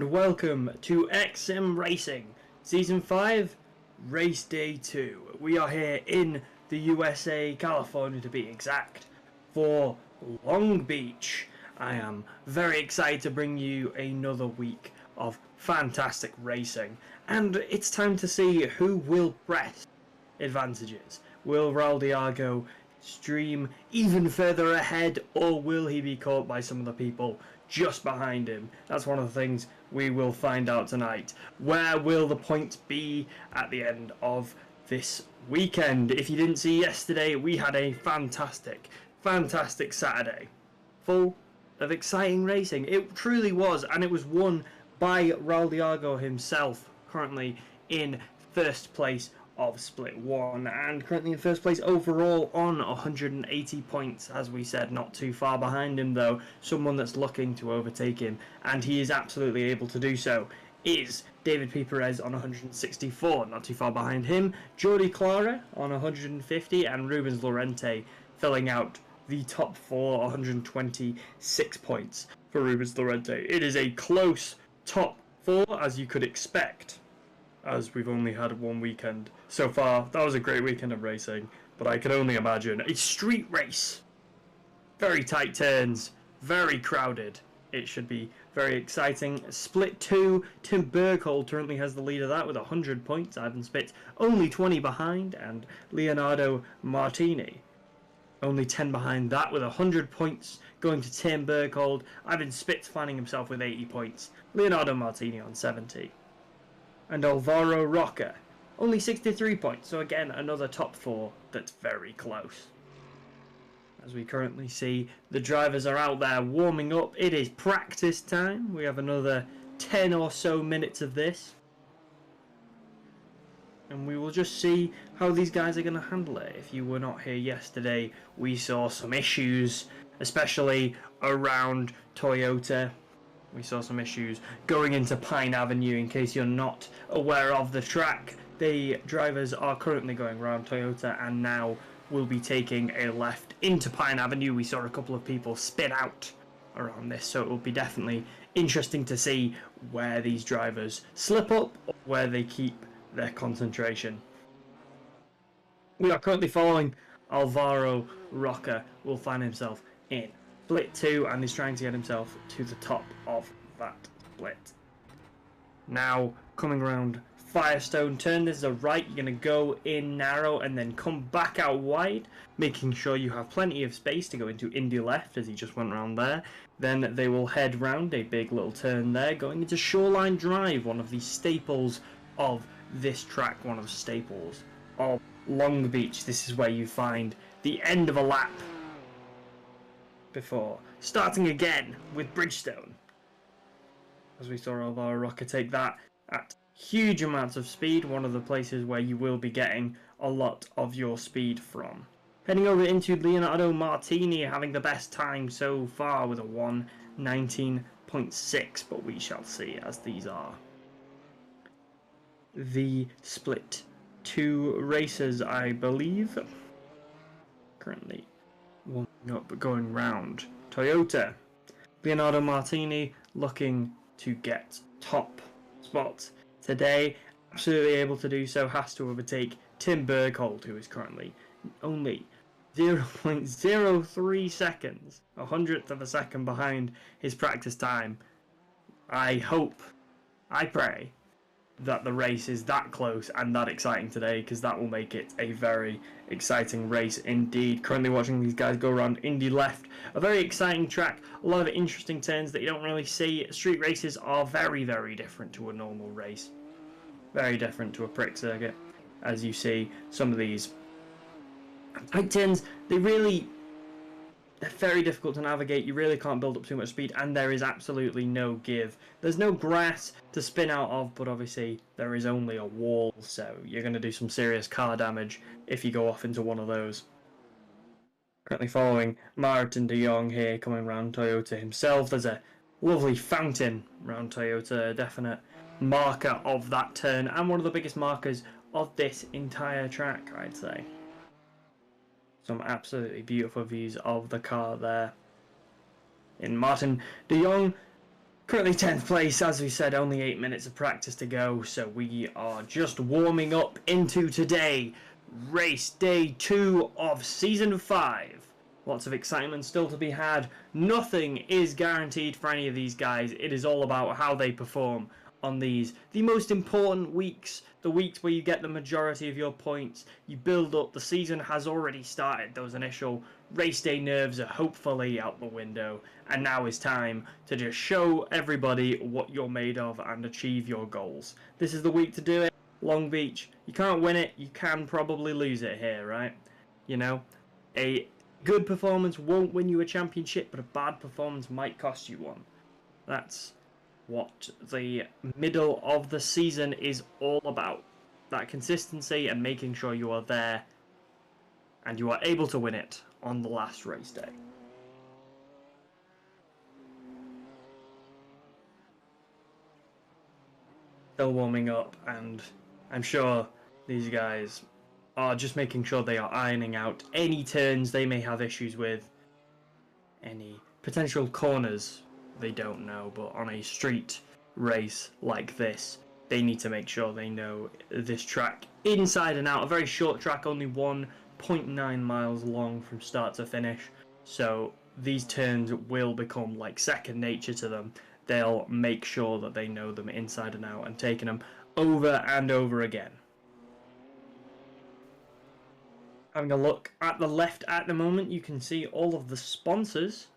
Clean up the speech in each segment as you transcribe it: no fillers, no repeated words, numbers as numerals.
Welcome to X-SiM Racing, Season 5, Race Day 2. We are here in the USA, California to be exact, for Long Beach. I am very excited to bring you another week of fantastic racing, and it's time to see who will press advantages. Will Raul Diago stream even further ahead, or will he be caught by some of the people just behind him? That's one of the things we will find out tonight. Where will the points be at the end of this weekend? If you didn't see yesterday, we had a fantastic Saturday, full of exciting racing. It truly was, and it was won by Raul Diago himself, currently in first place of Split 1 and currently in first place overall on 180 points. As we said, not too far behind him though. Someone that's looking to overtake him, and he is absolutely able to do so, is David P. Perez on 164, not too far behind him. Jordi Clara on 150 and Rubens Lorente filling out the top four, 126 points for Rubens Lorente. It is a close top four, as you could expect, as we've only had one weekend so far. That was a great weekend of racing, but I can only imagine a street race. Very tight turns, very crowded. It should be very exciting. Split 2, Tim Berghold currently has the lead of that with 100 points. Ivan Spitz only 20 behind, and Leonardo Martini only 10 behind that with 100 points going to Tim Berghold. Ivan Spitz finding himself with 80 points. Leonardo Martini on 70. And Alvaro Roca only 63 points, so again another top four that's very close. As we currently see, the drivers are out there warming up. It is practice time. We have another 10 or so minutes of this, and we will just see how these guys are going to handle it. If you were not here yesterday, we saw some issues, especially around Toyota. We saw some issues going into Pine Avenue. In case you're not aware of the track, the drivers are currently going around Toyota and now will be taking a left into Pine Avenue. We saw a couple of people spin out around this, so it will be definitely interesting to see where these drivers slip up or where they keep their concentration. We are currently following Alvaro Roca. Will find himself in Split 2 and is trying to get himself to the top of that split. Now coming around Firestone turn, this is a right. You're going to go in narrow and then come back out wide, making sure you have plenty of space to go into Indy left, as he just went around there. Then they will head round a big little turn there, going into Shoreline Drive, one of the staples of this track, one of the staples of Long Beach. This is where you find the end of a lap before starting again with Bridgestone. As we saw Alvaro Roca take that at huge amounts of speed, one of the places where you will be getting a lot of your speed from. Heading over into Leonardo Martini, having the best time so far with a 1:19.6, but we shall see, as these are the Split 2 races, I believe. Currently warming up, going round Toyota. Leonardo Martini looking to get top spot today, absolutely able to do so. Has to overtake Tim Berghold, who is currently only 0.03 seconds, a hundredth of a second behind his practice time. I hope, I pray that the race is that close and that exciting today, because that will make it a very exciting race indeed. Currently watching these guys go around Indy left, a very exciting track, a lot of interesting turns that you don't really see. Street races are very different to a normal race, very different to a prick circuit. As you see, some of these tight turns, they're very difficult to navigate. You really can't build up too much speed, and there is absolutely no give. There's no grass to spin out of, but obviously there is only a wall, so you're going to do some serious car damage if you go off into one of those. Currently following Martin de Jong here, coming around Toyota himself. There's a lovely fountain around Toyota, a definite marker of that turn, and one of the biggest markers of this entire track, I'd say. Some absolutely beautiful views of the car there. In Martin de Jong Currently 10th place, as we said, only 8 minutes of practice to go, so we are just warming up into today, race day 2 of season 5. Lots of excitement still to be had. Nothing is guaranteed for any of these guys. It is all about how they perform on the most important weeks, the weeks where you get the majority of your points, you build up, the season has already started, those initial race day nerves are hopefully out the window, and now is time to just show everybody what you're made of and achieve your goals. This is the week to do it. Long Beach, you can't win it, you can probably lose it here, right? You know, a good performance won't win you a championship, but a bad performance might cost you one. That's what the middle of the season is all about. That consistency and making sure you are there and you are able to win it on the last race day. Still warming up, and I'm sure these guys are just making sure they are ironing out any turns they may have issues with, any potential corners they don't know, but on a street race like this, they need to make sure they know this track inside and out. A very short track, only 1.9 miles long from start to finish, so these turns will become like second nature to them. They'll make sure that they know them inside and out and taking them over and over again. Having a look at the left at the moment, you can see all of the sponsors.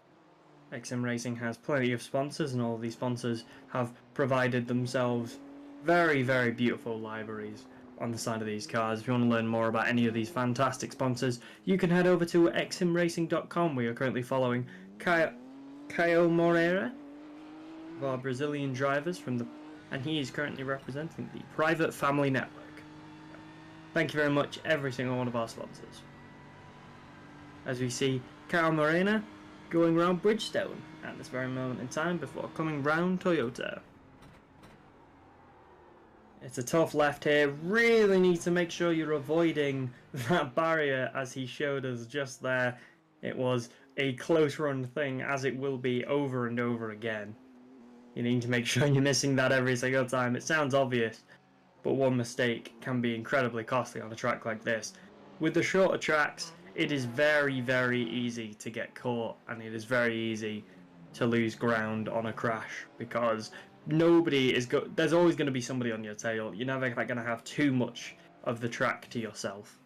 X-SiM Racing has plenty of sponsors, and all of these sponsors have provided themselves very, very beautiful libraries on the side of these cars. If you want to learn more about any of these fantastic sponsors, you can head over to xsimracing.com. We are currently following Caio Moreira, of our Brazilian drivers and he is currently representing the Private Family Network. Thank you very much, every single one of our sponsors. As we see Caio Moreira going round Bridgestone at this very moment in time before coming round Toyota. It's a tough left here. Really need to make sure you're avoiding that barrier, as he showed us just there. It was a close run thing, as it will be over and over again. You need to make sure you're missing that every single time. It sounds obvious, but one mistake can be incredibly costly on a track like this. With the shorter tracks, it is very, very easy to get caught, and it is very easy to lose ground on a crash, because there's always going to be somebody on your tail. You're never going to have too much of the track to yourself.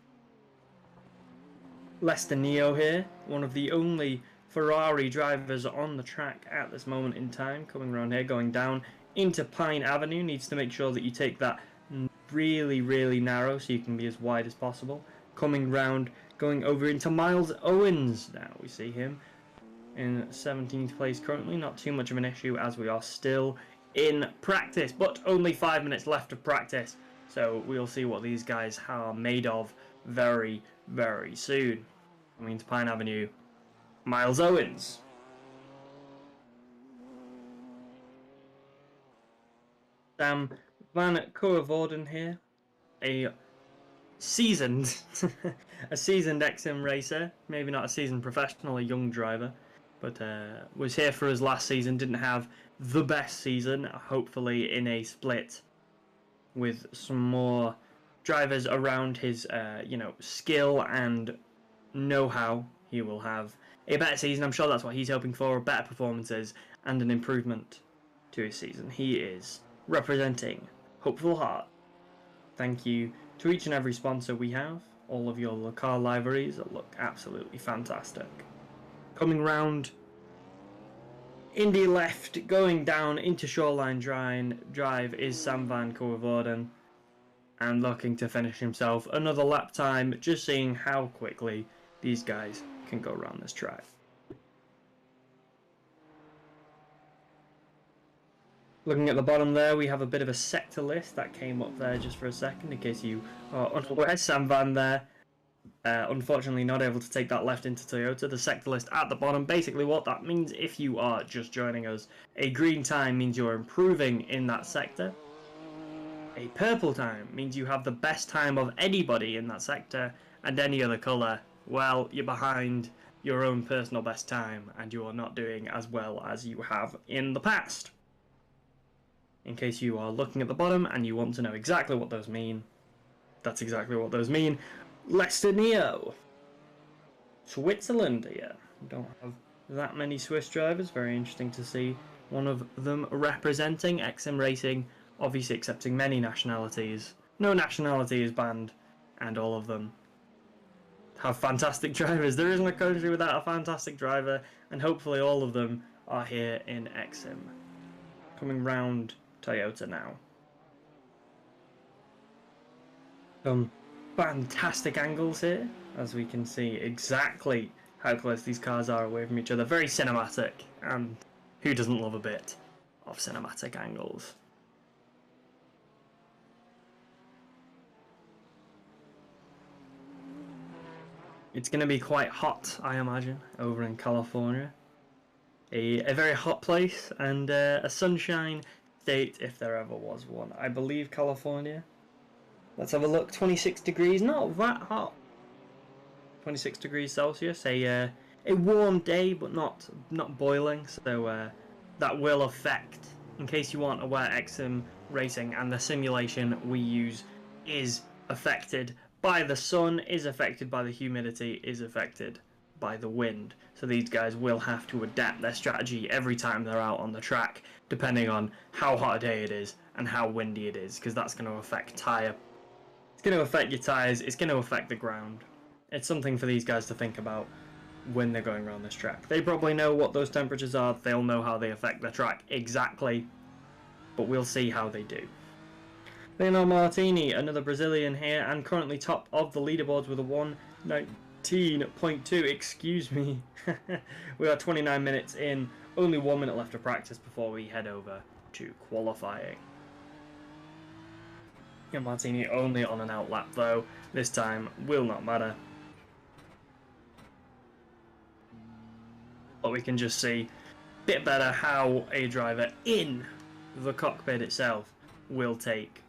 Lester Neo here, one of the only Ferrari drivers on the track at this moment in time, coming around here, going down into Pine Avenue. Needs to make sure that you take that really, really narrow so you can be as wide as possible. Coming round, going over into Miles Owens now. We see him in 17th place currently. Not too much of an issue, as we are still in practice, but only 5 minutes left of practice, so we'll see what these guys are made of very, very soon. Coming into Pine Avenue, Miles Owens. Sam Van Koevoorden here, a seasoned X-SiM racer, maybe not a seasoned professional, a young driver, but was here for his last season. Didn't have the best season. Hopefully in a split with some more drivers around his skill and know-how, he will have a better season. I'm sure that's what he's hoping for, better performances and an improvement to his season. He is representing Hopeful Heart. Thank you to each and every sponsor we have. All of your car liveries look absolutely fantastic. Coming round Indy left, going down into Shoreline Drive is Sam Van Koevoorden, and looking to finish himself another lap time, just seeing how quickly these guys can go around this track. Looking at the bottom there, we have a bit of a sector list that came up there just for a second, in case you are unaware. Sam Van there, unfortunately not able to take that left into Toyota. The sector list at the bottom, basically what that means, if you are just joining us, a green time means you're improving in that sector. A purple time means you have the best time of anybody in that sector, and any other colour, well, you're behind your own personal best time and you are not doing as well as you have in the past. in case you are looking at the bottom and you want to know exactly what those mean. That's exactly what those mean. Leicester Neo. Switzerland, yeah. We don't have that many Swiss drivers. Very interesting to see one of them representing. X-SiM Racing, obviously accepting many nationalities. No nationality is banned, and all of them have fantastic drivers. There isn't a country without a fantastic driver, and hopefully all of them are here in X-SiM. Coming round Toyota now. Some fantastic angles here, as we can see exactly how close these cars are away from each other. Very cinematic, and who doesn't love a bit of cinematic angles? It's going to be quite hot, I imagine, over in California. A very hot place, and a sunshine state if there ever was one. I believe California. Let's have a look. 26 degrees, not that hot. 26 degrees Celsius, a warm day, but not boiling, so that will affect, in case you aren't aware, X-SiM Racing and the simulation we use is affected by the sun, is affected by the humidity, is affected by the wind. So these guys will have to adapt their strategy every time they're out on the track, depending on how hot a day it is and how windy it is, because that's going to affect tyre. It's going to affect your tyres, it's going to affect the ground. It's something for these guys to think about when they're going around this track. They probably know what those temperatures are, they'll know how they affect the track exactly, but we'll see how they do. Leonardo Martini, another Brazilian here, and currently top of the leaderboards with a 1:19.2, excuse me. We are 29 minutes in, only 1 minute left of practice before we head over to qualifying. Yeah, Martini only on an outlap though, this time will not matter. But we can just see a bit better how a driver in the cockpit itself will take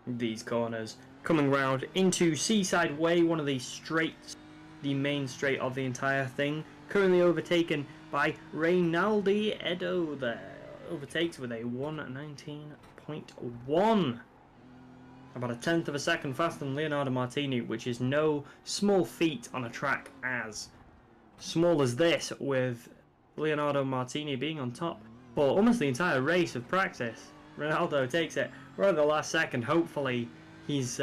these corners. Coming round into Seaside Way, one of these straights, the main straight of the entire thing. Currently overtaken by Reynaldi Edo there. Overtakes with a 1:19.1. About a tenth of a second faster than Leonardo Martini, which is no small feat on a track as small as this, with Leonardo Martini being on top for almost the entire race of practice. Ronaldo takes it right at the last second. Hopefully he's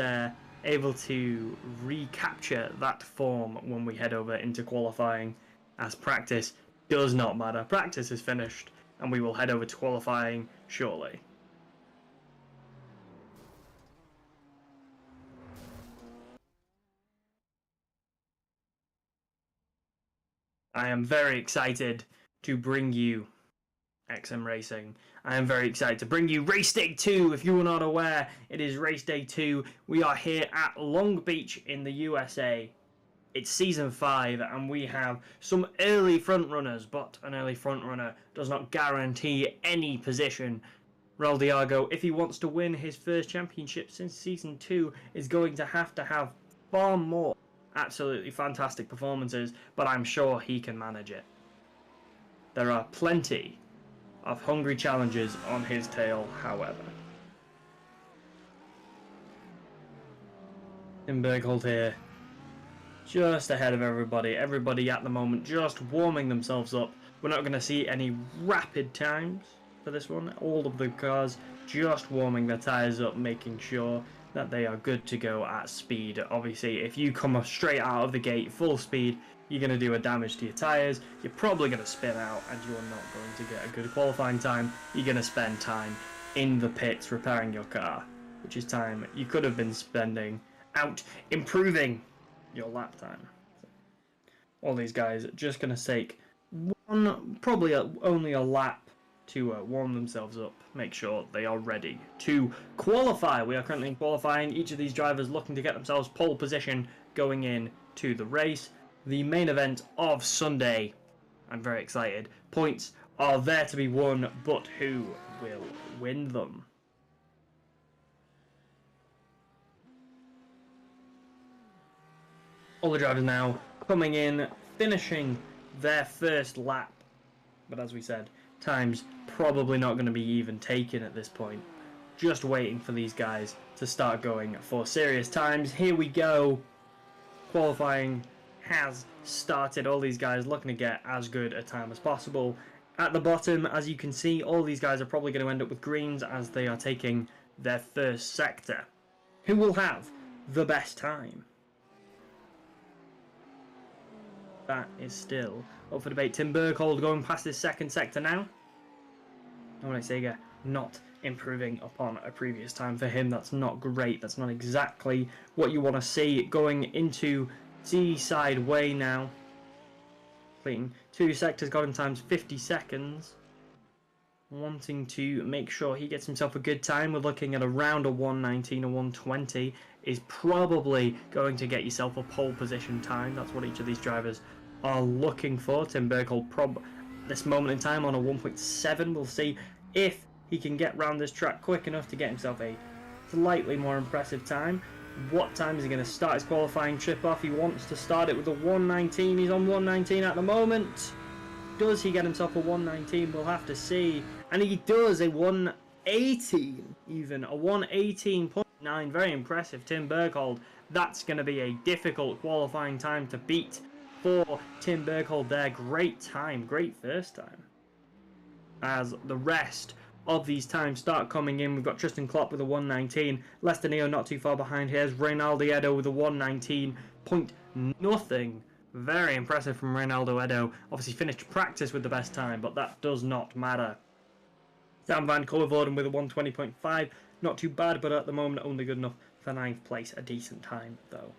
able to recapture that form when we head over into qualifying, as practice does not matter. Practice is finished and we will head over to qualifying shortly. I am very excited to bring you X-SiM Racing. I am very excited to bring you Race Day 2. If you are not aware, it is Race Day 2. We are here at Long Beach in the USA. It's Season 5 and we have some early front runners, but an early front runner does not guarantee any position. Raul Diago, if he wants to win his first championship since Season 2, is going to have far more absolutely fantastic performances, but I'm sure he can manage it. There are plenty of hungry challenges on his tail, however. Tim Bergholt here, just ahead of everybody. Everybody at the moment just warming themselves up. We're not going to see any rapid times for this one. All of the cars just warming their tyres up, making sure that they are good to go at speed. Obviously, if you come straight out of the gate full speed, you're going to do a damage to your tyres, you're probably going to spin out, and you're not going to get a good qualifying time. You're going to spend time in the pits repairing your car, which is time you could have been spending out improving your lap time. All these guys are just going to take probably only a lap to warm themselves up, make sure they are ready to qualify. We are currently in qualifying. Each of these drivers looking to get themselves pole position going in to the race. The main event of Sunday. I'm very excited. Points are there to be won, but who will win them? All the drivers now coming in, finishing their first lap. But as we said, time's probably not going to be even taken at this point. Just waiting for these guys to start going for serious times. Here we go. Qualifying has started. All these guys looking to get as good a time as possible. At the bottom, as you can see, all these guys are probably going to end up with greens as they are taking their first sector. Who will have the best time? That is still up for debate. Tim Berghold going past his second sector now. Dominic Sager not improving upon a previous time for him. That's not great. That's not exactly what you want to see. Going into Seaside Way now. Completing 2 sectors, got him times 50 seconds. Wanting to make sure he gets himself a good time. We're looking at around a 119 or 120 is probably going to get yourself a pole position time. That's what each of these drivers are looking for. Tim Berghold this moment in time on a 1.7. We'll see if he can get round this track quick enough to get himself a slightly more impressive time. What time is he going to start his qualifying trip off? He wants to start it with a 119. He's on 119 at the moment. Does he get himself a 119? We'll have to see. And he does, a 118 even. A 118.9. Very impressive, Tim Berghold. That's going to be a difficult qualifying time to beat for Tim Berghold there. Great time. Great first time. As the rest of these times start coming in, we've got Tristan Klopp with a 119. Lester Neo not too far behind. Here's Reynaldo Edo with a 119 point nothing. Very impressive from Reynaldo Edo. Obviously finished practice with the best time, but that does not matter. Sam van Coevoorden with a 120.5. Not too bad, but at the moment only good enough for 9th place. A decent time, though.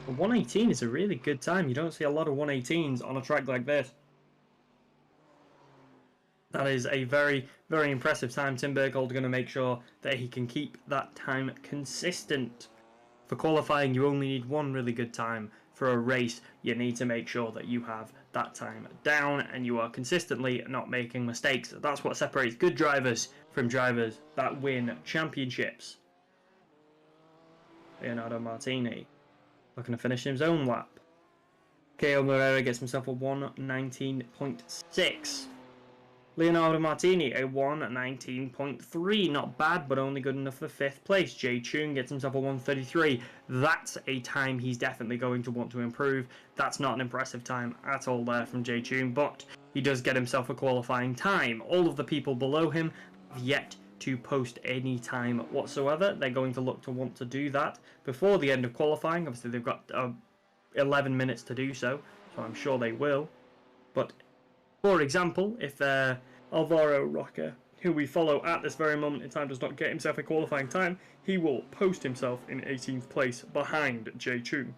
A 118 is a really good time. You don't see a lot of 118s on a track like this. That is a very, very impressive time. Tim Berghold going to make sure that he can keep that time consistent. For qualifying, you only need one really good time. For a race, you need to make sure that you have that time down and you are consistently not making mistakes. That's what separates good drivers from drivers that win championships. Leonardo Martini looking to finish his own lap. Keo Moreira gets himself a 119.6. Leonardo Martini, a 119.3. Not bad, but only good enough for 5th place. Jay Chung gets himself a 133. That's a time he's definitely going to want to improve. That's not an impressive time at all there from Jay Chung, but he does get himself a qualifying time. All of the people below him have yet to post any time whatsoever. They're going to look to want to do that before the end of qualifying. Obviously, they've got 11 minutes to do so, so I'm sure they will. But for example, if Alvaro Roca, who we follow at this very moment in time, does not get himself a qualifying time, he will post himself in 18th place behind Jay Chung.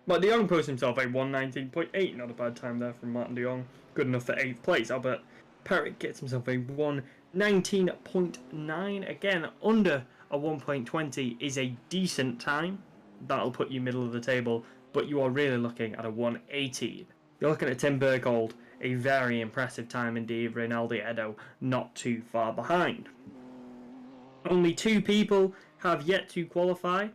Martin de Jong posts himself a 119.8, not a bad time there from Martin de Jong, good enough for 8th place. Albert Perrick gets himself a 119.9, again under a 1.20 is a decent time. That'll put you middle of the table, but you are really looking at a 118. You're looking at Tim Berghold, a very impressive time indeed. Reynaldo Edo not too far behind. Only 2 people have yet to qualify,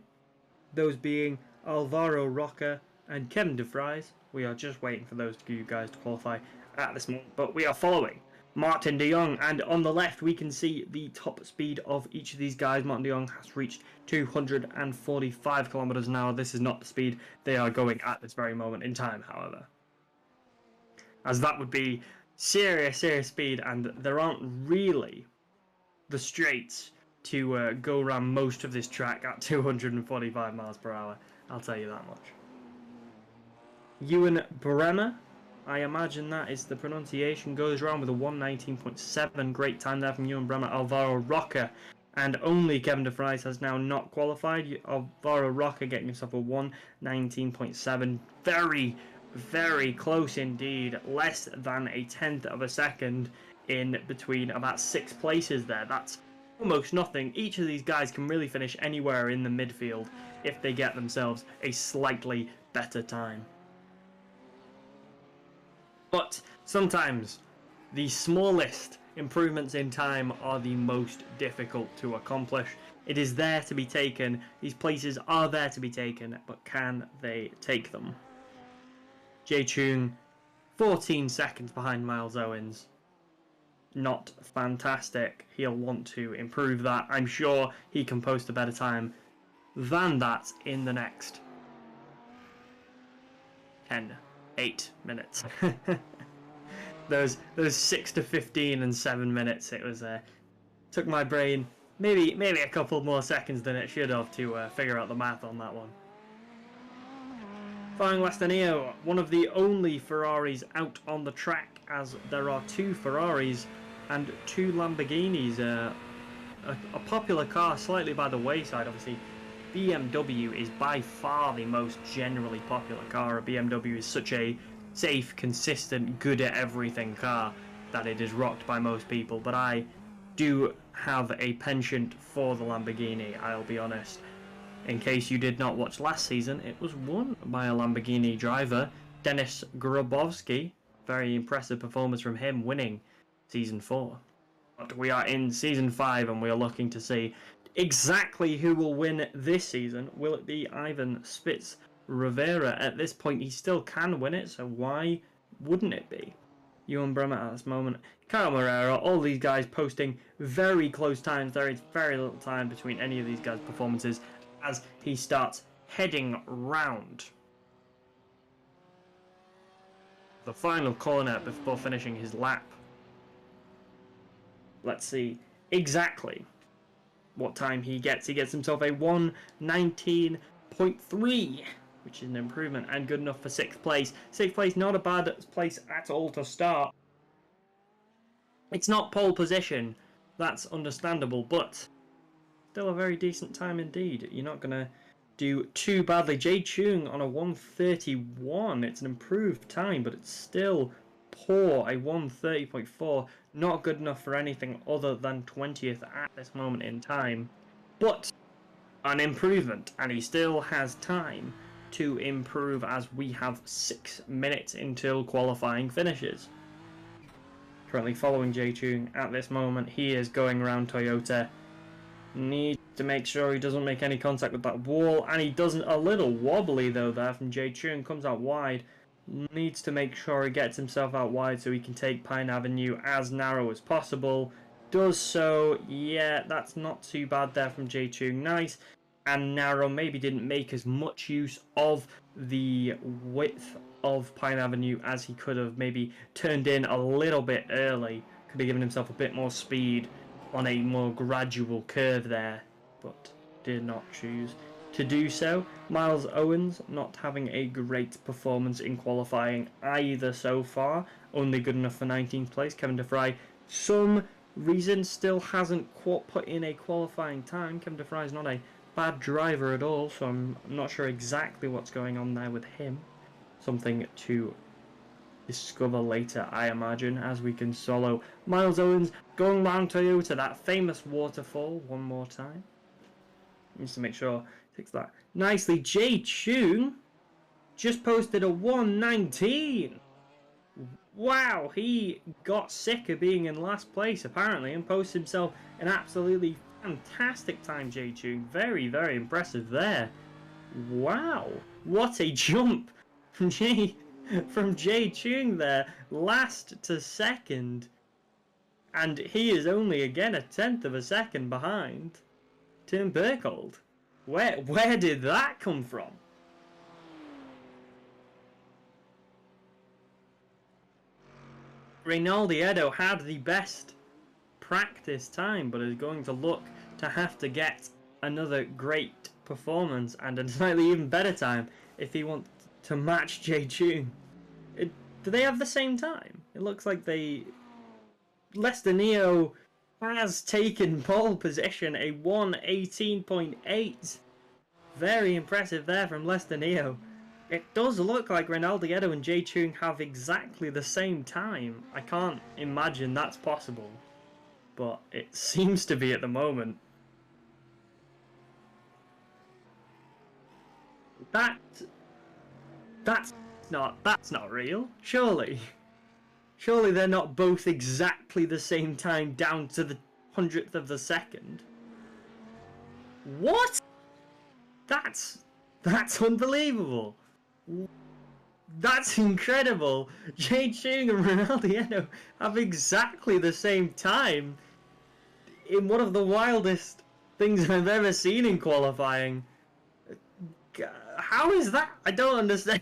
those being Alvaro Roca and Kevin De Vries. We are just waiting for those 2 guys to qualify at this moment, but we are following Martin de Jong, and on the left we can see the top speed of each of these guys. Martin de Jong has reached 245 kilometers an hour. This is not the speed they are going at this very moment in time, however, as that would be serious speed, and there aren't really the straights to go around most of this track at 245 miles per hour. I'll tell you that much. Ewan Bremer, I imagine that is the pronunciation, goes around with a 119.7. Great time there from Ewan Bremer. Alvaro Roca, and only Kevin De Vries has now not qualified. Alvaro Roca getting himself a 119.7. Very close indeed. Less than a 1/10 of a second in between about 6 places there. That's almost nothing. Each of these guys can really finish anywhere in the midfield if they get themselves a slightly better time. But sometimes the smallest improvements in time are the most difficult to accomplish. It is there to be taken. These places are there to be taken, but can they take them? Jay Chung 14 seconds behind Miles Owens. Not fantastic. He'll want to improve that. I'm sure he can post a better time than that in the next 8 minutes. those 6 to 15 and 7 minutes, it was took my brain maybe a couple more seconds than it should have to figure out the math on that one. Following Lesternio, one of the only Ferraris out on the track, as there are 2 Ferraris and 2 Lamborghinis. A popular car slightly by the wayside, obviously. BMW is by far the most generally popular car. A BMW is such a safe, consistent, good at everything car that it is rocked by most people. But I do have a penchant for the Lamborghini, I'll be honest. In case you did not watch last season, it was won by a Lamborghini driver, Denis Grabowski. Very impressive performance from him, winning Season 4. But we are in Season 5 and we are looking to see exactly who will win this season. Will it be Ivan Spitz Rivera? At this point, he still can win it, so why wouldn't it be Ewan Bremmer at this moment? Kyle Moreira, all these guys posting very close times. There is very little time between any of these guys' performances as he starts heading round the final corner before finishing his lap. Let's see exactly what time he gets. He gets himself a 1:19.3, which is an improvement and good enough for 6th place. 6th place, not a bad place at all to start. It's not pole position, that's understandable, but still a very decent time indeed. You're not going to do too badly. Jay Chung on a 1:31. It's an improved time, but it's still poor. A 1:30.4. Not good enough for anything other than 20th at this moment in time. But an improvement, and he still has time to improve as we have 6 minutes until qualifying finishes. Currently following Jay Chung at this moment. He is going around Toyota. Needs to make sure he doesn't make any contact with that wall, and he doesn't. A little wobbly though there from Jay Chung, comes out wide. Needs to make sure he gets himself out wide so he can take Pine Avenue as narrow as possible. Does so. Yeah, that's not too bad there from Jay Chung. Nice and narrow. Maybe didn't make as much use of the width of Pine Avenue as he could have. Maybe turned in a little bit early. Could have given himself a bit more speed on a more gradual curve there, but did not choose to do so. Miles Owens not having a great performance in qualifying either so far, only good enough for 19th place. Kevin DeVry, some reason still hasn't put in a qualifying time. Kevin DeVry is not a bad driver at all, so I'm not sure exactly what's going on there with him. Something to discover later, I imagine, as we can solo Miles Owens going round Toyota, that famous waterfall one more time. Needs to make sure takes that nicely. Jay Chung just posted a 1:19. Wow, he got sick of being in last place apparently and posted himself an absolutely fantastic time. Jay Chung, very, very impressive there. Wow, what a jump from Jay Chung there, last to second, and he is only again a 1/10 of a second behind Tim Berkhold. Where did that come from? Reynaldo had the best practice time, but is going to look to have to get another great performance and a slightly even better time if he wants to match Jay Chung. Do they have the same time? It looks like Lester Neo has taken pole position, a 1:18.8. Very impressive there from Lester Neo. It does look like Reynaldo and Jay Chung have exactly the same time. I can't imagine that's possible, but it seems to be at the moment. That's not real. Surely they're not both exactly the same time down to the 100th of the second. What? That's unbelievable. That's incredible. Jay Chung and Ronaldo have exactly the same time in one of the wildest things I've ever seen in qualifying. How is that? I don't understand.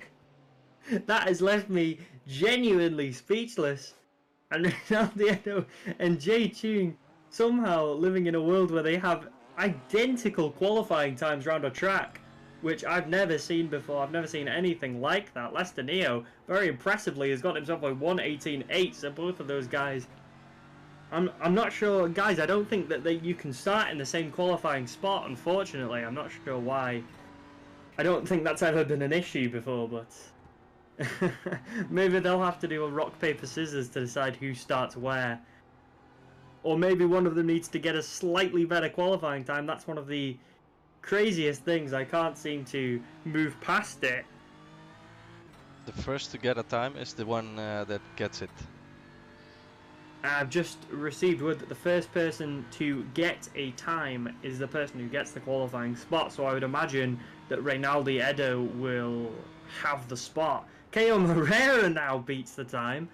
That has left me genuinely speechless. And Ronaldo and Jay Chung somehow living in a world where they have identical qualifying times around a track, which I've never seen before. I've never seen anything like that. Lester Neo, very impressively, has got himself a 1:18.8. So both of those guys, I'm not sure, guys. I don't think that you can start in the same qualifying spot. Unfortunately, I'm not sure why. I don't think that's ever been an issue before, but maybe they'll have to do a rock paper scissors to decide who starts where. Or maybe one of them needs to get a slightly better qualifying time. That's one of the craziest things. I can't seem to move past it. The first to get a time is the one that gets it. I've just received word that the first person to get a time is the person who gets the qualifying spot. So I would imagine that Reynaldi Edo will have the spot. Caio Moreira now beats the time,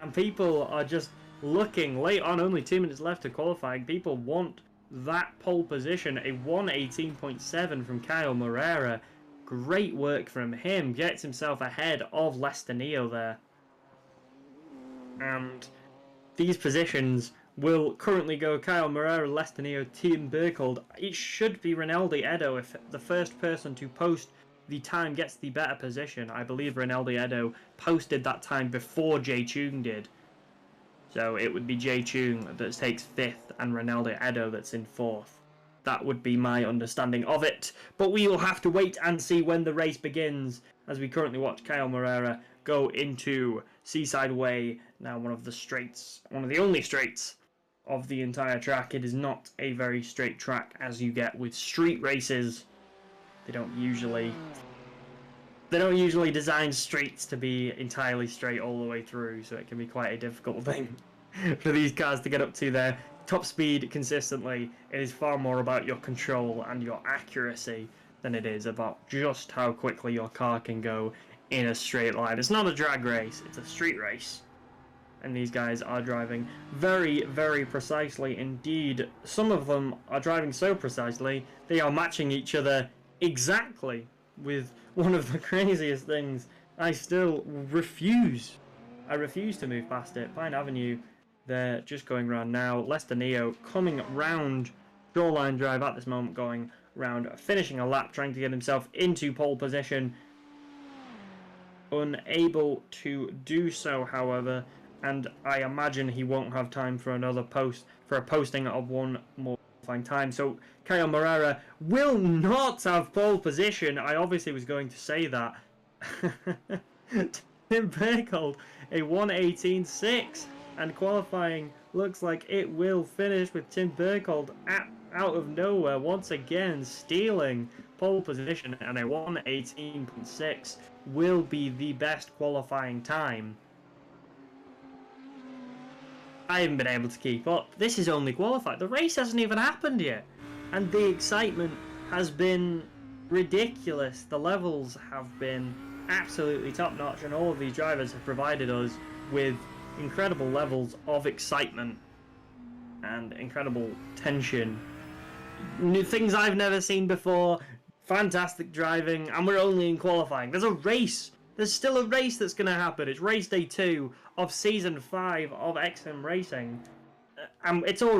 and people are just looking late on, only 2 minutes left to qualifying. People want that pole position, a 1:18.7 from Caio Moreira. Great work from him, gets himself ahead of Lester Neo there. And these positions will currently go Caio Moreira, Lester Neo, Tim Berkhold. It should be Ronaldo Edo if the first person to post the time gets the better position. I believe Ronaldo Edo posted that time before Jay Chung did. So it would be Jay Chung that takes 5th and Ronaldo Edo that's in 4th. That would be my understanding of it. But we will have to wait and see when the race begins, as we currently watch Caio Moreira go into Seaside Way. Now one of the only straights of the entire track. It is not a very straight track as you get with street races. They don't usually design streets to be entirely straight all the way through, so it can be quite a difficult thing for these cars to get up to their top speed consistently. It is far more about your control and your accuracy than it is about just how quickly your car can go in a straight line. It's not a drag race, it's a street race. And these guys are driving very, very precisely indeed. Some of them are driving so precisely, they are matching each other exactly, with one of the craziest things. I still refuse. I refuse to move past it. Pine Avenue, they're just going round now. Lester Neo coming round Shoreline Drive at this moment, going round, finishing a lap, trying to get himself into pole position. Unable to do so, however, and I imagine he won't have time for a posting of one more time. So Caio Moreira will not have pole position. I obviously was going to say that. Tim Berkhold, a 1:18.6, and qualifying looks like it will finish with Tim Berkhold out of nowhere once again stealing pole position, and a 1:18.6 will be the best qualifying time. I haven't been able to keep up. This is only qualified. The race hasn't even happened yet. And the excitement has been ridiculous. The levels have been absolutely top-notch, and all of these drivers have provided us with incredible levels of excitement and incredible tension. New things I've never seen before. Fantastic driving, and we're only in qualifying. There's a race. There's still a race that's going to happen. It's race day 2 of season 5 of X-SiM Racing, and it's all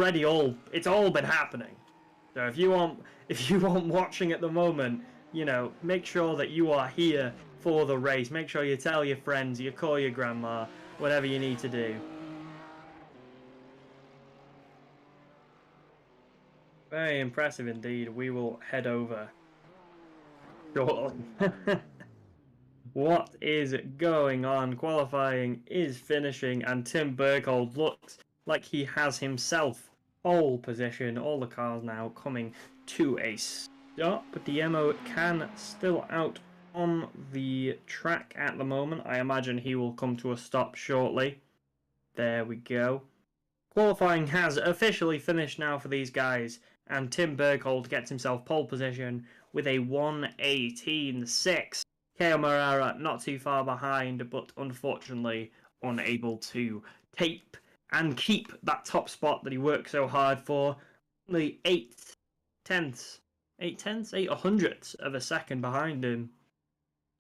been happening. So if you want watching at the moment, make sure that you are here for the race. Make sure you tell your friends, you call your grandma, whatever you need to do. Very impressive indeed. We will head over shortly. What is going on? Qualifying is finishing, and Tim Berkhold looks like he has himself pole position. All the cars now coming to a stop, but Diemo can still out on the track at the moment. I imagine he will come to a stop shortly. There we go. Qualifying has officially finished now for these guys, and Tim Berkhold gets himself pole position with a 1:18.6. Keo Morera not too far behind, but unfortunately unable to tape and keep that top spot that he worked so hard for. Only 8/hundredths of a second behind him.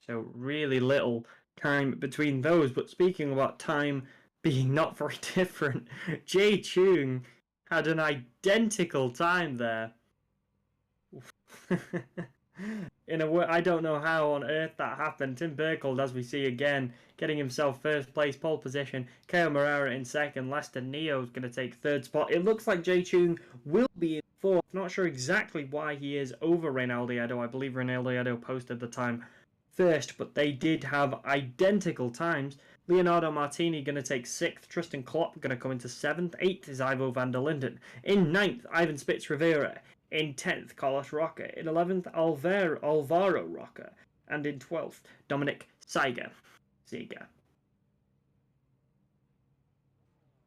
So really little time between those. But speaking about time being not very different, Jay Chung had an identical time there. In a way, I don't know how on earth that happened. Tim Berkhold, as we see again, getting himself first place, pole position. Keo Morera in second. Lester Neo's going to take third spot. It looks like Jay Chung will be in fourth. Not sure exactly why he is over Reynaldo Edo. I believe Reynaldo Edo posted the time first, but they did have identical times. Leonardo Martini going to take sixth. Tristan Klopp going to come into seventh. Eighth is Ivo van der Linden. In ninth, Ivan Spitz Rivera. In 10th, Carlos Roca. In 11th, Alvaro Roca. And in 12th, Dominic Sieger.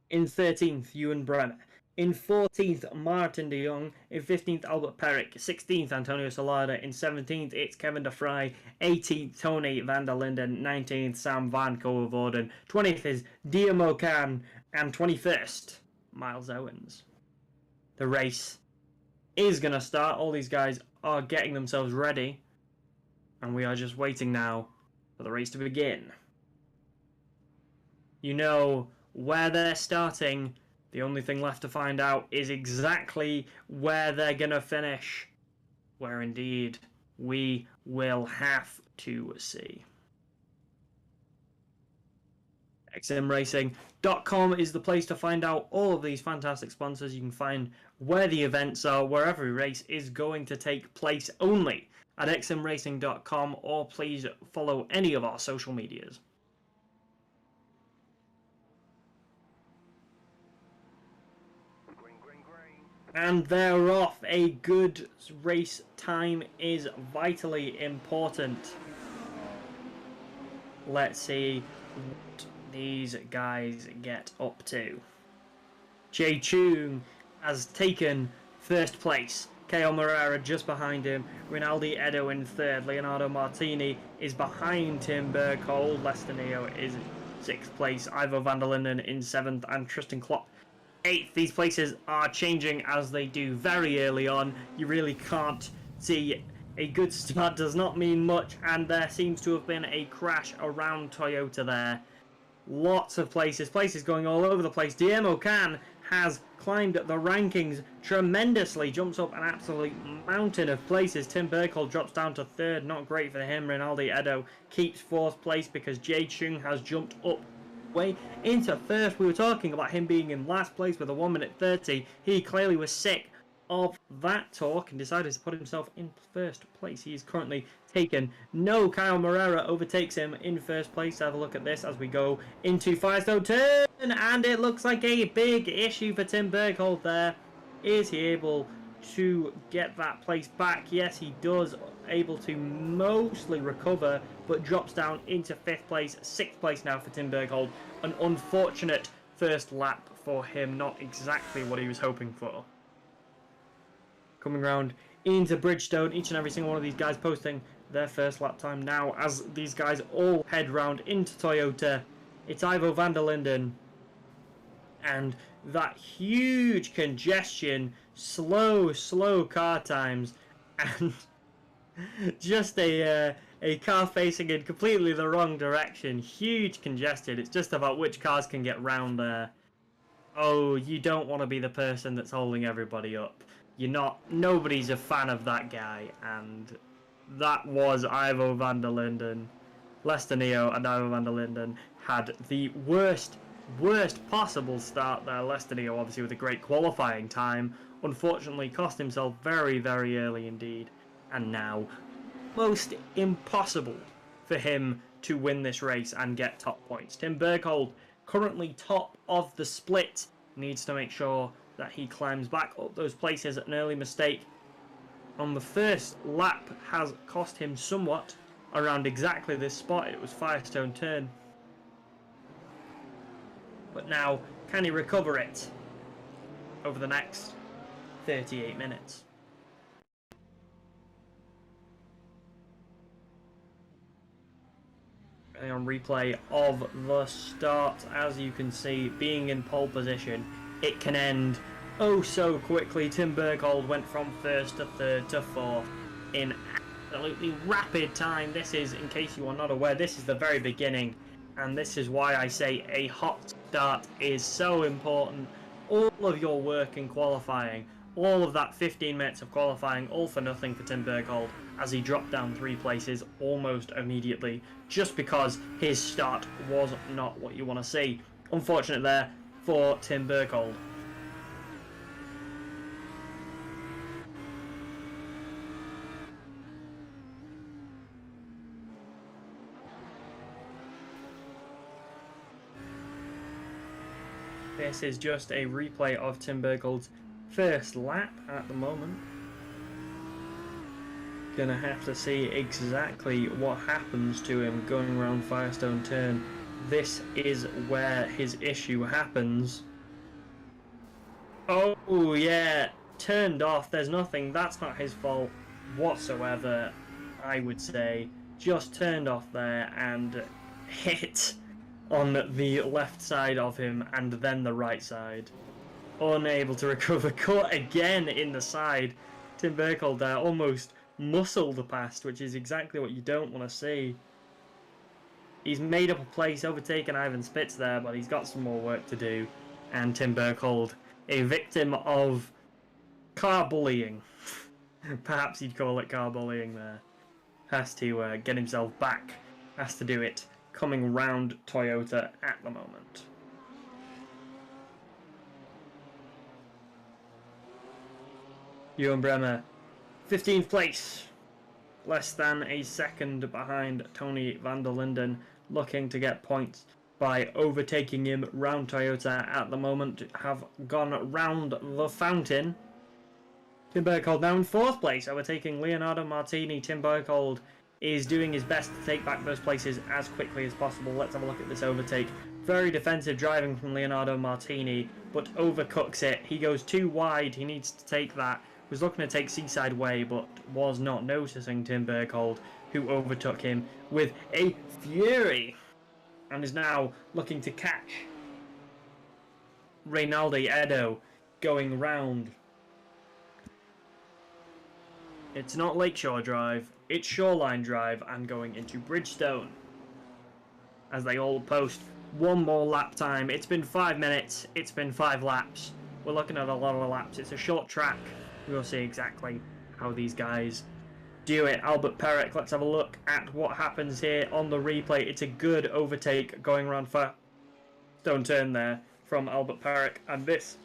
In 13th, Ewan Brenner. In 14th, Martin de Jong. In 15th, Albert Perrick. 16th, Antonio Solada. In 17th, it's Kevin de Vrij. 18th, Tony van der Linden. 19th, Sam van Coevoorden. 20th is Diamo Khan. And 21st, Miles Owens. The race is going to start. All these guys are getting themselves ready. And we are just waiting now for the race to begin. You know where they're starting. The only thing left to find out is exactly where they're going to finish. Where indeed we will have to see. XMRacing.com is the place to find out all of these fantastic sponsors. You can find where the events are, where every race is going to take place only at xmracing.com, or please follow any of our social medias. And they're off. A good race time is vitally important. Let's see what these guys get up to. Jay Chung has taken first place. Keo Morera just behind him. Rinaldi Edo in third. Leonardo Martini is behind Tim Berkhold. Lester Neo is sixth place. Ivo van der Linden in seventh. And Tristan Klopp eighth. These places are changing as they do very early on. You really can't see. A good start does not mean much, and there seems to have been a crash around Toyota there. Lots of places going all over the place. Diamo Khan has climbed the rankings tremendously, jumps up an absolute mountain of places. Tim Berkhold drops down to third, not great for him. Rinaldi Edo keeps fourth place because Jay Chung has jumped up way into first. We were talking about him being in last place with a 1:30. He clearly was sick of that talk and decided to put himself in first place. He is currently taken. No, Kyle Morera overtakes him in first place. Have a look at this as we go into Firestone turn, and it looks like a big issue for Tim Berkhold there. Is he able to get that place back? Yes, he does. Able to mostly recover, but drops down into fifth place. Sixth place now for Tim Berkhold. An unfortunate first lap for him. Not exactly what he was hoping for. Coming round into Bridgestone, each and every single one of these guys posting their first lap time now as these guys all head round into Toyota. It's Ivo van der Linden, and that huge congestion, slow car times, and just a car facing in completely the wrong direction. Huge congested. It's just about which cars can get round there. Oh, you don't want to be the person that's holding everybody up. Nobody's a fan of that guy, and that was Ivo van der Linden. Lester Neo and Ivo van der Linden had the worst possible start there. Lester Neo obviously with a great qualifying time, unfortunately cost himself very, very early indeed, and now most impossible for him to win this race and get top points. Tim Berkhold, currently top of the split, needs to make sure that he climbs back up those places. An early mistake on the first lap has cost him somewhat around exactly this spot. It was Firestone turn. But now, can he recover it over the next 38 minutes? currently on replay of the start. As you can see, being in pole position, it can end oh so quickly. Tim Berghold went from first to third to fourth in absolutely rapid time. This is, in case you are not aware, this is the very beginning, and this is why I say a hot start is so important. All of your work in qualifying, all of that 15 minutes of qualifying, all for nothing for Tim Berghold, as he dropped down 3 places almost immediately, just because his start was not what you want to see. Unfortunate there for Tim Berghold. This is just a replay of Tim Berghold's first lap at the moment. Gonna have to see exactly what happens to him going around Firestone Turn. This is where his issue happens. Oh yeah, turned off. There's nothing, that's not his fault whatsoever, I would say. Just turned off there and hit on the left side of him and then the right side. Unable to recover, caught again in the side. Tim Berghold there almost muscled past, which is exactly what you don't want to see. He's made up a place, overtaken Ivan Spitz there, but he's got some more work to do. And Tim Berghold, a victim of car bullying. Perhaps you'd call it car bullying there. Has to get himself back. Has to do it coming round Toyota at the moment. Johan Bremer, 15th place, less than a second behind Tony van der Linden, looking to get points by overtaking him round Toyota at the moment, have gone round the fountain. Tim Berghold now in 4th place, overtaking Leonardo Martini. Tim Berghold is doing his best to take back those places as quickly as possible. Let's have a look at this overtake. Very defensive driving from Leonardo Martini, but overcooks it. He goes too wide, he needs to take that. Was looking to take Seaside Way, but was not noticing Tim Berghold, who overtook him with a fury, and is now looking to catch Reynaldi Edo going round. It's not Lakeshore Drive, it's Shoreline Drive, and going into Bridgestone. As they all post one more lap time. It's been 5 minutes, it's been 5 laps. We're looking at a lot of laps. It's a short track. We'll see exactly how these guys do it. Albert Perrick, let's have a look at what happens here on the replay. It's a good overtake going around Firestone Turn there from Albert Perrick, and this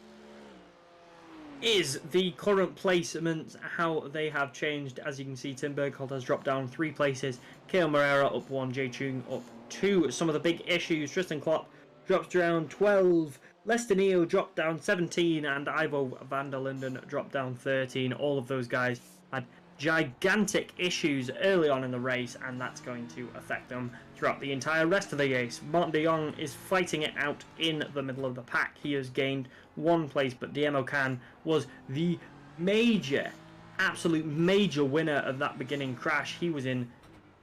is the current placement, how they have changed. As you can see, Tim Berghold has dropped down 3 places, Kale Moreira up 1, Jay Chung up 2. Some of the big issues, Tristan Klopp drops down 12, Lester Neal dropped down 17, and Ivo van der Linden dropped down 13. All of those guys had gigantic issues early on in the race, and that's going to affect them throughout the entire rest of the race. Martin de Jong is fighting it out in the middle of the pack. He has gained 1 place, but Diem O'Can was the major, absolute major winner of that beginning crash. He was in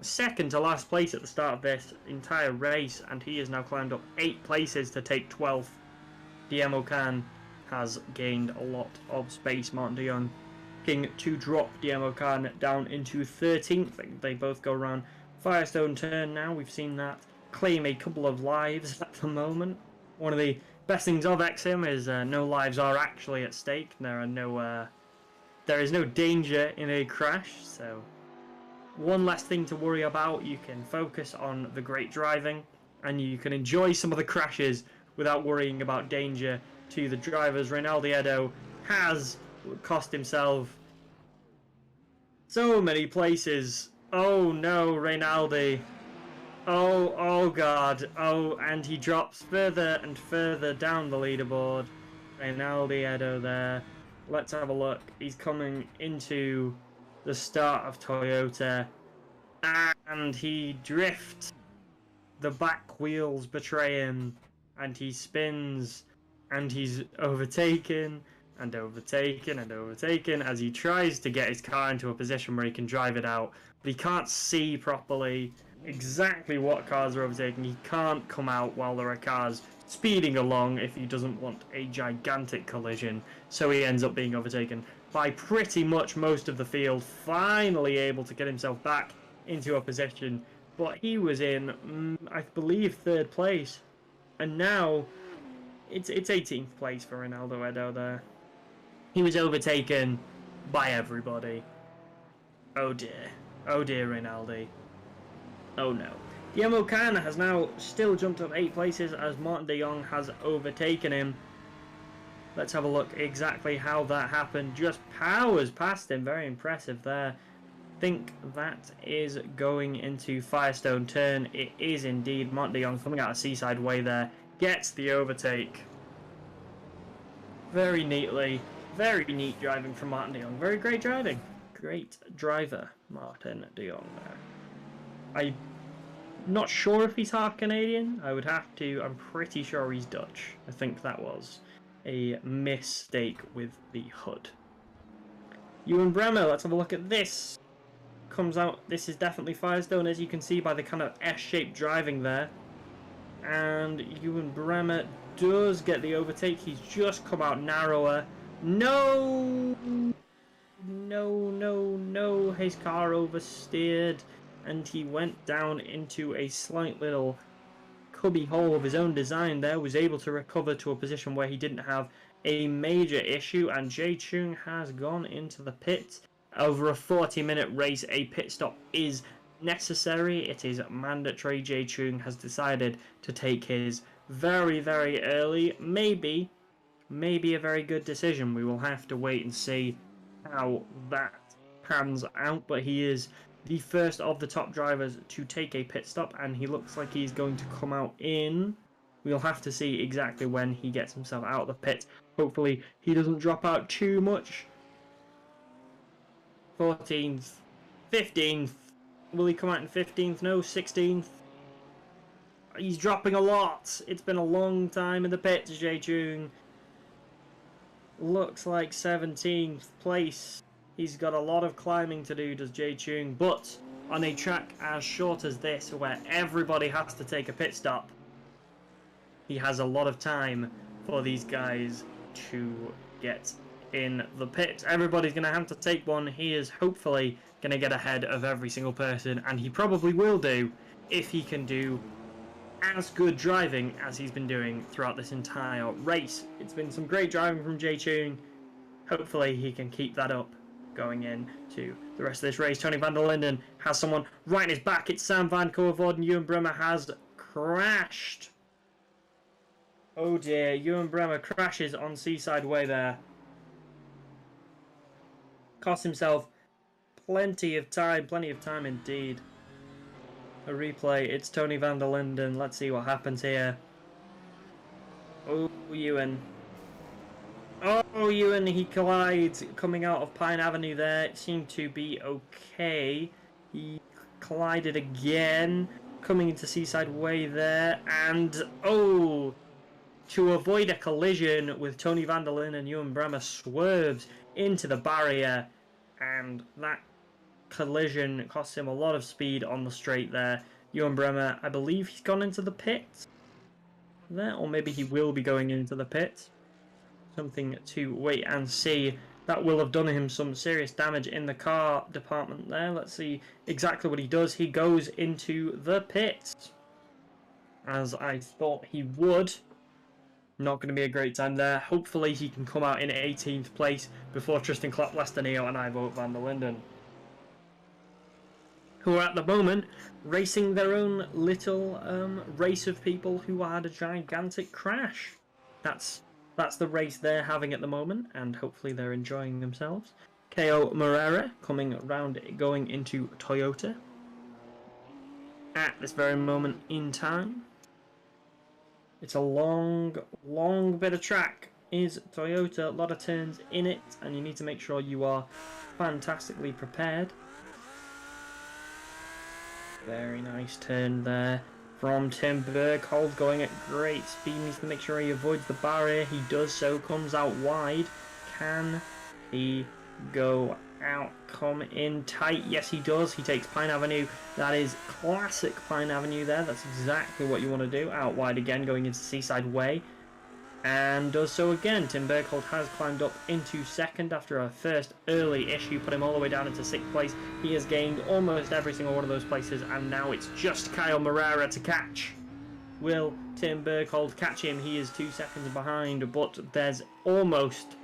second to last place at the start of this entire race, and he has now climbed up 8 places to take 12th. Diem O'Can has gained a lot of space. Martin de Jong looking to drop Diem O'Can down into 13th. They both go around Firestone Turn now. We've seen that claim a couple of lives at the moment. One of the best things of X-SiM is no lives are actually at stake. There is no danger in a crash, so one less thing to worry about. You can focus on the great driving, and you can enjoy some of the crashes without worrying about danger to the drivers. Reynaldi Edo has cost himself so many places. Oh no, Reynaldi. Oh god. Oh, and he drops further and further down the leaderboard. Reynaldi Edo there. Let's have a look. He's coming into the start of Toyota, and he drifts. The back wheels betray him, and he spins, and he's overtaken and overtaken and overtaken as he tries to get his car into a position where he can drive it out, but he can't see properly. exactly what cars are overtaking. He can't come out while there are cars speeding along if he doesn't want a gigantic collision, so he ends up being overtaken by pretty much most of the field, finally able to get himself back into a position, but he was in, I believe, 3rd place, and now it's 18th place for Ronaldo Edo there. He was overtaken by everybody. Oh dear, Rinaldi. Oh no. Guillermo Khan has now still jumped up 8 places as Martin de Jong has overtaken him. Let's have a look exactly how that happened. Just powers past him. Very impressive there. I think that is going into Firestone Turn. It is indeed. Martin de Jong coming out of Seaside Way there. Gets the overtake. Very neatly. Very neat driving from Martin de Jong. Very great driving. Great driver, Martin de Jong there. I'm not sure if he's half Canadian. I would have to. I'm pretty sure he's Dutch. I think that was a mistake with the HUD. Ewan Bremer, let's have a look at this. Comes out, this is definitely Firestone, as you can see by the kind of S-shaped driving there. And Ewan Bremer does get the overtake. He's just come out narrower. No! No. His car oversteered and he went down into a slight little cubby hole of his own design there, was able to recover to a position where he didn't have a major issue, and Jay Chung has gone into the pit. Over a 40-minute race, a pit stop is necessary. It is mandatory. Jay Chung has decided to take his very, very early, maybe a very good decision. We will have to wait and see how that pans out, but he is the first of the top drivers to take a pit stop, and he looks like he's going to come out in... We'll have to see exactly when he gets himself out of the pit. Hopefully he doesn't drop out too much. 14th, 15th. Will he come out in 15th? No, 16th. He's dropping a lot. It's been a long time in the pits, Jay Chung. Looks like 17th place. He's got a lot of climbing to do, does Jay Chung, but on a track as short as this, where everybody has to take a pit stop, he has a lot of time for these guys to get in the pit. Everybody's going to have to take one. He is hopefully going to get ahead of every single person, and he probably will do if he can do as good driving as he's been doing throughout this entire race. It's been some great driving from Jay Chung. Hopefully he can keep that up going into the rest of this race. Tony van der Linden has someone right in his back. It's Sam van Coevoort, and Ewan Bremer has crashed. Oh dear, Ewan Bremer crashes on Seaside Way there. Cost himself plenty of time indeed. A replay, it's Tony van der Linden. Let's see what happens here. Oh, Ewan. Oh, Ewan, he collides coming out of Pine Avenue there. It seemed to be okay. He collided again, coming into Seaside Way there. And, oh, to avoid a collision with Tony van der Linden, Ewan Bremer swerves into the barrier. And that collision cost him a lot of speed on the straight there. Ewan Bremer, I believe he's gone into the pit there, or maybe he will be going into the pit. Something to wait and see. That will have done him some serious damage in the car department there. Let's see exactly what he does. He goes into the pit, as I thought he would. Not going to be a great time there. Hopefully he can come out in 18th place before Tristan Klepp-Lestenio and Ivo van der Linden, who are at the moment racing their own little race of people who had a gigantic crash. That's the race they're having at the moment, and hopefully they're enjoying themselves. Ko Moreira coming around, going into Toyota at this very moment in time. It's a long bit of track. Is Toyota, a lot of turns in it, and you need to make sure you are fantastically prepared. Very nice turn there from Tim Berghold, going at great speed. Needs to make sure he avoids the barrier. He does so, comes out wide. Can he go out, come in tight. Yes, he does. He takes Pine Avenue. That is classic Pine Avenue there. That's exactly what you want to do. Out wide again, going into Seaside Way. And does so again. Tim Berghold has climbed up into second after a first early issue, put him all the way down into 6th place. He has gained almost every single one of those places, and now it's just Kyle Moreira to catch. Will Tim Berghold catch him? He is 2 seconds behind, but there's almost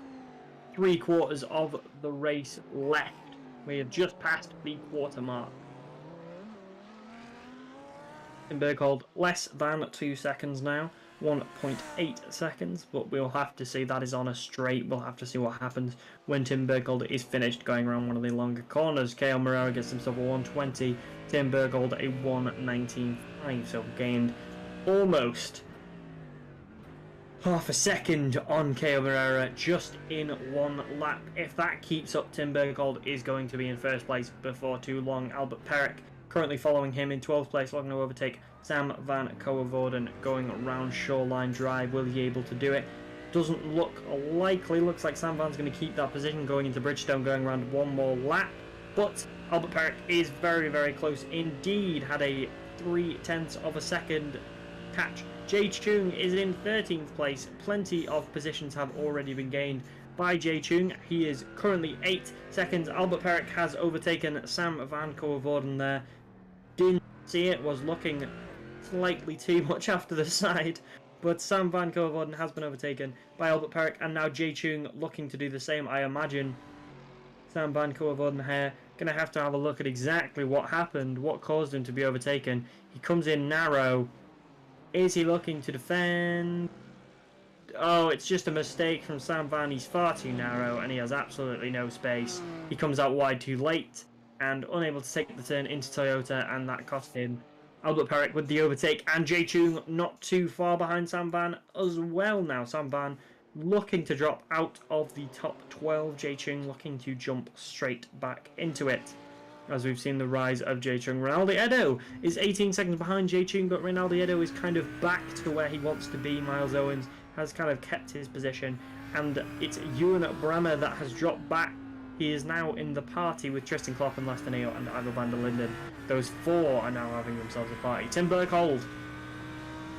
3/4 of the race left. We have just passed the quarter mark. Tim Berghold less than 2 seconds now. 1.8 seconds, but we'll have to see. That is on a straight. We'll have to see what happens when Tim Berghold is finished going around one of the longer corners. Kyle Moreira gets himself a 120, Tim Berghold a 119.5, so gained almost half a second on Kyle Moreira just in one lap. If that keeps up, Tim Berghold is going to be in first place before too long. Albert Perrick currently following him in 12th place, looking to overtake Sam van Coevoorden going around Shoreline Drive. Will he able to do it? Doesn't look likely. Looks like Sam Van's going to keep that position going into Bridgestone, going around one more lap. But Albert Perrick is very, very close indeed. Had a 0.3 of a second catch. Jay Chung is in 13th place. Plenty of positions have already been gained by Jay Chung. He is currently 8 seconds. Albert Perrick has overtaken Sam van Coevoorden there. Didn't see it, was looking slightly too much after the side, but Sam van Coevoorden has been overtaken by Albert Perrick, and now Jay Chung looking to do the same. I imagine Sam van Coevoorden here going to have a look at exactly what happened, what caused him to be overtaken. He comes in narrow. Is he looking to defend? Oh, it's just a mistake from Sam Van. He's far too narrow and he has absolutely no space. He comes out wide too late and unable to take the turn into Toyota, and that cost him. Albert Perrick with the overtake, and Jay Chung not too far behind Sam Van as well now. Sam Van looking to drop out of the top 12. Jay Chung looking to jump straight back into it, as we've seen the rise of Jay Chung. Rinaldi Edo is 18 seconds behind Jay Chung, but Rinaldi Edo is kind of back to where he wants to be. Miles Owens has kind of kept his position, and it's Ewan Brammer that has dropped back. He is now in the party with Tristan Klopp and Lester Neal and Ivo van der Linden. Those four are now having themselves a party. Tim Berghold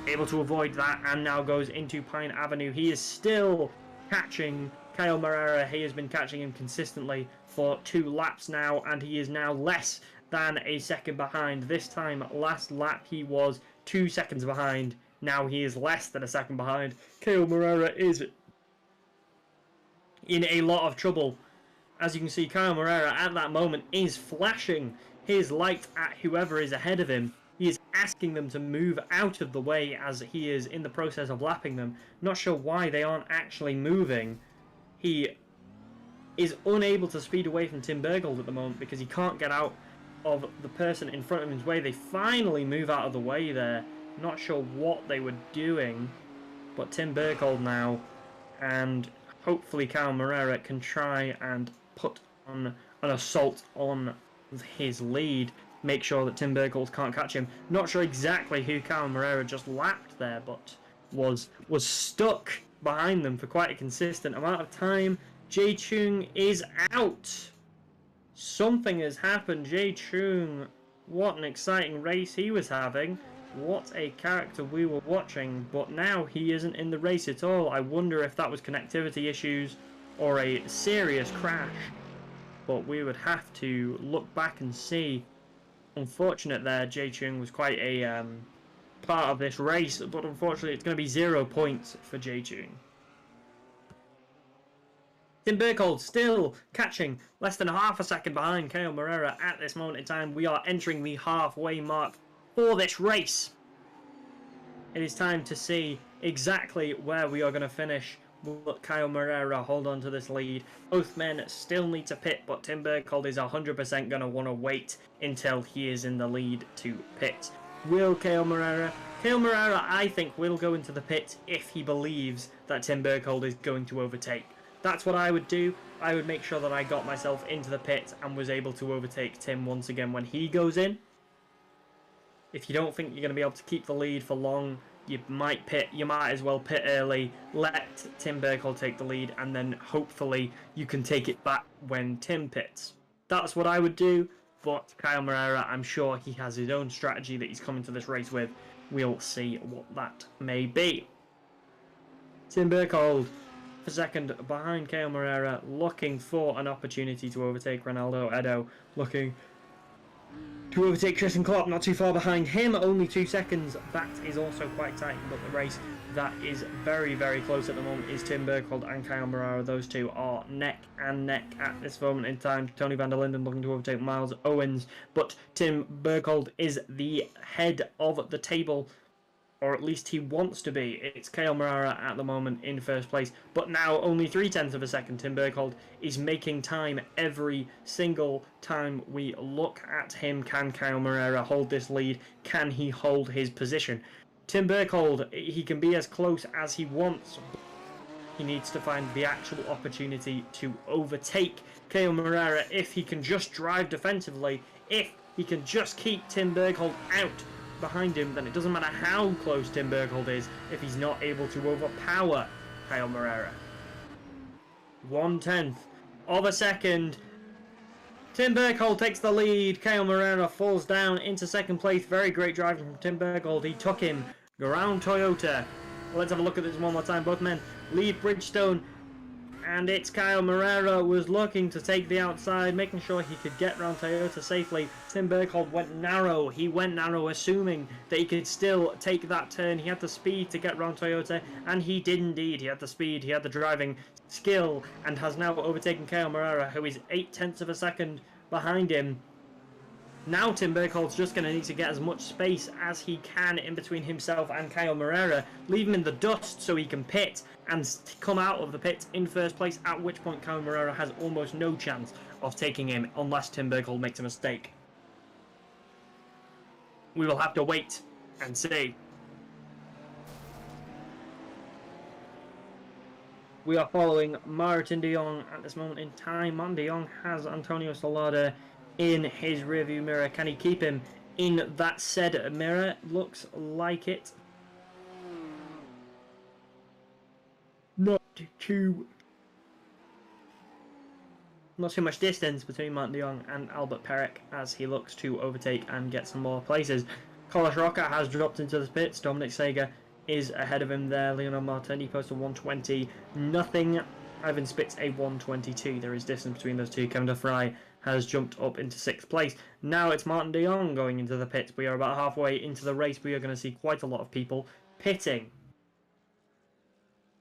able to avoid that and now goes into Pine Avenue. He is still catching Kyle Moreira. He has been catching him consistently for 2 laps now, and he is now less than a second behind. This time, last lap, he was 2 seconds behind. Now he is less than a second behind. Kyle Moreira is in a lot of trouble. As you can see, Kyle Moreira at that moment is flashing his light at whoever is ahead of him. He is asking them to move out of the way as he is in the process of lapping them. Not sure why they aren't actually moving. He is unable to speed away from Tim Berghold at the moment because he can't get out of the person in front of his way. They finally move out of the way there. Not sure what they were doing, but Tim Berghold now, and hopefully Kyle Moreira can try and put on an assault on his lead, make sure that Tim Berghold can't catch him. Not sure exactly who Kyle Moreira just lapped there, but was stuck behind them for quite a consistent amount of time. Jay Chung is out. Something has happened. Jay Chung, what an exciting race he was having. What a character we were watching, but now he isn't in the race at all. I wonder if that was connectivity issues or a serious crash, but we would have to look back and see. Unfortunate there, Jay Chung was quite a part of this race, but unfortunately it's going to be 0 points for Jay Chung. Tim Berghold still catching less than half a second behind Kyle Moreira at this moment in time. We are entering the halfway mark for this race. It is time to see exactly where we are going to finish. Will Kyle Moreira hold on to this lead? Both men still need to pit, but Tim Berghold is 100% going to want to wait until he is in the lead to pit. Will Kyle Moreira? Kyle Moreira, I think, will go into the pit if he believes that Tim Berghold is going to overtake. That's what I would do. I would make sure that I got myself into the pit and was able to overtake Tim once again when he goes in. If you don't think you're going to be able to keep the lead for long, you might as well pit early, let Tim Berghold take the lead, and then hopefully you can take it back when Tim pits. That's what I would do, but Kyle Moreira, I'm sure he has his own strategy that he's coming to this race with. We'll see what that may be. Tim Berghold for second behind Kyle Moreira, looking for an opportunity to overtake Ronaldo Edo, looking to overtake Tristan Klopp, not too far behind him, only 2 seconds. That is also quite tight, but the race that is very, very close at the moment is Tim Berghold and Kyle Moreira. Those two are neck and neck at this moment in time. Tony van der Linden looking to overtake Miles Owens, but Tim Berghold is the head of the table, or at least he wants to be. It's Kyle Moreira at the moment in first place, but now only 0.3 of a second. Tim Berghold is making time every single time we look at him. Can Kyle Moreira hold this lead? Can he hold his position? Tim Berghold, he can be as close as he wants. He needs to find the actual opportunity to overtake Kyle Moreira. If he can just drive defensively, if he can just keep Tim Berghold out behind him, then it doesn't matter how close Tim Berghold is if he's not able to overpower Kyle Moreira. 1/10 of a second. Tim Berghold takes the lead. Kyle Moreira falls down into second place. Very great driving from Tim Berghold. He took him around Toyota. Let's have a look at this one more time. Both men leave Bridgestone, and it's Kyle Moreira was looking to take the outside, making sure he could get around Toyota safely. Tim Berghold went narrow. He went narrow, assuming that he could still take that turn. He had the speed to get around Toyota, and he did indeed. He had the speed, he had the driving skill, and has now overtaken Kyle Moreira, who is 0.8 of a second behind him. Now Tim Berghold's just going to need to get as much space as he can in between himself and Kyle Moreira, leave him in the dust so he can pit and come out of the pit in first place, at which point Kyle Moreira has almost no chance of taking him unless Tim Berghold makes a mistake. We will have to wait and see. We are following Martin de Jong at this moment in time. Martin de Jong has Antonio Solada in his rearview mirror. Can he keep him in that said mirror? Looks like it. Not too much distance between Martin de Jong and Albert Perec as he looks to overtake and get some more places. Carlos Roca has dropped into the pits. Dominic Sager is ahead of him there. Leonardo Martin, he posted 120. Nothing. Ivan Spitz a 122. There is distance between those two. Kevin de Vries has jumped up into 6th place. Now it's Martin de Jong going into the pits. We are about halfway into the race. We are going to see quite a lot of people pitting.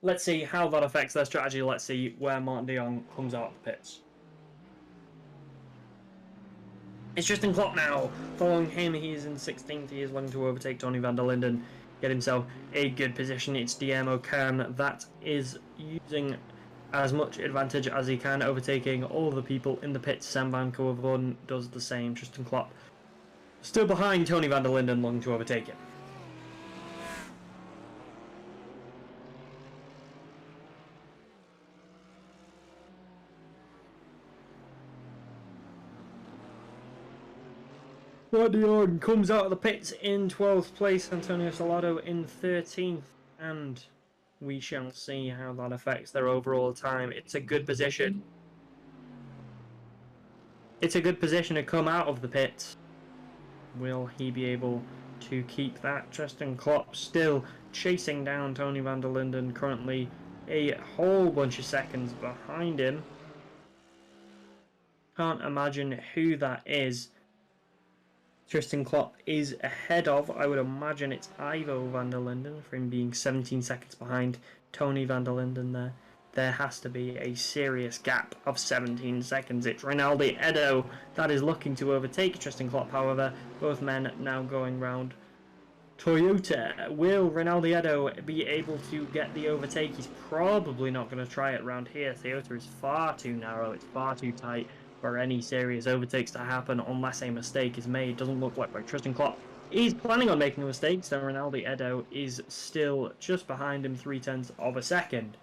Let's see how that affects their strategy. Let's see where Martin de Jong comes out of the pits. It's Tristan Klopp now. Following him, he is in 16th. He is looking to overtake Tony van der Linden, get himself a good position. It's Diemo Kern that is using as much advantage as he can, overtaking all the people in the pits. Sam van Koevoorden does the same. Tristan Klopp still behind Tony van der Linden, looking to overtake him. Martin de Jong comes out of the pits in 12th place. Antonio Solado in 13th, and we shall see how that affects their overall time. It's a good position. It's a good position to come out of the pits. Will he be able to keep that? Tristan Klopp still chasing down Tony van der Linden, currently a whole bunch of seconds behind him. Can't imagine who that is. Tristan Klopp is ahead of, I would imagine it's Ivo van der Linden, for him being 17 seconds behind Tony van der Linden there. There has to be a serious gap of 17 seconds. It's Rinaldi Edo that is looking to overtake Tristan Klopp, however. Both men now going round Toyota. Will Rinaldi Edo be able to get the overtake? He's probably not going to try it round here. Toyota is far too narrow, it's far too tight for any serious overtakes to happen unless a mistake is made. Doesn't look like Tristan Klopp is planning on making a mistake, so Rinaldi Edo is still just behind him, 0.3 of a second.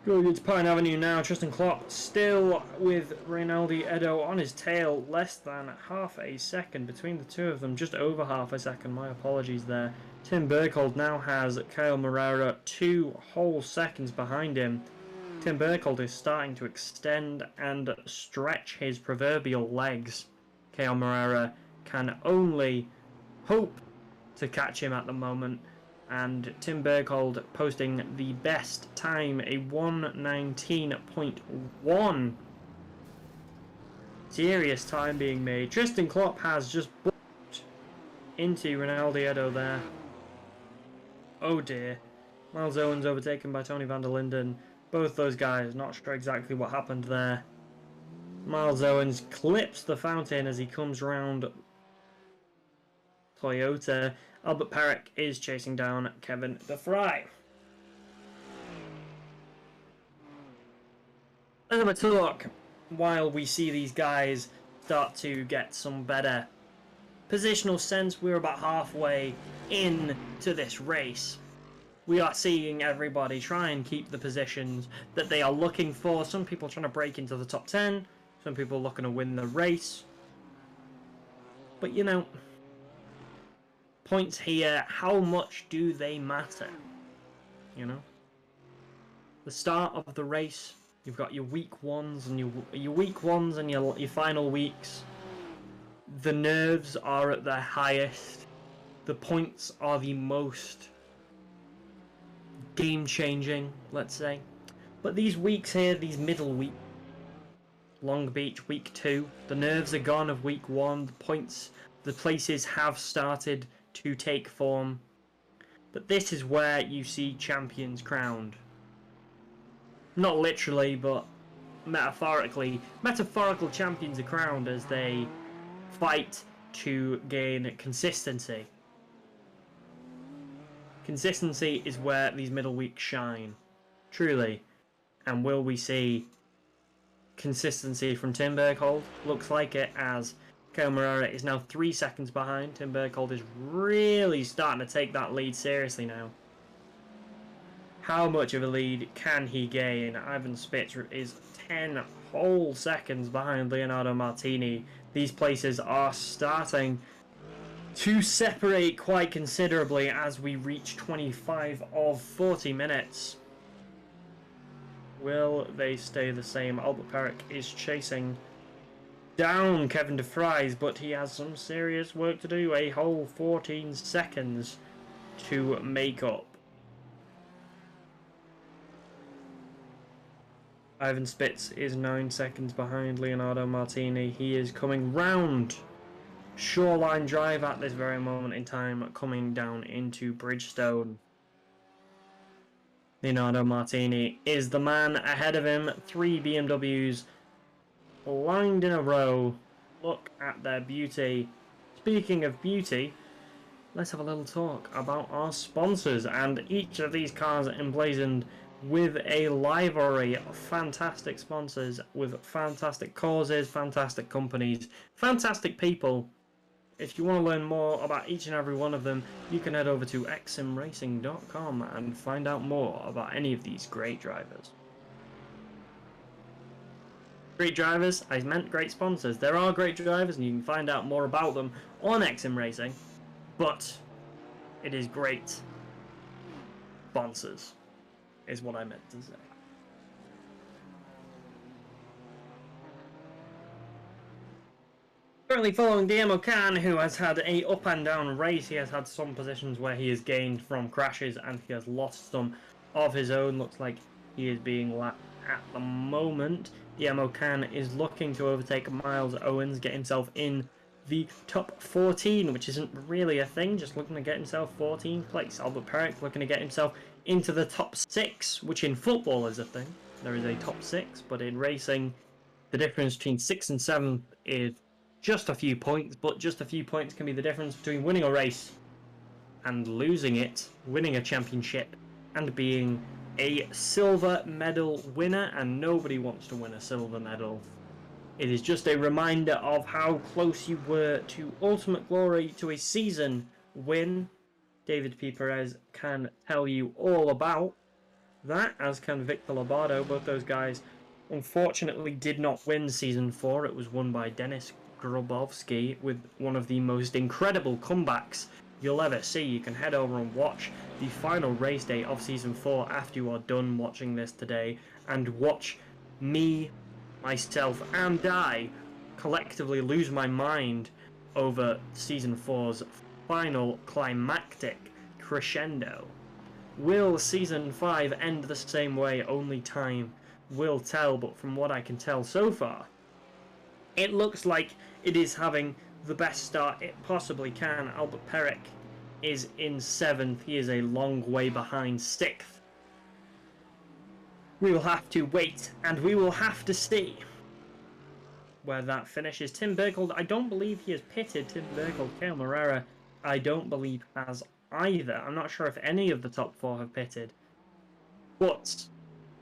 Going into Pine Avenue now, Tristan Klopp still with Rinaldi Edo on his tail, less than half a second between the two of them, just over half a second, my apologies there. Tim Berkhold now has Kyle Moreira 2 whole seconds behind him. Tim Berkhold is starting to extend and stretch his proverbial legs. Kyle Moreira can only hope to catch him at the moment. And Tim Berkhold posting the best time, a 1:19.1. Serious time being made. Tristan Klopp has just booked into Rinaldi Edo there. Oh dear. Miles Owens overtaken by Tony van der Linden. Both those guys, not sure exactly what happened there. Miles Owens clips the fountain as he comes round Toyota. Albert Parrick is chasing down Kevin De Vries. Let's have a talk while we see these guys start to get some better positional sense. We're about halfway into this race. We are seeing everybody try and keep the positions that they are looking for. Some people trying to break into the top 10. Some people looking to win the race. But you know, points here, how much do they matter? You know, the start of the race, you've got your week ones and your final weeks. The nerves are at their highest. The points are the most game-changing, let's say. But these weeks here, these middle weeks, Long Beach week 2, the nerves are gone of week 1. The points, the places have started to take form, but this is where you see champions crowned. Not literally, but metaphorically. Metaphorical champions are crowned as they fight to gain consistency. Consistency is where these middle weeks shine, truly. And will we see consistency from Tim Berkhold? Looks like it, as Kyle Moreira is now 3 seconds behind. Tim Berkhold is really starting to take that lead seriously now. How much of a lead can he gain? Ivan Spitz is 10 whole seconds behind Leonardo Martini. These places are starting to separate quite considerably as we reach 25 of 40 minutes. Will they stay the same? Albert Parrick is chasing down Kevin De Vries, but he has some serious work to do. A whole 14 seconds to make up. Ivan Spitz is 9 seconds behind Leonardo Martini. He is coming round Shoreline Drive at this very moment in time, coming down into Bridgestone. Leonardo Martini is the man ahead of him. 3 BMWs lined in a row. Look at their beauty. Speaking of beauty, let's have a little talk about our sponsors, and each of these cars are emblazoned with a livery of fantastic sponsors with fantastic causes, fantastic companies, fantastic people. If you want to learn more about each and every one of them, you can head over to xsimracing.com and find out more about any of these great drivers. Great drivers, I meant great sponsors. There are great drivers and you can find out more about them on X-SiM Racing, but it is great sponsors, is what I meant to say. Currently following Demo Khan, who has had a up and down race. He has had some positions where he has gained from crashes and he has lost some of his own. Looks like he is being lapped at the moment. Demo Khan is looking to overtake Miles Owens, get himself in the top 14, which isn't really a thing, just looking to get himself 14th place. Albert Parrick looking to get himself into the top 6, which in football is a thing. There is a top 6, but in racing, the difference between 6th and 7th is just a few points, but just a few points can be the difference between winning a race and losing it, winning a championship and being a silver medal winner, and nobody wants to win a silver medal. It is just a reminder of how close you were to ultimate glory, to a season win. David P. Perez can tell you all about that, as can Victor Lobato. Both those guys unfortunately did not win Season 4. It was won by Denis Grabowski with one of the most incredible comebacks you'll ever see. You can head over and watch the final race day of Season 4 after you are done watching this today, and watch me, myself, and I collectively lose my mind over Season 4's final climactic crescendo. Will Season 5 end the same way? Only time will tell, but from what I can tell so far, it looks like it is having the best start it possibly can. Albert Perrick is in 7th. He is a long way behind 6th. We will have to wait, and we will have to see where that finishes. Tim Bergold, I don't believe he has pitted. Tim Bergold, Kale Moreira, I don't believe has either. I'm not sure if any of the top 4 have pitted. But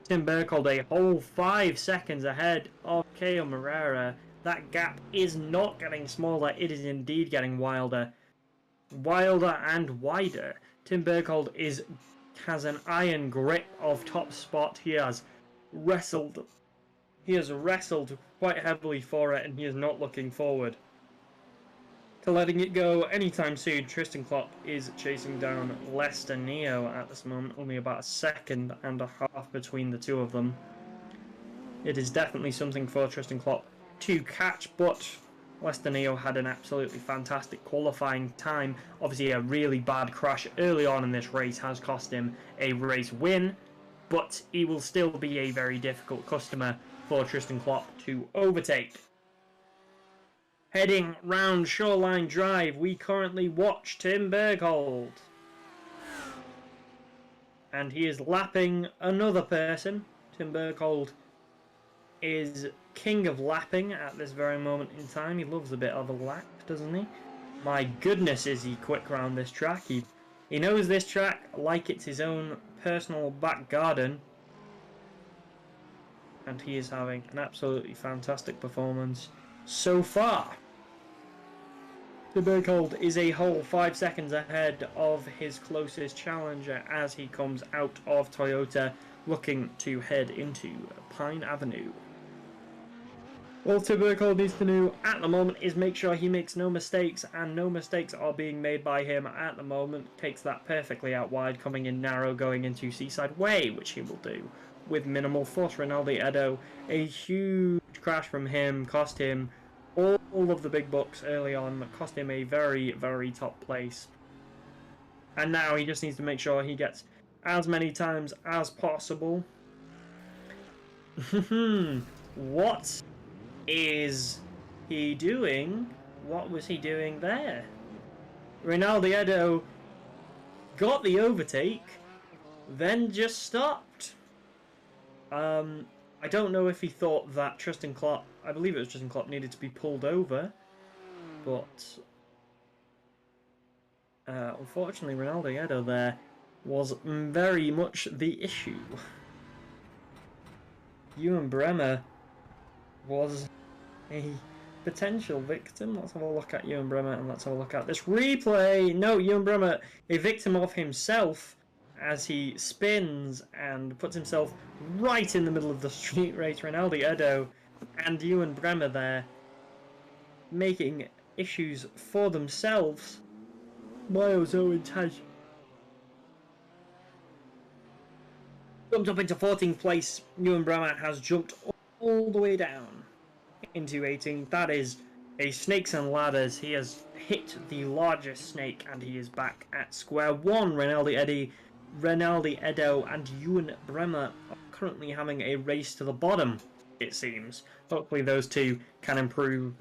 Tim Bergold a whole 5 seconds ahead of Kale Moreira. That gap is not getting smaller, it is indeed getting wilder. Wilder and wider. Tim Bergold has an iron grip of top spot. He has wrestled quite heavily for it, and he is not looking forward to letting it go anytime soon. Tristan Klopp is chasing down Lester Neo at this moment, only about a second and a half between the two of them. It is definitely something for Tristan Klopp to catch, but Lester Neo had an absolutely fantastic qualifying time. Obviously a really bad crash early on in this race has cost him a race win, but he will still be a very difficult customer for Tristan Klopp to overtake. Heading round Shoreline Drive, we currently watch Tim Berghold, and he is lapping another person. Tim Berghold is king of lapping at this very moment in time. He loves a bit of a lap, doesn't he? My goodness, is he quick around this track. He knows this track like it's his own personal back garden, and he is having an absolutely fantastic performance so far. Tim Berghold is a whole 5 seconds ahead of his closest challenger as he comes out of Toyota, looking to head into Pine Avenue. All Tim Berghold needs to do at the moment is make sure he makes no mistakes, and no mistakes are being made by him at the moment. Takes that perfectly out wide, coming in narrow, going into Seaside Way, which he will do with minimal force. Rinaldi Edo, a huge crash from him, cost him all of the big bucks early on, cost him a very, very top place. And now he just needs to make sure he gets as many times as possible. What is he doing? What was he doing there? Rinaldi Edo got the overtake, then just stopped. I don't know if he thought that Tristan Klopp, I believe it was Tristan Klopp, needed to be pulled over, but unfortunately Rinaldi Edo there was very much the issue. Ewan Bremer was a potential victim. Let's have a look at Ewan Bremer and let's have a look at this replay. No, Ewan Bremer, a victim of himself as he spins and puts himself right in the middle of the street race. Rinaldi Edo and Ewan Bremer there making issues for themselves. Miles Owen has jumped up into 14th place. Ewan Bremer has jumped all the way down into 18th. That is a snakes and ladders. He has hit the largest snake and he is back at square one. Rinaldi Edo and Ewan Bremer are currently having a race to the bottom, it seems. Hopefully those two can improve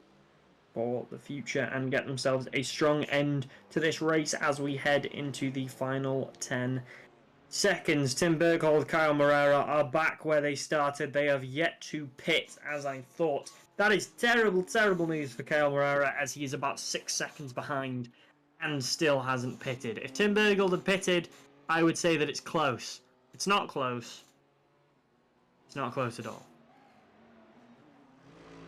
for the future and get themselves a strong end to this race as we head into the final 10 seconds. Tim Berghold, Kyle Moreira are back where they started. They have yet to pit, as I thought. That is terrible, terrible news for Kyle Moreira, as he is about 6 seconds behind and still hasn't pitted. If Tim Berghold had pitted, I would say that it's close. It's not close. It's not close at all.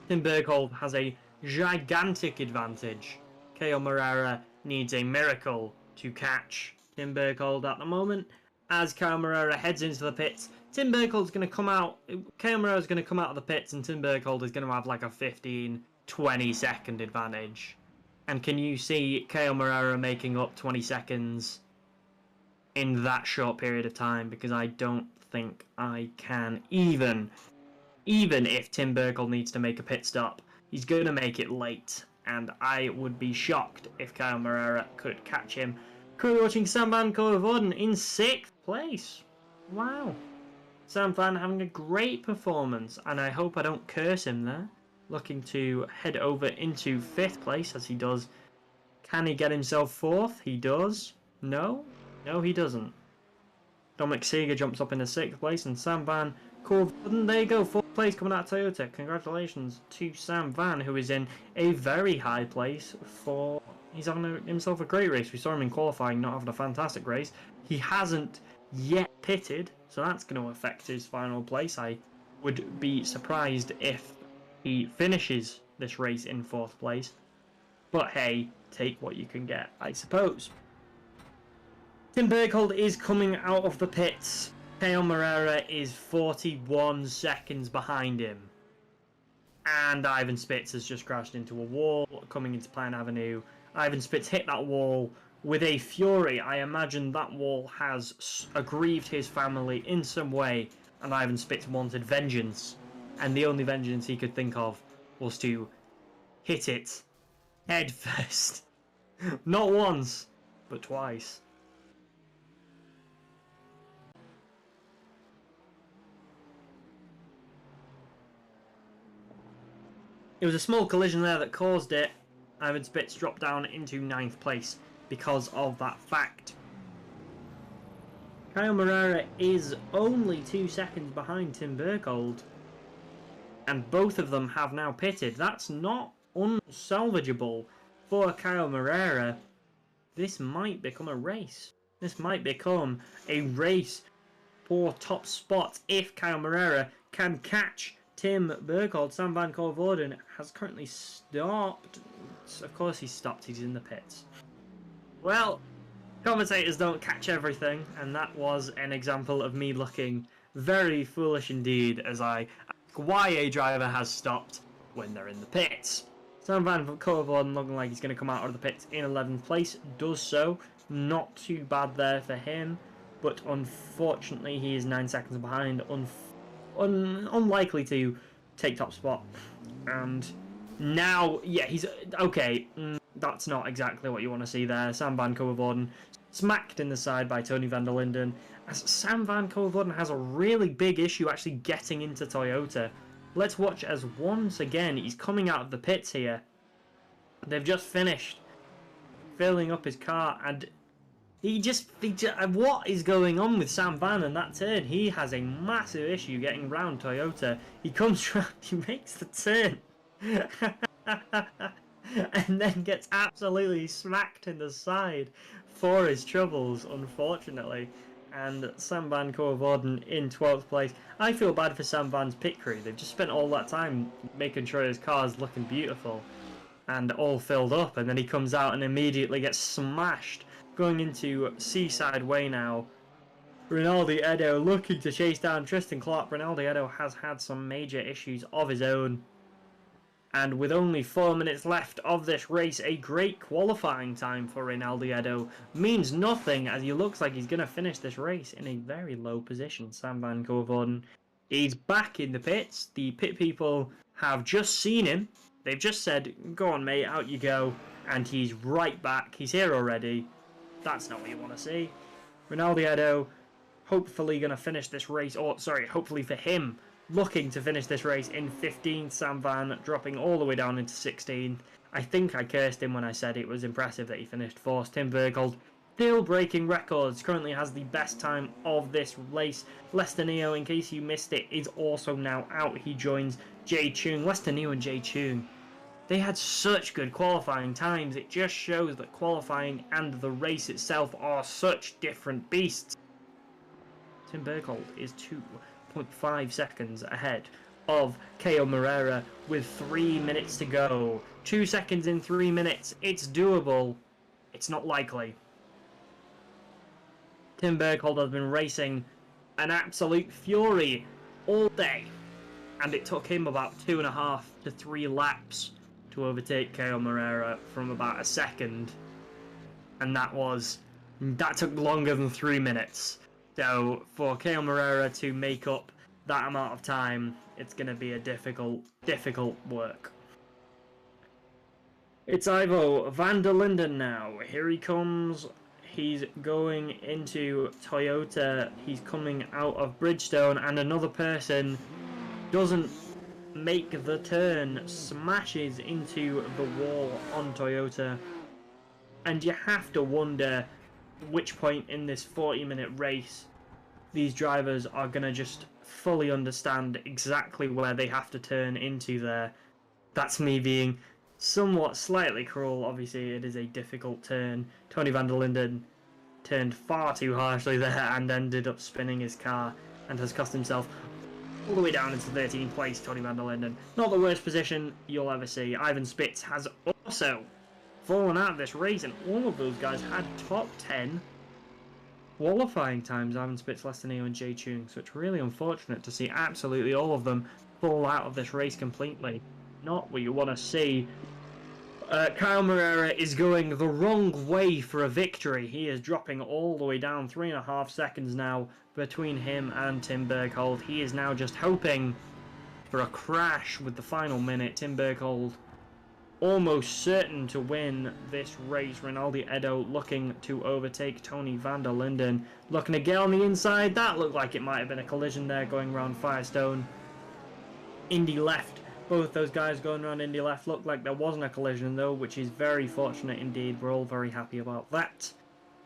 Tim Berghold has a gigantic advantage. Kyle Moreira needs a miracle to catch Tim Berghold at the moment. as Kyle Moreira heads into the pits. Tim Berghold's going to come out. Kyle Moreira's going to come out of the pits, and Tim Berghold is going to have like a 15, 20 second advantage. And can you see Kyle Moreira making up 20 seconds in that short period of time? Because I don't think I can. Even if Tim Berghold needs to make a pit stop, he's going to make it late. And I would be shocked if Kyle Moreira could catch him. Currently watching Sam Van Koevoorden in 6th place. Wow. Sam Van having a great performance, and I hope I don't curse him there. Looking to head over into 5th place as he does. Can he get himself 4th? He does. No? No, he doesn't. Dominic Seeger jumps up into 6th place, and Sam Van Koevoorden, there you go, 4th place coming out of Toyota. Congratulations to Sam Van, who is in a very high place for... He's having himself a great race. We saw him in qualifying not having a fantastic race. He hasn't yet pitted, so that's going to affect his final place. I would be surprised if he finishes this race in 4th place. But hey, take what you can get, I suppose. Tim Berghold is coming out of the pits. Kyle Moreira is 41 seconds behind him. And Ivan Spitz has just crashed into a wall coming into Pine Avenue. Ivan Spitz hit that wall with a fury. I imagine that wall has aggrieved his family in some way, and Ivan Spitz wanted vengeance. And the only vengeance he could think of was to hit it head first. Not once, but twice. It was a small collision there that caused it. Ivan Spitz dropped down into 9th place because of that fact. Kyle Moreira is only 2 seconds behind Tim Berghold, and both of them have now pitted. That's not unsalvageable for Kyle Moreira. This might become a race. This might become a race for top spots if Kyle Moreira can catch Tim Berghold. Sam Van Koevoorden has currently stopped. Of course he's stopped, he's in the pits. Well, commentators don't catch everything, and that was an example of me looking very foolish indeed as I ask why a driver has stopped when they're in the pits. Sam Van Koevoorden looking like he's going to come out of the pits in 11th place, does so. Not too bad there for him, but unfortunately he is 9 seconds behind, unlikely to take top spot. And now, yeah, he's okay. That's not exactly what you want to see there. Sam Van Koevoorden smacked in the side by Tony van der Linden. As Sam Van Koevoorden has a really big issue actually getting into Toyota. Let's watch as once again he's coming out of the pits here. They've just finished filling up his car, and he just what is going on with Sam Van and that turn? He has a massive issue getting round Toyota. He comes round, he makes the turn. And then gets absolutely smacked in the side for his troubles, unfortunately. And Sam Van Koevoorden in 12th place. I feel bad for Sam Van's pit crew. They've just spent all that time making sure his car's looking beautiful and all filled up, and then he comes out and immediately gets smashed. Going into Seaside Way now. Rinaldi Edo looking to chase down Tristan Clark. Rinaldi Edo has had some major issues of his own. And with only 4 minutes left of this race, a great qualifying time for Rinaldi Edo means nothing, as he looks like he's going to finish this race in a very low position. Sam Van Koevoorden is back in the pits. The pit people have just seen him. They've just said, go on mate, out you go. And he's right back. He's here already. That's not what you want to see. Rinaldi Edo hopefully going to finish this race, or sorry, hopefully for him, looking to finish this race in 15th. Sam Van dropping all the way down into 16th. I think I cursed him when I said it was impressive that he finished 4th. Tim Berghold still breaking records. Currently has the best time of this race. Lester Neo, in case you missed it, is also now out. He joins Jay Chung. Lester Neo and Jay Chung, they had such good qualifying times. It just shows that qualifying and the race itself are such different beasts. Tim Berghold is 2.5 seconds ahead of Kyle Moreira with 3 minutes to go. 2 seconds in 3 minutes. It's doable. It's not likely. Tim Berghold has been racing an absolute fury all day, and it took him about 2.5 to 3 laps to overtake Keo Moreira from about a second, and that took longer than 3 minutes. So for Keo Moreira to make up that amount of time, it's going to be a difficult work. It's Ivo van der Linden now. Here he comes. He's going into Toyota. He's coming out of Bridgestone, and another person doesn't make the turn, smashes into the wall on Toyota. And you have to wonder which point in this 40-minute race these drivers are going to just fully understand exactly where they have to turn into there. That's me being somewhat slightly cruel. Obviously, it is a difficult turn. Tony van der Linden turned far too harshly there and ended up spinning his car and has cost himself all the way down into 13th place. Tony van der Linden, not the worst position you'll ever see. Ivan Spitz has also fallen out of this race, and all of those guys had top 10 qualifying times. Ivan Spitz, Lester Neo and Jay Chung, so it's really unfortunate to see absolutely all of them fall out of this race completely. Not what you want to see. Kyle Moreira is going the wrong way for a victory. He is dropping all the way down, 3.5 seconds now between him and Tim Berghold. He is now just hoping for a crash with the final minute. Tim Berghold almost certain to win this race. Rinaldi Edo looking to overtake Tony van der Linden. Looking to get on the inside. That looked like it might have been a collision there going around Firestone. Indy left. Both those guys going around Indy left looked like there wasn't a collision though, which is very fortunate indeed. We're all very happy about that.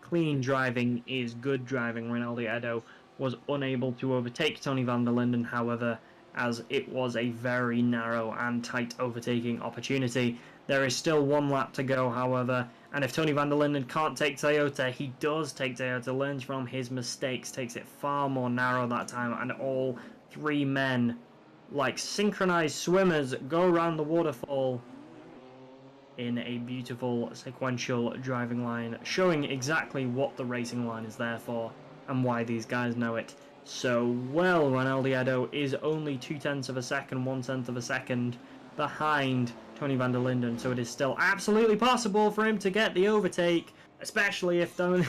Clean driving is good driving. Rinaldi Edo was unable to overtake Tony van der Linden, however, as it was a very narrow and tight overtaking opportunity. There is still 1 lap to go, however, and if Tony van der Linden can't take Toyota, he does take Toyota, learns from his mistakes, takes it far more narrow that time, and all 3 men, like synchronized swimmers, go around the waterfall in a beautiful sequential driving line, showing exactly what the racing line is there for and why these guys know it so well. Rinaldi Edo is only 0.2 of a second, 0.1 of a second behind Tony van der Linden, so it is still absolutely possible for him to get the overtake, especially if Tony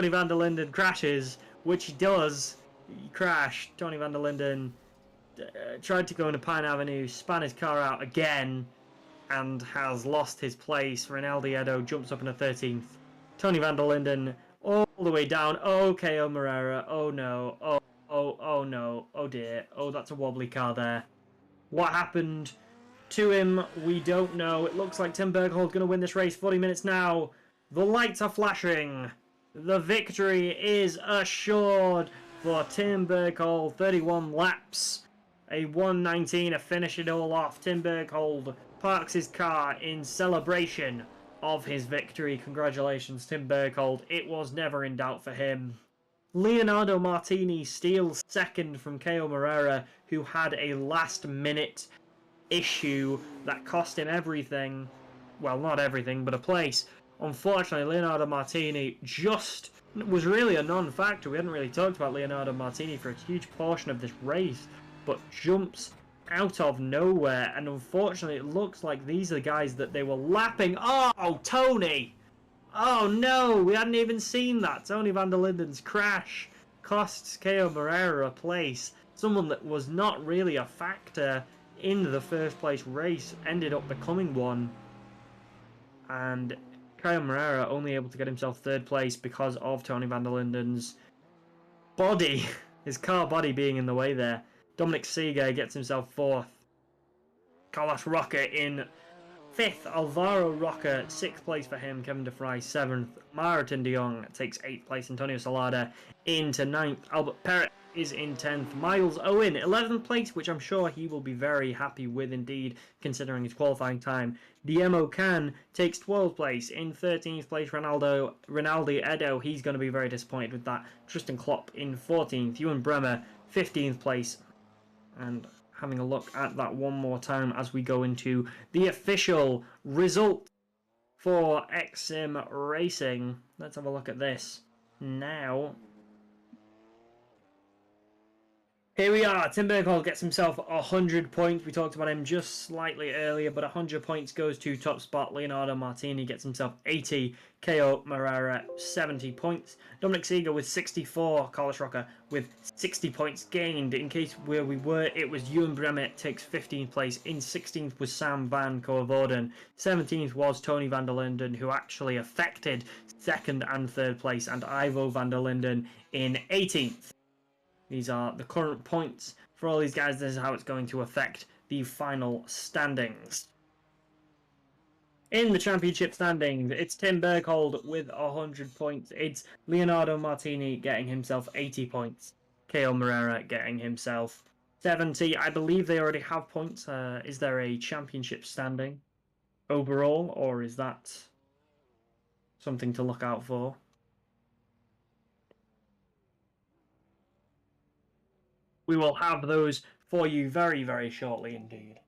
van der Linden crashes, which he does. He crashed. Tony van der Linden tried to go into Pine Avenue, span his car out again, and has lost his place. Rinaldi Edo jumps up into 13th. Tony van der Linden all the way down. Oh, Keo Moreira. Oh no. Oh no. Oh dear. Oh, that's a wobbly car there. What happened to him? We don't know. It looks like Tim Berghold's going to win this race. 40 minutes now. The lights are flashing. The victory is assured for Tim Berghold. 31 laps. A 1:19 to finish it all off. Tim Berghold parks his car in celebration of his victory. Congratulations, Tim Berghold. It was never in doubt for him. Leonardo Martini steals second from Keo Moreira, who had a last-minute issue that cost him everything. Well, not everything, but a place. Unfortunately, Leonardo Martini just was really a non-factor. We hadn't really talked about Leonardo Martini for a huge portion of this race, but jumps out of nowhere, and unfortunately it looks like these are the guys that they were lapping. Oh, Tony! Oh no, we hadn't even seen that. Tony van der Linden's crash costs Keo Moreira a place. Someone that was not really a factor in the first place race ended up becoming one, and Keo Moreira only able to get himself 3rd place because of Tony van der Linden's body, his car body being in the way there. Dominic Seeger gets himself 4th. Carlos Roca in 5th. Alvaro Roca, 6th place for him. Kevin De Vries, 7th. Martin de Jong takes 8th place. Antonio Salada into 9th. Albert Perret is in 10th. Miles Owen, 11th place, which I'm sure he will be very happy with indeed, considering his qualifying time. Diemo Can takes 12th place. In 13th place, Rinaldi Edo. He's going to be very disappointed with that. Tristan Klopp in 14th. Ewan Bremer, 15th place. And having a look at that one more time as we go into the official result for X-SiM Racing. Let's have a look at this. now. Here we are. Tim Berghold gets himself 100 points. We talked about him just slightly earlier, but 100 points goes to top spot. Leonardo Martini gets himself 80. KO Morera 70 points. Dominic Seeger with 64. Carlos Roca with 60 points gained. In case where we were, it was Ewan Bremet takes 15th place. In 16th was Sam van Coevorden. 17th was Tony van der Linden, who actually affected 2nd and 3rd place, and Ivo van der Linden in 18th. These are the current points for all these guys. This is how it's going to affect the final standings. In the championship standings, it's Tim Berghold with 100 points. It's Leonardo Martini getting himself 80 points. KO Morera getting himself 70. I believe they already have points. Is there a championship standing overall, or is that something to look out for? We will have those for you very, very shortly indeed.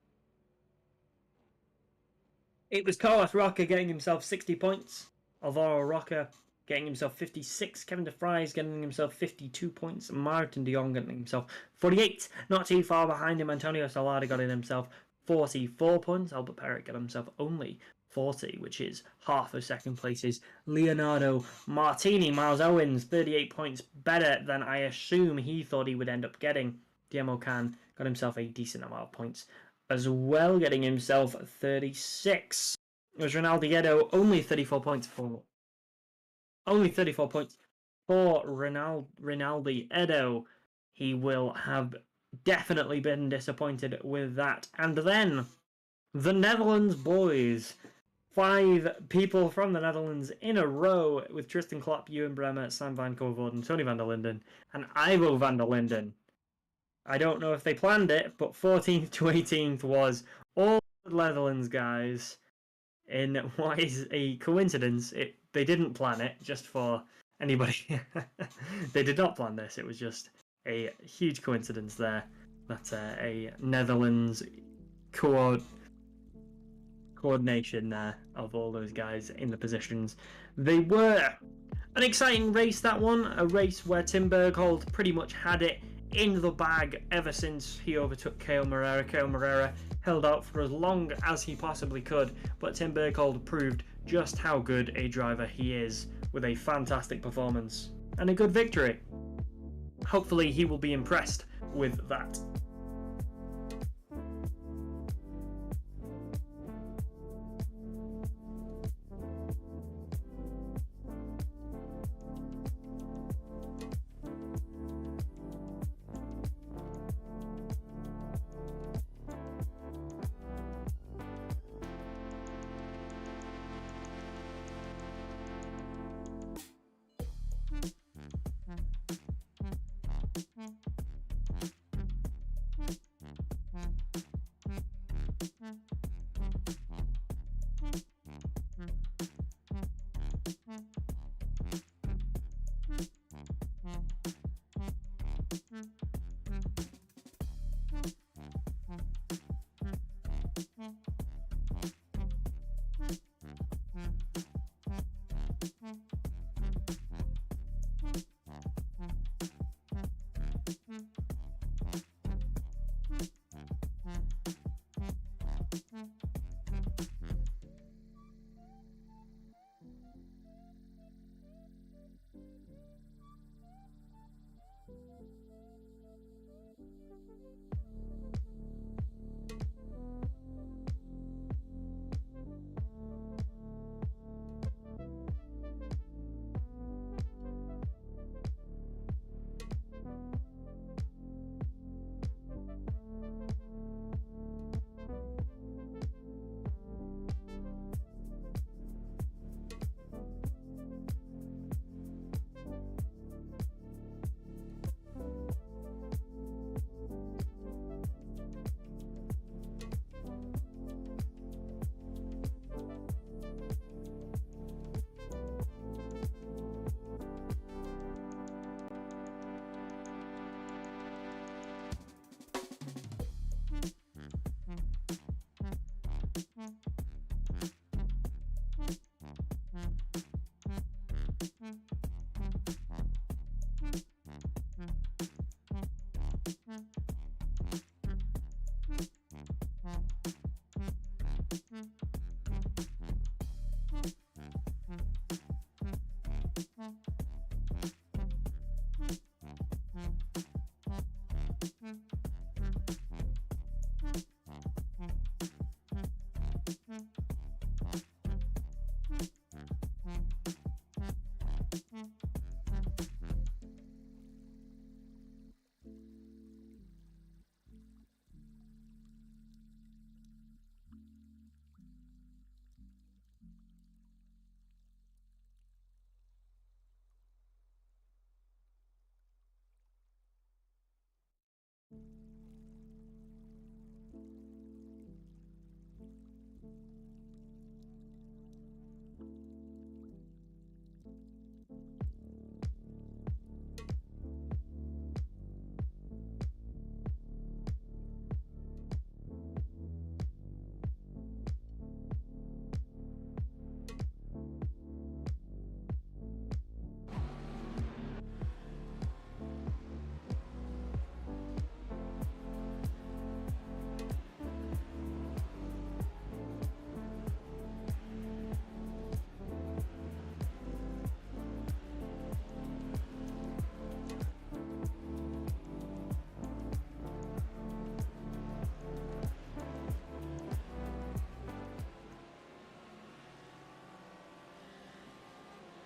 It was Carlos Roca getting himself 60 points. Alvaro Roca getting himself 56. Kevin de Vries getting himself 52 points. Martin de Jong getting himself 48. Not too far behind him, Antonio Salada got himself 44 points. Albert Perret got himself only 40, which is half of second place's Leonardo Martini. Miles Owens, 38 points better than I assume he thought he would end up getting. Diemo Can got himself a decent amount of points as well, getting himself 36. It was Ronaldo only 34 points for... Only 34 points for Ronaldo Edo. He will have definitely been disappointed with that. And then, the Netherlands boys. 5 people from the Netherlands in a row with Tristan Klopp, Ewan Bremer, Sam van Coevorden, Tony van der Linden, and Ivo van der Linden. I don't know if they planned it, but 14th to 18th was all the Netherlands guys in what is a coincidence. They didn't plan it, just for anybody. They did not plan this. It was just a huge coincidence there that a Netherlands coordination there of all those guys in the positions they were. An exciting race, that one. A race where Tim Berghold pretty much had it in the bag ever since he overtook KO Morera. KO Morera held out for as long as he possibly could, but Tim Berghold proved just how good a driver he is with a fantastic performance and a good victory. Hopefully he will be impressed with that.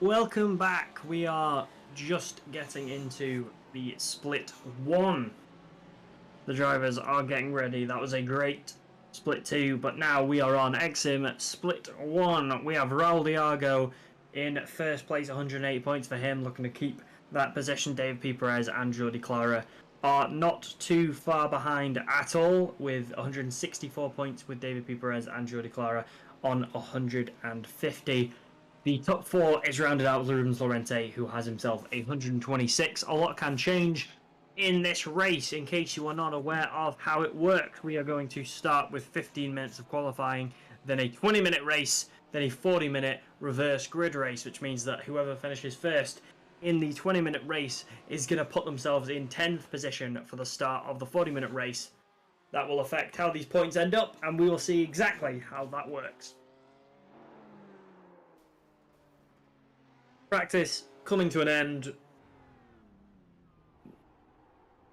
Welcome back. We are just getting into the split one. The drivers are getting ready. That was a great split two, but now we are on X-SiM split one. We have Raul Diago in first place, 180 points for him, looking to keep that position. David P. Perez and Jordi Clara are not too far behind at all, with 164 points with David P. Perez and Jordi Clara on 150. The top four is rounded out with Rubens Lorente, who has himself 126. A lot can change in this race. In case you are not aware of how it works, we are going to start with 15 minutes of qualifying, then a 20-minute race, then a 40-minute reverse grid race, which means that whoever finishes first in the 20-minute race is going to put themselves in 10th position for the start of the 40-minute race. That will affect how these points end up, and we will see exactly how that works. Practice coming to an end.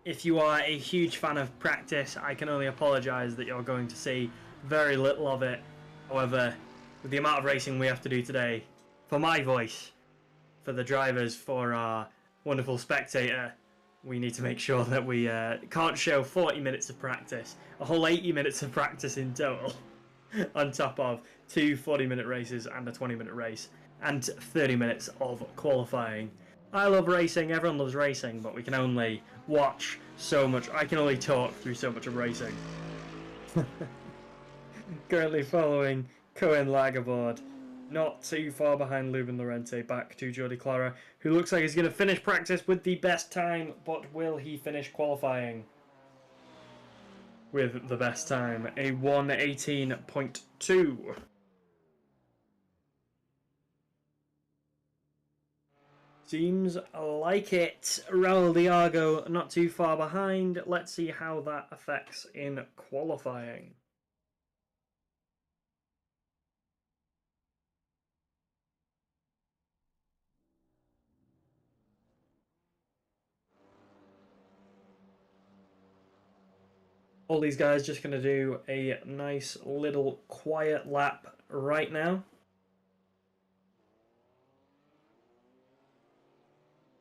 If you are a huge fan of practice, I can only apologise that you're going to see very little of it. However, with the amount of racing we have to do today, for my voice, for the drivers, for our wonderful spectator, we need to make sure that we can't show 40 minutes of practice, a whole 80 minutes of practice in total, on top of two 40-minute races and a 20-minute race, and 30 minutes of qualifying. I love racing, everyone loves racing, but we can only watch so much. I can only talk through so much of racing. Currently following Cohen Lagerboard, not too far behind Lubin Lorente, back to Jordi Clara, who looks like he's going to finish practice with the best time, but will he finish qualifying with the best time? A 1:18.2. Seems like it. Raul Diago not too far behind. Let's see how that affects in qualifying. All these guys just going to do a nice little quiet lap right now.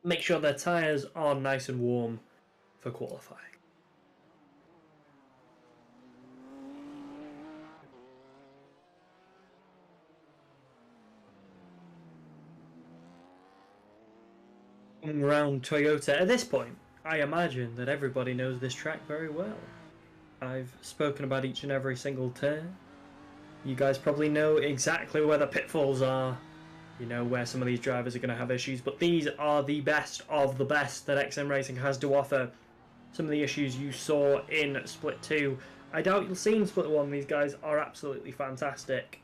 Make sure their tyres are nice and warm for qualifying. Coming around Toyota, at this point, I imagine that everybody knows this track very well. I've spoken about each and every single turn. You guys probably know exactly where the pitfalls are. You know where some of these drivers are going to have issues, but these are the best of the best that X-SiM Racing has to offer. Some of the issues you saw in Split 2, I doubt you'll see in Split 1. These guys are absolutely fantastic.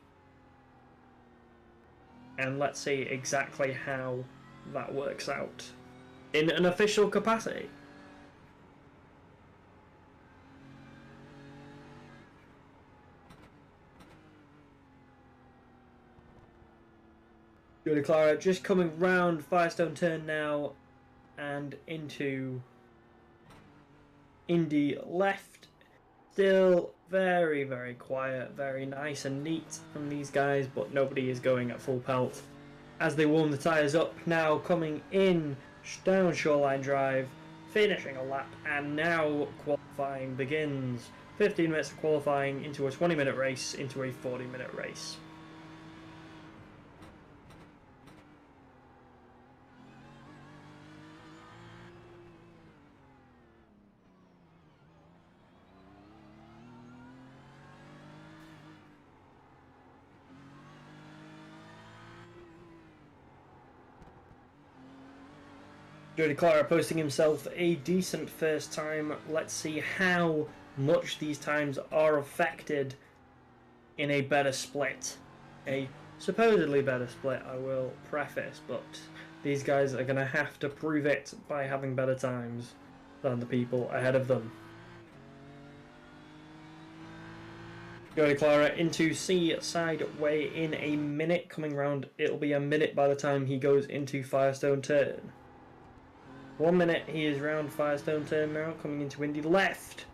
And let's see exactly how that works out in an official capacity. Jordi Clara just coming round Firestone turn now and into Indy left. Still very, very quiet, very nice and neat from these guys, but nobody is going at full pelt as they warm the tyres up. Now coming in down Shoreline Drive, finishing a lap, and now qualifying begins. 15 minutes of qualifying into a 20-minute race, into a 40-minute race. Jordi Clara posting himself a decent first time. Let's see how much these times are affected in a better split. A supposedly better split, I will preface, but these guys are going to have to prove it by having better times than the people ahead of them. Jordi Clara into C sideway in a minute, coming round. It'll be a minute by the time he goes into Firestone turn. 1 minute, he is round Firestone turn now, coming into Indy left.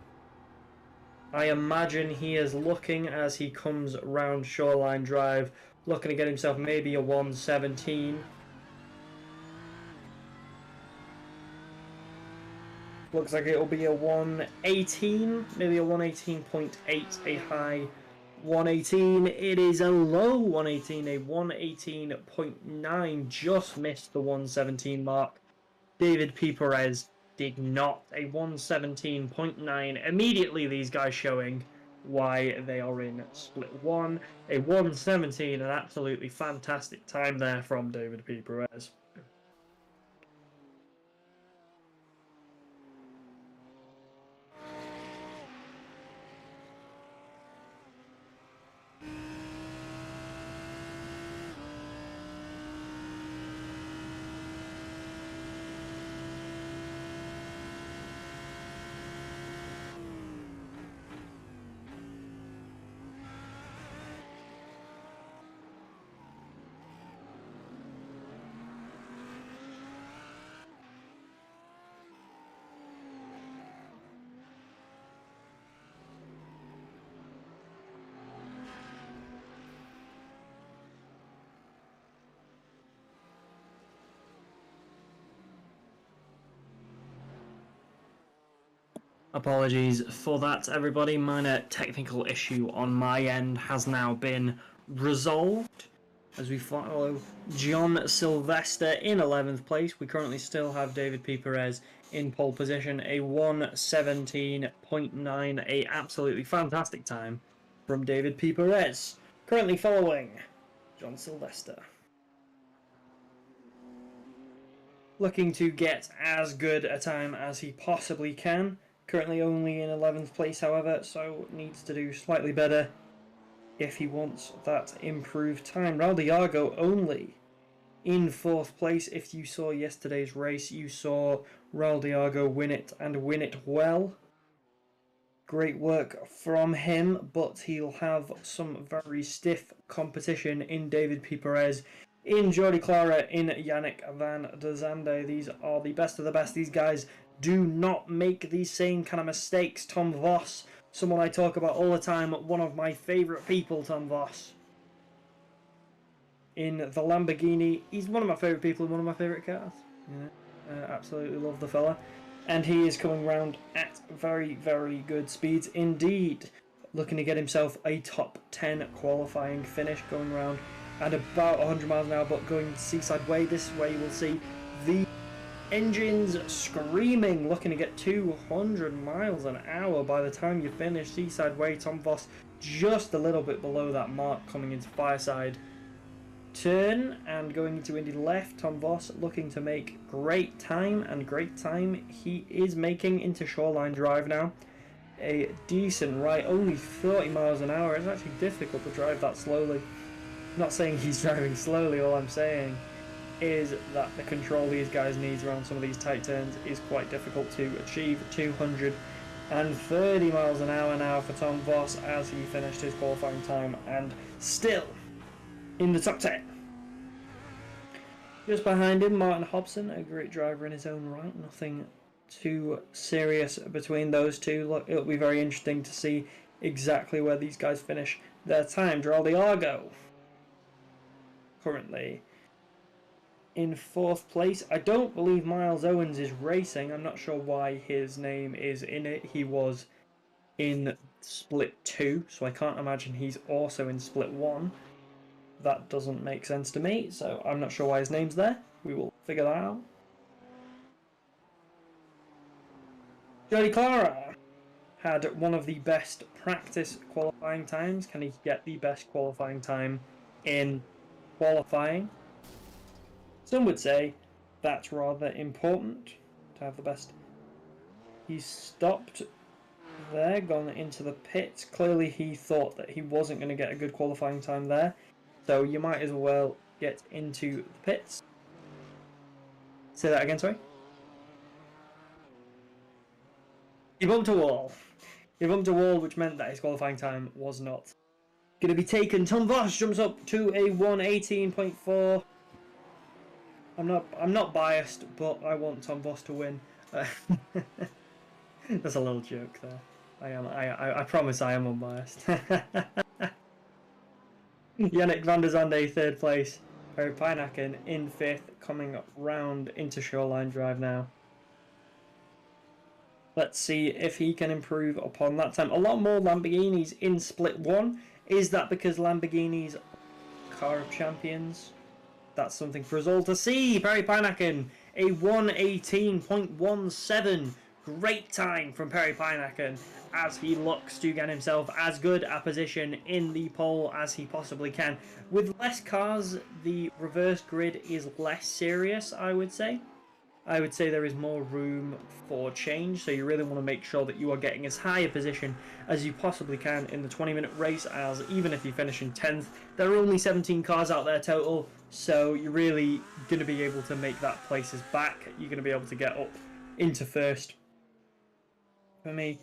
I imagine he is looking as he comes round Shoreline Drive, looking to get himself maybe a 117. Looks like it'll be a 118, maybe a 118.8, a high 118. It is a low 118, a 118.9, just missed the 117 mark. David P. Perez did not. A 117.9. Immediately these guys showing why they are in split 1. A 117, an absolutely fantastic time there from David P. Perez. Apologies for that, everybody. Minor technical issue on my end has now been resolved as we follow John Sylvester in 11th place. We currently still have David P. Perez in pole position, a 117.9, a absolutely fantastic time from David P. Perez. Currently following John Sylvester. Looking to get as good a time as he possibly can. Currently only in 11th place, however, so needs to do slightly better if he wants that improved time. Raul Diago only in 4th place. If you saw yesterday's race, you saw Raul Diago win it and win it well. Great work from him, but he'll have some very stiff competition in David P. Perez, in Jordi Clara, in Yannick van der Zande. These are the best of the best. These guys do not make these same kind of mistakes. Tom Voss, someone I talk about all the time, one of my favourite people, Tom Voss. In the Lamborghini, he's one of my favourite people and one of my favourite cars. Absolutely love the fella. And he is coming round at very, very good speeds indeed. Looking to get himself a top 10 qualifying finish, going round at about 100 miles an hour, but going Seaside Way. This way you will see the engines screaming, looking to get 200 miles an hour by the time you finish Seaside Way. Tom Voss just a little bit below that mark, coming into Fireside turn and going into Indy left. Tom Voss looking to make great time, and great time he is making into Shoreline Drive now. A decent right, only 30 miles an hour. It's actually difficult to drive that slowly. I'm not saying he's driving slowly, all I'm saying is that the control these guys need around some of these tight turns is quite difficult to achieve. 230 miles an hour now for Tom Voss as he finished his qualifying time and still in the top 10. Just behind him, Martin Hobson, a great driver in his own right. Nothing too serious between those two. Look, it'll be very interesting to see exactly where these guys finish their time. Raul Diago currently in 4th place. I don't believe Miles Owens is racing. I'm not sure why his name is in it. He was in split 2, so I can't imagine he's also in split 1. That doesn't make sense to me, so I'm not sure why his name's there. We will figure that out. Jordi Clara had one of the best practice qualifying times. Can he get the best qualifying time in qualifying? Some would say that's rather important to have the best. He stopped there, gone into the pits. Clearly he thought that he wasn't going to get a good qualifying time there. So you might as well get into the pits. Say that again, sorry. He bumped a wall. He bumped a wall, which meant that his qualifying time was not going to be taken. Tom Voss jumps up to a 118.4. I'm not biased, but I want Tom Voss to win. That's a little joke there. I promise I am unbiased. Yannick van der Zande 3rd place. Perry Pijnaken in 5th, coming round into Shoreline Drive now. Let's see if he can improve upon that time. A lot more Lamborghinis in Split 1. Is that because Lamborghinis are car of champions? That's something for us all to see. Perry Pineacken, a 1:18.17. Great time from Perry Pineacken as he looks to get himself as good a position in the pole as he possibly can. With less cars, the reverse grid is less serious, I would say. I would say there is more room for change, so you really want to make sure that you are getting as high a position as you possibly can in the 20-minute race, as even if you finish in 10th, there are only 17 cars out there total, so you're really going to be able to make that places back. You're going to be able to get up into first. For me,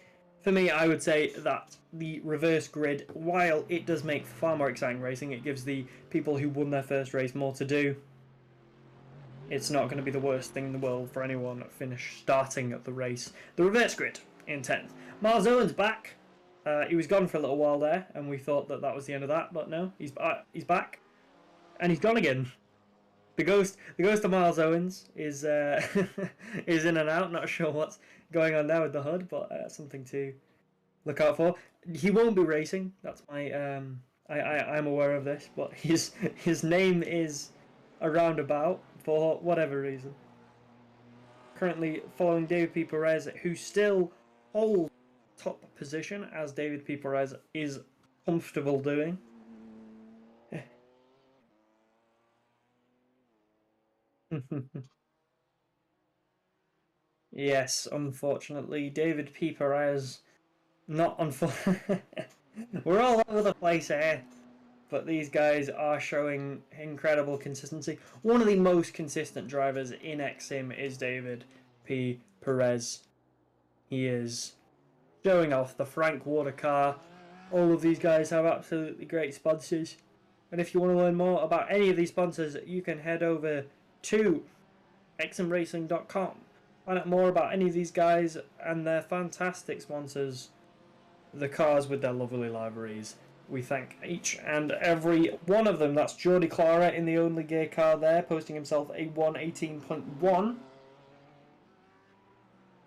I would say that the reverse grid, while it does make far more exciting racing, it gives the people who won their first race more to do. It's not going to be the worst thing in the world for anyone starting at the race. The reverse grid in 10th. Miles Owen's back. He was gone for a little while there, and we thought that that was the end of that, but no, he's back, and he's gone again. The ghost of Miles Owens is is in and out. Not sure what's going on there with the hood, but something to look out for. He won't be racing. That's my I'm aware of this, but his name is around about for whatever reason. Currently following David P. Perez, who still holds top position, as David P. Perez is comfortable doing. Yes, unfortunately, David P. Perez, not unfortunately. We're all over the place here. But these guys are showing incredible consistency. One of the most consistent drivers in X-SiM is David P. Perez. He is showing off the Frank Warder car. All of these guys have absolutely great sponsors. And if you want to learn more about any of these sponsors, you can head over to xsimracing.com. Find out more about any of these guys and their fantastic sponsors. The cars with their lovely liveries. We thank each and every one of them. That's Jordi Clara in the only gay car there, posting himself a 1:18.1.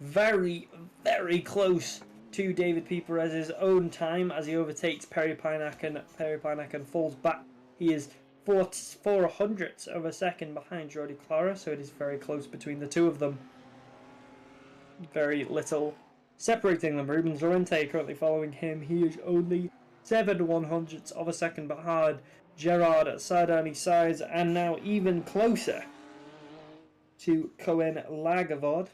Very, very close to David P. Perez's own time as he overtakes Perry Pineacken. Perry Pineacken falls back. He is 4 hundredths of a second behind Jordi Clara, so it is very close between the two of them. Very little separating them. Rubens Lorente currently following him. He is only 7 100ths of a second behind Gerard Sardani sides, and now even closer to Cohen Lagavod.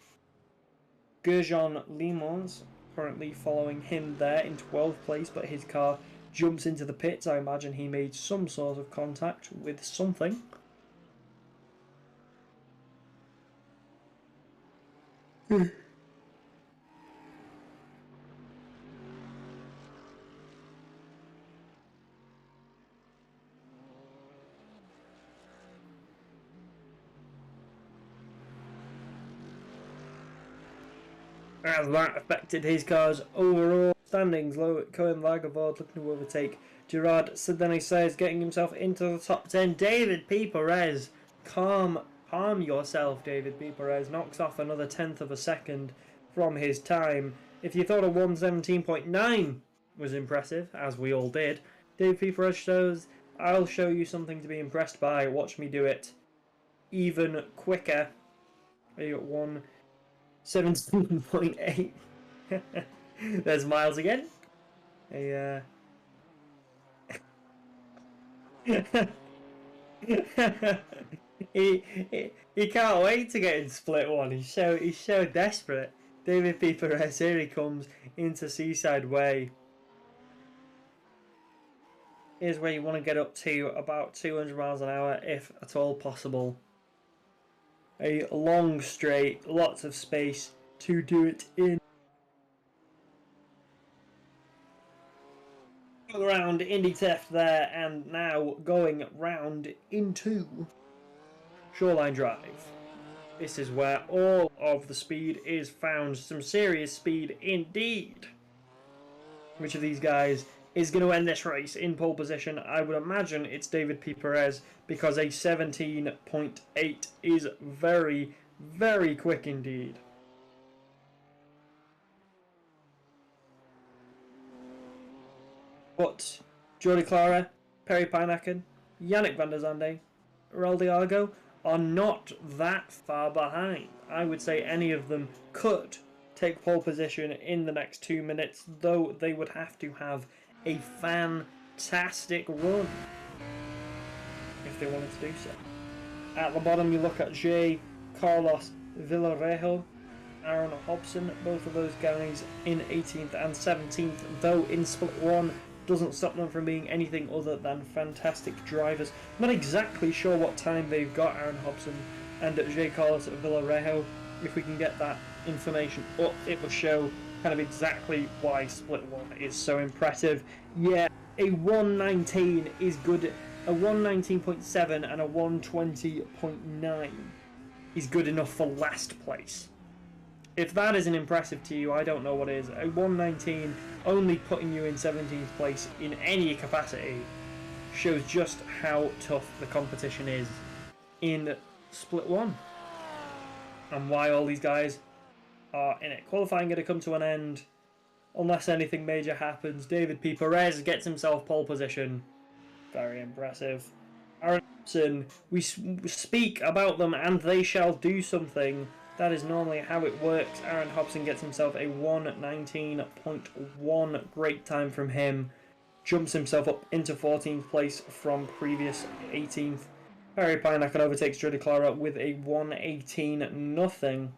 Gurjon Limons currently following him there in 12th place, but his car jumps into the pits. I imagine he made some sort of contact with something. As that affected his car's overall standings. Low at Cohen Lagavard looking to overtake Gerard Sardani says, getting himself into the top 10. David P. Perez, calm yourself. David P. Perez knocks off another 10th of a second from his time. If you thought a 1:17.9 was impressive, as we all did, David P. Perez shows, I'll show you something to be impressed by. Watch me do it even quicker. You got 1:17.8. There's Miles again. He can't wait to get in split one. He's so desperate. David P. Perez, here he comes into Seaside Way. Here's where you want to get up to about 200 miles an hour, if at all possible. A long straight, lots of space to do it in. Around Indy Theft there, and now going round into Shoreline Drive. This is where all of the speed is found. Some serious speed indeed. Which of these guys is going to end this race in pole position? I would imagine it's David P. Perez, because a 17.8 is very, very quick indeed. But Jordi Clara, Perry Pijnacken, Yannick van der Zande, Raldiago are not that far behind. I would say any of them could take pole position in the next 2 minutes, though they would have to have a fantastic run if they wanted to do so. At the bottom you look at J. Carlos Villarejo, Aaron Hobson, both of those guys in 18th and 17th, though in split 1 doesn't stop them from being anything other than fantastic drivers. I'm not exactly sure what time they've got, Aaron Hobson and J. Carlos Villarejo. If we can get that information up, it will show kind of exactly why split 1 is so impressive. Yeah, a 119 is good. A 119.7 and a 120.9 is good enough for last place. If that isn't impressive to you, I don't know what is. A 119 only putting you in 17th place in any capacity shows just how tough the competition is in split 1. And why all these guys are in it. Qualifying going to come to an end unless anything major happens. David P. Perez gets himself pole position. Very impressive. Aaron Hobson, we speak about them and they shall do something. That is normally how it works. Aaron Hobson gets himself a 119.1. Great time from him. Jumps himself up into 14th place from previous 18th. Perry Pijnacken overtakes Jordi Clara with a 118.0.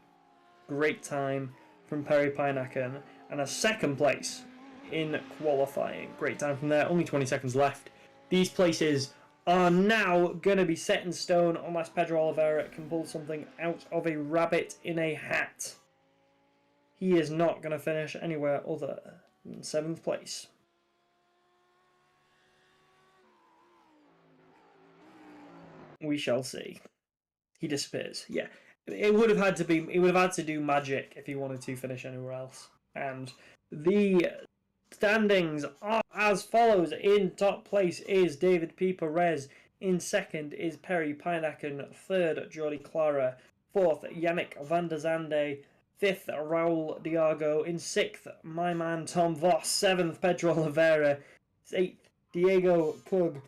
Great time from Perry Pijnacken. And a second place in qualifying. Great time from there. Only 20 seconds left. These places are now going to be set in stone unless Pedro Oliveira can pull something out of a rabbit in a hat. He is not going to finish anywhere other than 7th place. We shall see. He disappears. Yeah, it would have had to be. He would have had to do magic if he wanted to finish anywhere else. And the standings are as follows. In top place is David P. Perez. In second is Perry Pijnacken. Third, Jordi Clara. Fourth, Yannick van der Zande. Fifth, Raul Diago. In sixth, my man Tom Voss. Seventh, Pedro Oliveira. Eighth, Diego Pug.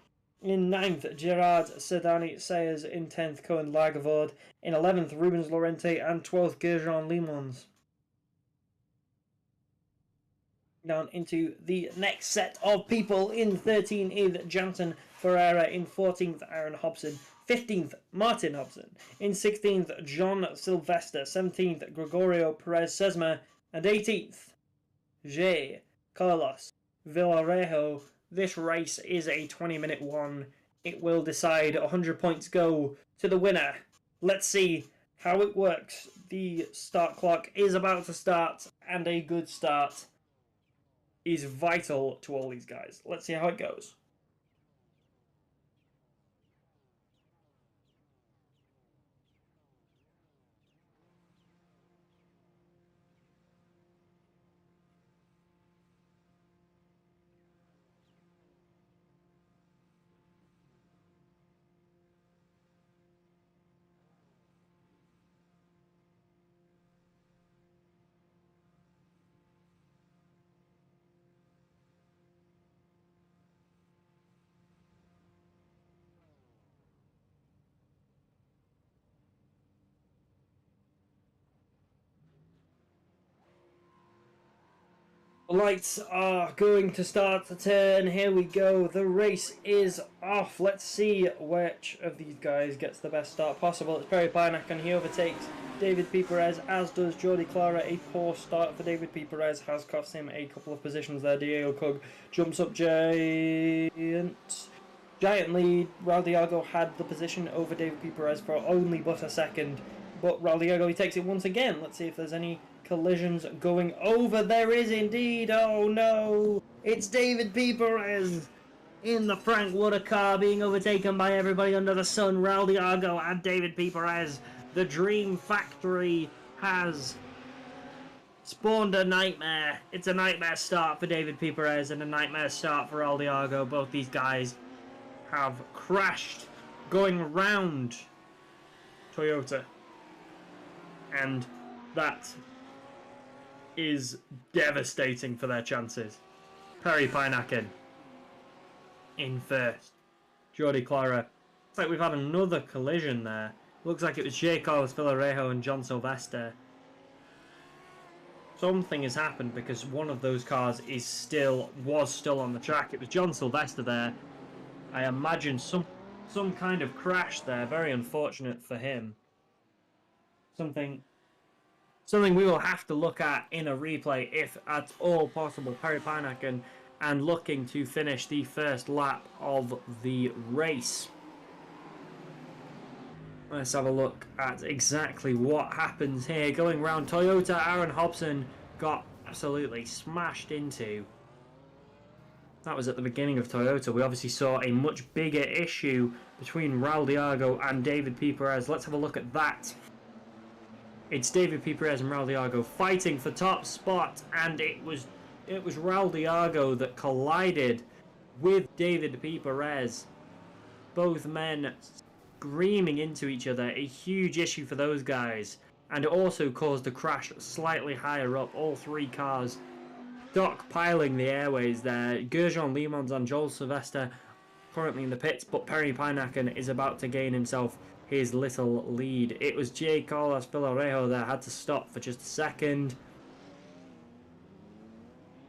In ninth, Gerard Sedani Sayers. In 10th, Cohen Lagervord. In 11th, Rubens Lorente. And 12th, Gerjon Limons. Down into the next set of people. In 13th is Jansen Ferreira. In 14th, Aaron Hobson. 15th, Martin Hobson. In 16th, John Sylvester. 17th, Gregorio Perez Sesma. And 18th, J. Carlos Villarejo. This race is a 20-minute one. It will decide. 100 points go to the winner. Let's see how it works. The start clock is about to start, and a good start is vital to all these guys. Let's see how it goes. The lights are going to start to turn. Here we go. The race is off. Let's see which of these guys gets the best start possible. It's Perry Pijnacken. He overtakes David P. Perez, as does Jordi Clara. A poor start for David P. Perez has cost him a couple of positions there. Diego Cug jumps up giant lead. Raul Diago had the position over David P. Perez for only but a second. But Raul Diago, he takes it once again. Let's see if there's any collisions going over. There is indeed. Oh no, it's David P. Perez in the Frank Wooder car being overtaken by everybody under the sun. Raul Diago and David P. Perez. The Dream Factory has spawned a nightmare. It's a nightmare start for David P. Perez and a nightmare start for Raul Diago. Both these guys have crashed going round Toyota, and that is devastating for their chances. Perry Pijnacken in first. Jordi Clara. Looks like we've had another collision there. Looks like it was J. Carlos Villarejo and John Sylvester. Something has happened because one of those cars was still on the track. It was John Sylvester there. I imagine some kind of crash there. Very unfortunate for him. Something we will have to look at in a replay if at all possible. Perry Panakin and looking to finish the first lap of the race. Let's have a look at exactly what happens here. Going round Toyota, Aaron Hobson got absolutely smashed into. That was at the beginning of Toyota. We obviously saw a much bigger issue between Raul Diago and David P. Perez. Let's have a look at that. It's David P. Perez and Raul Diago fighting for top spot, and it was Raul Diago that collided with David P. Perez. Both men screaming into each other, a huge issue for those guys, and it also caused a crash slightly higher up. All three cars stockpiling the airways there. Gerjon Limons and Joel Sylvester currently in the pits, but Perry Panakin is about to gain himself his little lead. It was J. Carlos Villarejo that had to stop for just a second,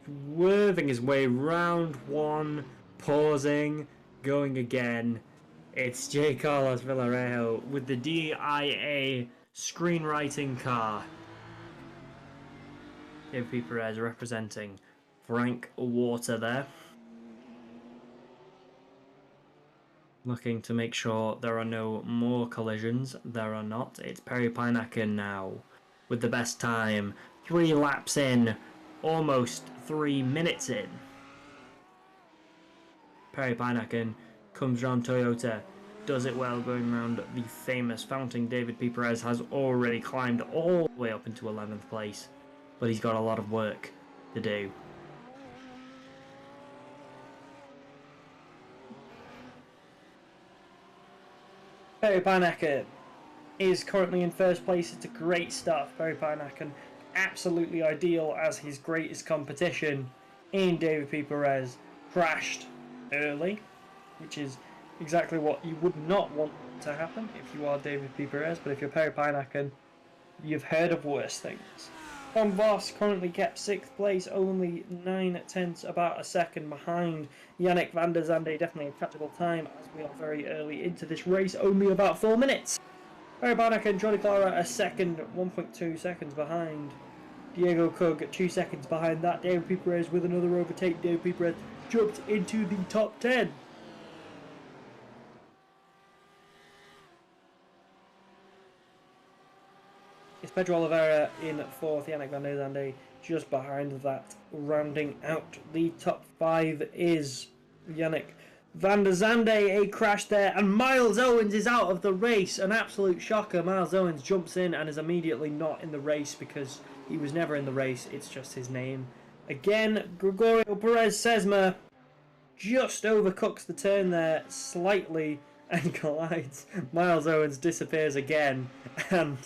swerving his way round one, pausing, going again. It's J. Carlos Villarejo with the DIA screenwriting car. David P. Perez representing Frank Water there. Looking to make sure there are no more collisions. There are not. It's Perry Panakin now with the best time. 3 laps in, almost 3 minutes in. Perry Panakin comes round Toyota, does it well going around the famous fountain. David P. Perez has already climbed all the way up into 11th place, but he's got a lot of work to do. Perry Panakin is currently in first place. It's a great start for Perry Panakin. Absolutely ideal, as his greatest competition in David P. Perez crashed early, which is exactly what you would not want to happen if you are David P. Perez, but if you're Perry Panakin, you've heard of worse things. Tom Voss currently kept 6th place, only 9/10, about a second behind. Yannick van der Zande, definitely a practical time, as we are very early into this race, only about 4 minutes. Perry Panakin, Jordi Clara a second, 1.2 seconds behind. Diego Cook 2 seconds behind that. David P. Perez with another overtake. David P. Perez jumped into the top 10. It's Pedro Oliveira in 4th, Yannick van der Zande just behind that. Rounding out the top 5 is Yannick van der Zande. A crash there, and Miles Owens is out of the race. An absolute shocker. Miles Owens jumps in and is immediately not in the race because he was never in the race. It's just his name. Again, Gregorio Perez Sesma just overcooks the turn there slightly and collides. Miles Owens disappears again, and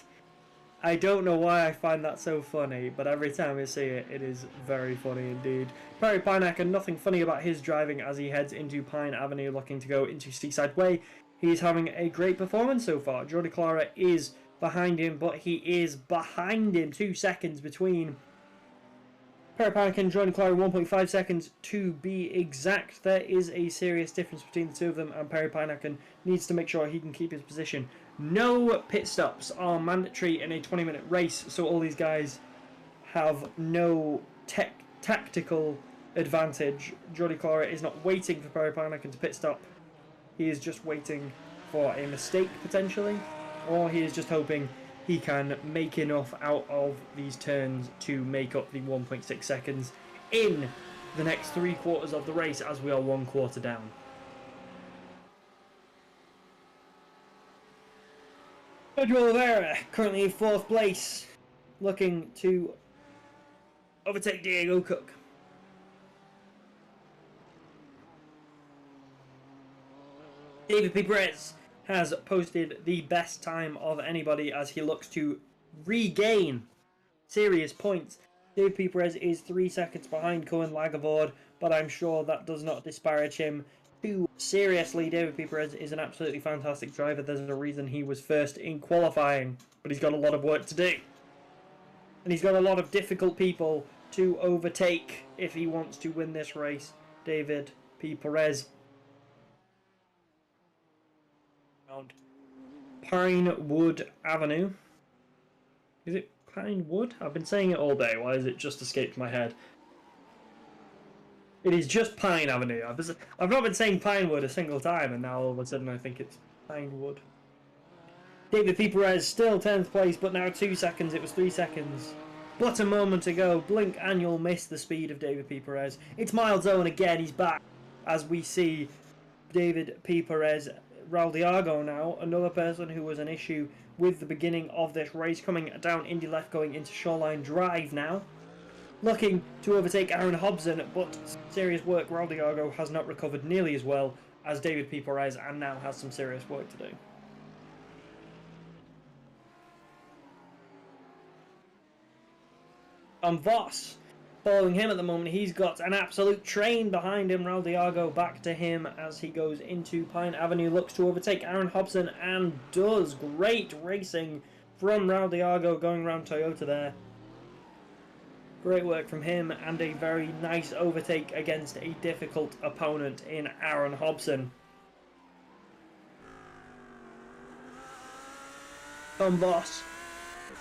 I don't know why I find that so funny, but every time I see it, it is very funny indeed. Perry Panakin, nothing funny about his driving as he heads into Pine Avenue looking to go into Seaside Way. He's having a great performance so far. Jordi Clara is behind him, but he is behind him 2 seconds between. Perry Panakin, Jordi Clara 1.5 seconds to be exact. There is a serious difference between the two of them, and Perry Panakin needs to make sure he can keep his position. No pit stops are mandatory in a 20-minute race, so all these guys have no tactical advantage. Jordi Clara is not waiting for Perry Panakin to pit stop. He is just waiting for a mistake, potentially, or he is just hoping he can make enough out of these turns to make up the 1.6 seconds in the next 3 quarters of the race, as we are 1 quarter down. Pedro Oliveira, currently in 4th place, looking to overtake Diego Cook. David P. Perez has posted the best time of anybody as he looks to regain serious points. David P. Perez is 3 seconds behind Cohen Lagavord, but I'm sure that does not disparage him. too seriously. David P. Perez is an absolutely fantastic driver. There's a reason he was first in qualifying, but he's got a lot of work to do. And he's got a lot of difficult people to overtake if he wants to win this race. David P. Perez. Pinewood Avenue. Is it Pinewood? I've been saying it all day. Why has it just escaped my head? It is just Pine Avenue. I've not been saying Pinewood a single time, and now all of a sudden I think it's Pinewood. David P. Perez still 10th place, but now 2 seconds. It was 3 seconds. But a moment ago, blink and you'll miss the speed of David P. Perez. It's mild zone again. He's back as we see David P. Perez. Raul Diago now, another person who was an issue with the beginning of this race, coming down Indy left, going into Shoreline Drive now. Looking to overtake Aaron Hobson, but serious work. Raul Diago has not recovered nearly as well as David P. Perez and now has some serious work to do. Voss, following him at the moment, he's got an absolute train behind him. Raul Diago back to him as he goes into Pine Avenue, looks to overtake Aaron Hobson and does. Great racing from Raul Diago going around Toyota there. Great work from him and a very nice overtake against a difficult opponent in Aaron Hobson. Tom Voss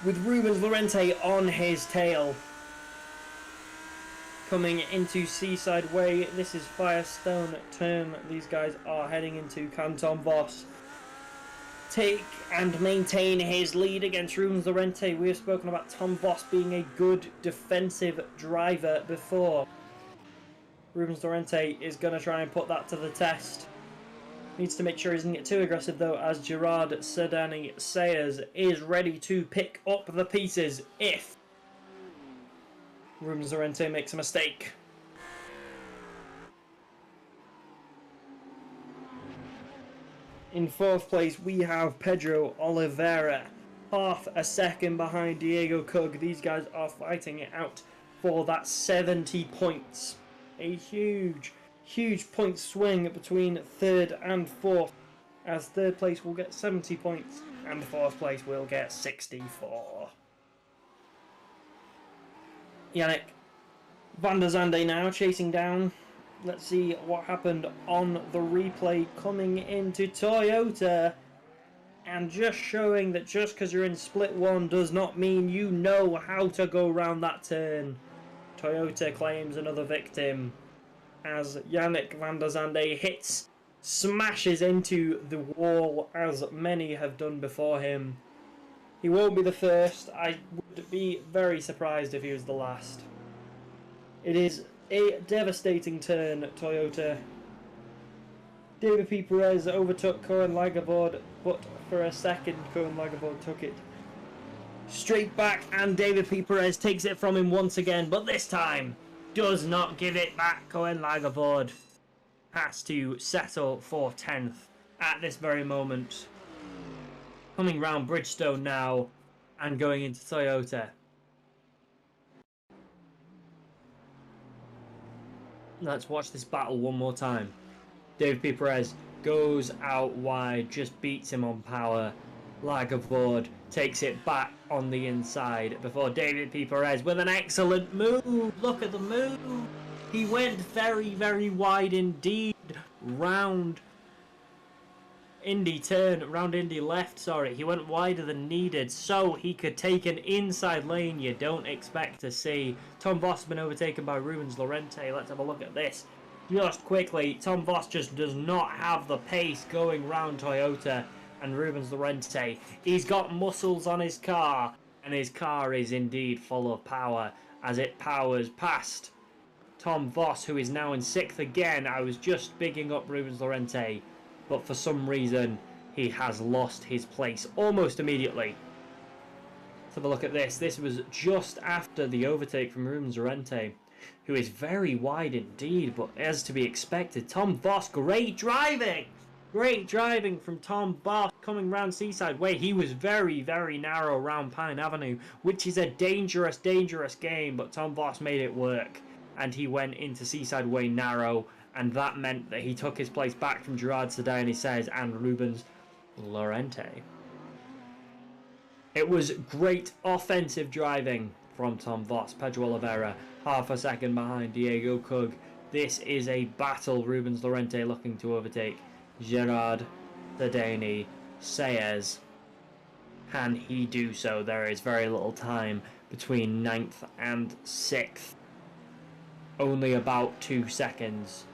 with Rubens Lorente on his tail. Coming into Seaside Way, this is Firestone turn these guys are heading into. Can Tom Voss take and maintain his lead against Rubens Lorente? We have spoken about Tom Voss being a good defensive driver before. Rubens Lorente is going to try and put that to the test. Needs to make sure he doesn't get too aggressive though, as Gerard Sedani Sayers is ready to pick up the pieces if Rubens Lorente makes a mistake. In 4th place we have Pedro Oliveira, half a second behind Diego Cug. These guys are fighting it out for that 70 points. A huge point swing between 3rd and 4th, as 3rd place will get 70 points and 4th place will get 64. Yannick van der Zande now chasing down. Let's see what happened on the replay coming into Toyota, and just showing that just because you're in split 1 does not mean you know how to go around that turn. Toyota claims another victim as Yannick van der Zande smashes into the wall as many have done before him. He won't be the first. I would be very surprised if he was the last. It is a devastating turn, Toyota. David P. Perez overtook Cohen Lagerford, but for a second Cohen Lagerford took it straight back, and David P. Perez takes it from him once again, but this time does not give it back. Cohen Lagerford has to settle for 10th at this very moment. Coming round Bridgestone now and going into Toyota. Let's watch this battle one more time. David P. Perez goes out wide, just beats him on power. Lagerford takes it back on the inside before David P. Perez with an excellent move. Look at the move. He went very, very wide indeed. Round Indy left, sorry. He went wider than needed so he could take an inside lane you don't expect to see. Tom Voss has been overtaken by Rubens Lorente. Let's have a look at this. Just quickly, Tom Voss just does not have the pace going round Toyota and Rubens Lorente. He's got muscles on his car, and his car is indeed full of power as it powers past Tom Voss, who is now in 6th again. I was just bigging up Rubens Lorente, but for some reason he has lost his place almost immediately. Let's have a look at this. This was just after the overtake from Rubens Lorente, who is very wide indeed, but as to be expected. Tom Voss, great driving! Great driving from Tom Voss coming round Seaside Way. He was very, very narrow around Pine Avenue, which is a dangerous game, but Tom Voss made it work, and he went into Seaside Way narrow and that meant that he took his place back from Gerard Sedani Saez and Rubens Lorente. It was great offensive driving from Tom Voss. Pedro Oliveira half a second behind Diego Cug. This is a battle. Rubens Lorente looking to overtake Gerard Sedani Saez. Can he do so? There is very little time between 9th and 6th. Only about 2 seconds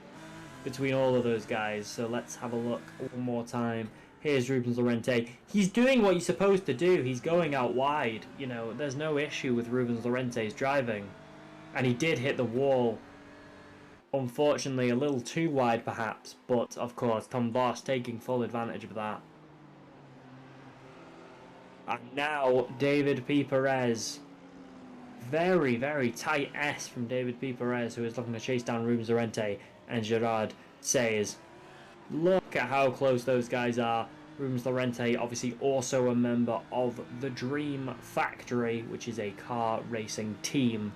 between all of those guys. So let's have a look one more time. Here's Rubens Lorente. He's doing what he's supposed to do. He's going out wide. You know, there's no issue with Rubens Lorente's driving. And he did hit the wall. Unfortunately, a little too wide perhaps. But, of course, Tom Voss taking full advantage of that. And now, David P. Perez. Very, very tight S from David P. Perez, who is looking to chase down Rubens Lorente and Gerard Saez. Look at how close those guys are. Rubens Lorente, obviously also a member of the Dream Factory, which is a car racing team,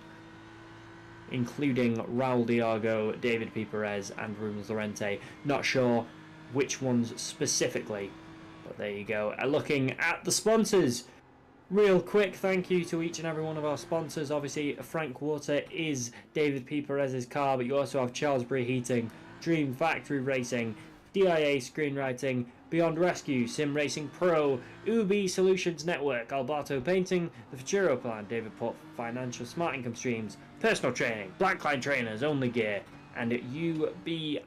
including Raul Diago, David P. Perez, and Rubens Lorente. Not sure which ones specifically, but there you go. Looking at the sponsors, real quick thank you to each and every one of our sponsors. Obviously, Frank Water is David P. Perez's car, but you also have Charlesbury Heating, Dream Factory Racing, DIA Screenwriting, Beyond Rescue, Sim Racing Pro, Ubi Solutions Network, Alberto Painting, The Futuro Plan, David Port Financial Smart Income Streams, Personal Training, Blackline Trainers, Only Gear, and UBIEE.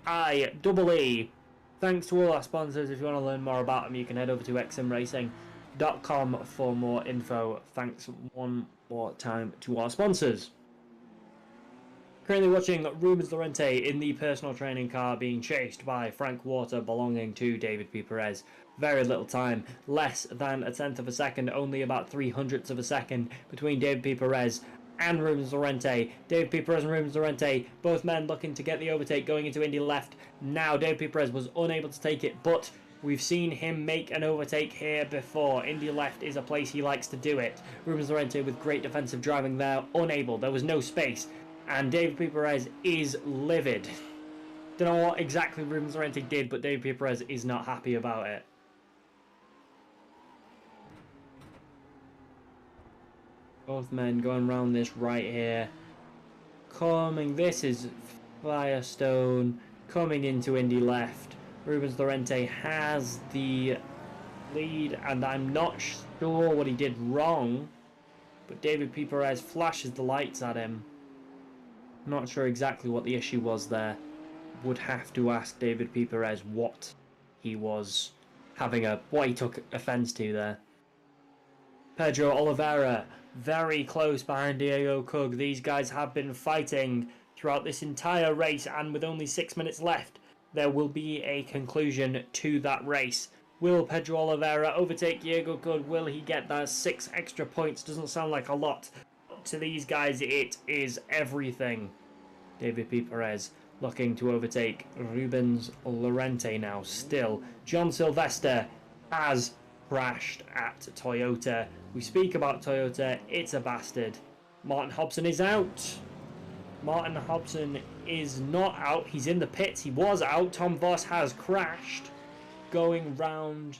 Thanks to all our sponsors. If you want to learn more about them, you can head over to xsimracing.com for more info. Thanks one more time to our sponsors. Currently watching Rubens Lorente in the personal training car being chased by Frank Water belonging to David P. Perez. Very little time, less than a tenth of a second, only about 300ths of a second between David P. Perez and Rubens Lorente. David P. Perez and Rubens Lorente, both men looking to get the overtake going into Indy left. Now David P. Perez was unable to take it, but we've seen him make an overtake here before. Indy left is a place he likes to do it. Rubens Lorente with great defensive driving there, unable. There was no space. And David P. Perez is livid. Don't know what exactly Rubens Lorente did, but David P. Perez is not happy about it. Both men going around this right here. This is Firestone coming into Indy left. Rubens Lorente has the lead, and I'm not sure what he did wrong, but David P. Perez flashes the lights at him. Not sure exactly what the issue was there. Would have to ask David P. Perez what he was what he took offense to there. Pedro Oliveira very close behind Diego Cug. These guys have been fighting throughout this entire race, and with only 6 minutes left, there will be a conclusion to that race. Will Pedro Oliveira overtake Diego Cug? Will he get that 6 extra points? Doesn't sound like a lot. To these guys, it is everything. David P. Perez looking to overtake Rubens Lorente now still. John Sylvester has crashed at Toyota. We speak about Toyota, it's a bastard. Martin Hobson is out. Martin Hobson is not out. He's in the pits. He was out. Tom Voss has crashed. Going round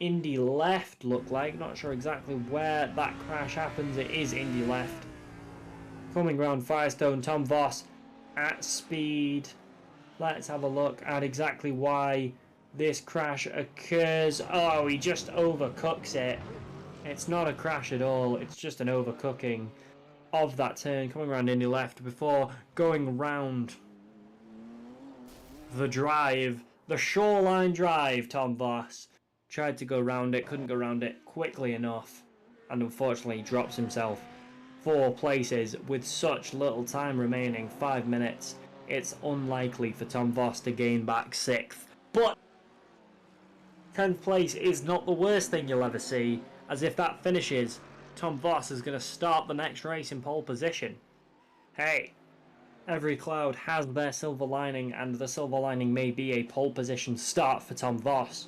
Indy left, look like. Not sure exactly where that crash happens. It is Indy left. Coming round Firestone, Tom Voss at speed. Let's have a look at exactly why this crash occurs. Oh, he just overcooks it. It's not a crash at all. It's just an overcooking of that turn. Coming around Indy left before going round the drive. The Shoreline Drive, Tom Voss tried to go round it, couldn't go round it quickly enough, and unfortunately drops himself 4 places with such little time remaining, 5 minutes. It's unlikely for Tom Voss to gain back 6th, but 10th place is not the worst thing you'll ever see, as if that finishes, Tom Voss is going to start the next race in pole position. Hey, every cloud has their silver lining, and the silver lining may be a pole position start for Tom Voss.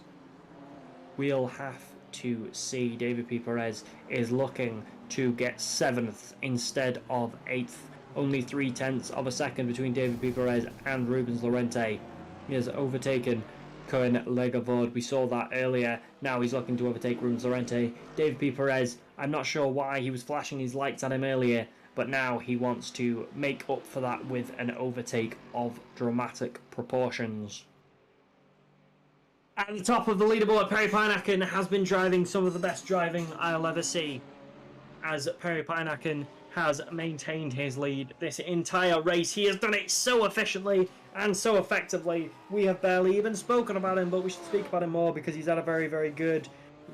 We'll have to see. David P. Perez is looking to get 7th instead of 8th. Only 3/10 of a second between David P. Perez and Rubens Lorente. He has overtaken Koen Legavord. We saw that earlier. Now he's looking to overtake Rubens Lorente. David P. Perez, I'm not sure why he was flashing his lights at him earlier, but now he wants to make up for that with an overtake of dramatic proportions. At the top of the leaderboard, Perry Pineacken has been driving some of the best driving I'll ever see, as Perry Pineacken has maintained his lead this entire race. He has done it so efficiently and so effectively. We have barely even spoken about him, but we should speak about him more because he's had a very, very good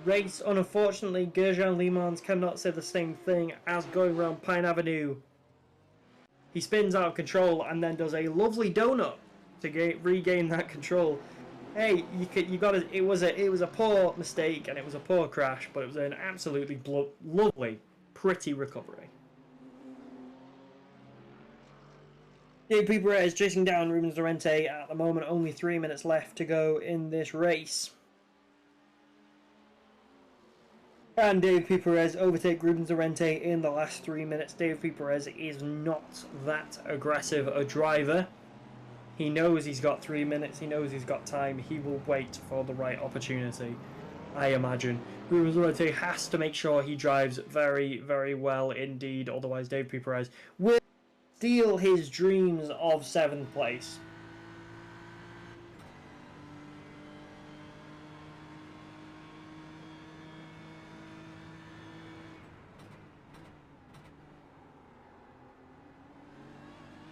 race. Unfortunately, Gerjan Limans cannot say the same thing as going around Pine Avenue. He spins out of control and then does a lovely donut to regain that control. Hey, you got it. It was a poor mistake and it was a poor crash, but it was an absolutely lovely, pretty recovery. David P. Perez chasing down Rubens Lorente at the moment. Only 3 minutes left to go in this race. And David P. Perez overtake Rubens Lorente in the last 3 minutes. David P. Perez is not that aggressive a driver. He knows he's got 3 minutes. He knows he's got time. He will wait for the right opportunity, I imagine. Rubens Lorente has to make sure he drives very, very well indeed. Otherwise, David P. Perez will steal his dreams of 7th place.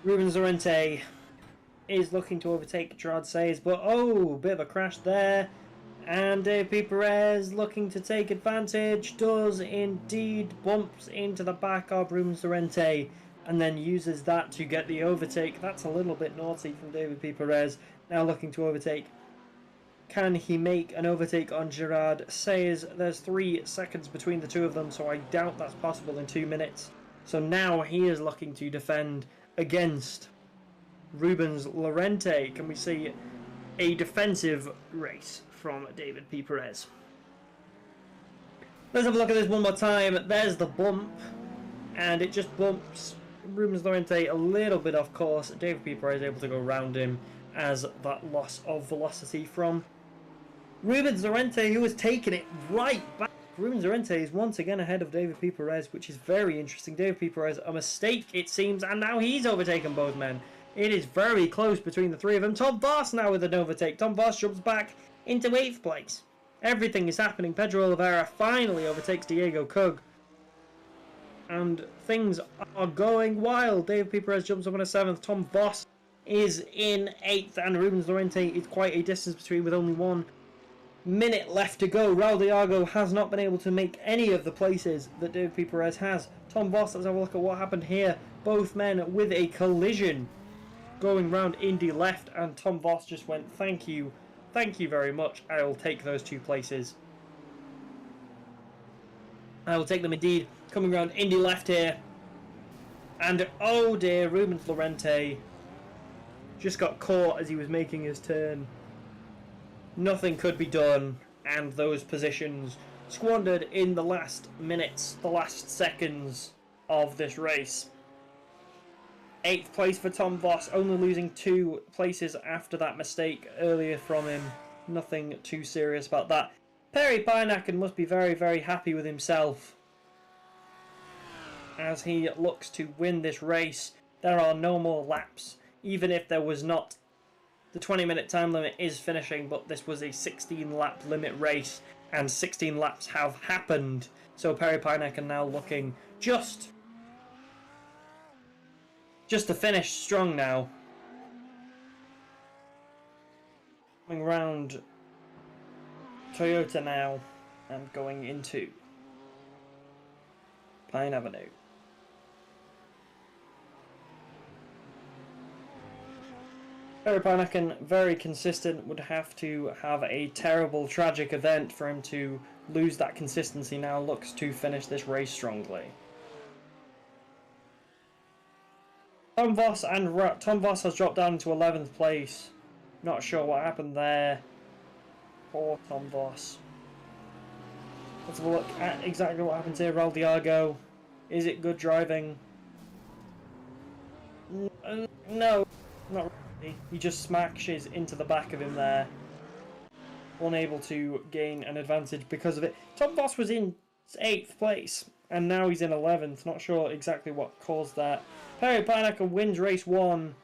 Rubens Lorente is looking to overtake Gerard Sayers, but oh, bit of a crash there. And David P. Perez looking to take advantage, does indeed, bumps into the back of Rubens Lorente and then uses that to get the overtake. That's a little bit naughty from David P. Perez. Now looking to overtake. Can he make an overtake on Gerard Sayers? There's 3 seconds between the two of them, so I doubt that's possible in 2 minutes. So now he is looking to defend against Rubens Lorente. Can we see a defensive race from David P. Perez? Let's have a look at this one more time. There's the bump, and it just bumps Rubens Lorente a little bit off course. David P. Perez able to go around him as that loss of velocity from Rubens Lorente, who has taken it right back. Rubens Lorente is once again ahead of David P. Perez, which is very interesting. David P. Perez, a mistake it seems, and now he's overtaken both men. It is very close between the three of them. Tom Voss now with an overtake. Tom Voss jumps back into 8th place. Everything is happening. Pedro Oliveira finally overtakes Diego Cug. And things are going wild. David P. Perez jumps up in 7th. Tom Voss is in 8th. And Rubens Lorente is quite a distance between with only 1 minute left to go. Raul Diago has not been able to make any of the places that David P. Perez has. Tom Voss, let's have a look at what happened here. Both men with a collision going round Indy left, and Tom Voss just went, thank you very much, I will take those 2 places. I will take them indeed. Coming round Indy left here, and oh dear, Rubens Lorente just got caught as he was making his turn. Nothing could be done, and those positions squandered in the last minutes, the last seconds of this race. 8th place for Tom Voss, only losing 2 places after that mistake earlier from him. Nothing too serious about that. Perry Pineacken must be very, very happy with himself as he looks to win this race. There are no more laps, even if there was not. The 20-minute time limit is finishing, but this was a 16-lap limit race, and 16 laps have happened. So Perry Pineacken now looking just to finish strong now. Coming round Toyota now and going into Pine Avenue. Perry Pineacken, very consistent, would have to have a terrible, tragic event for him to lose that consistency. Now looks to finish this race strongly. Tom Voss has dropped down into 11th place. Not sure what happened there. Poor Tom Voss. Let's have a look at exactly what happened here. Raul Diago. Is it good driving? No, not really. He just smashes into the back of him there, unable to gain an advantage because of it. Tom Voss was in 8th place, and now he's in 11th. Not sure exactly what caused that. Perry Pineacker wins race 1.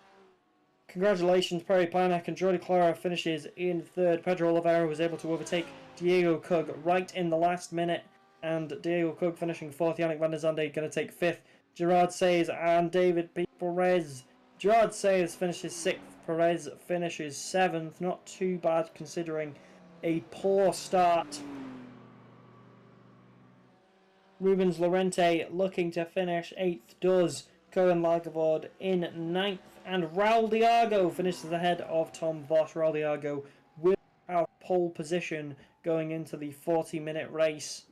Congratulations, Perry Pineacker, and Jordi Clara finishes in 3rd. Pedro Oliveira was able to overtake Diego Cug right in the last minute, and Diego Cug finishing 4th. Yannick Van der Zande going to take 5th. Gerard Sayers and David P. Perez. Gerard Sayers finishes 6th. Perez finishes 7th. Not too bad considering a poor start. Rubens Lorente looking to finish 8th does. Cohen Lagavord in 9th. And Raul Diago finishes ahead of Tom Voss. Raul Diago will have pole position going into the 40-minute race.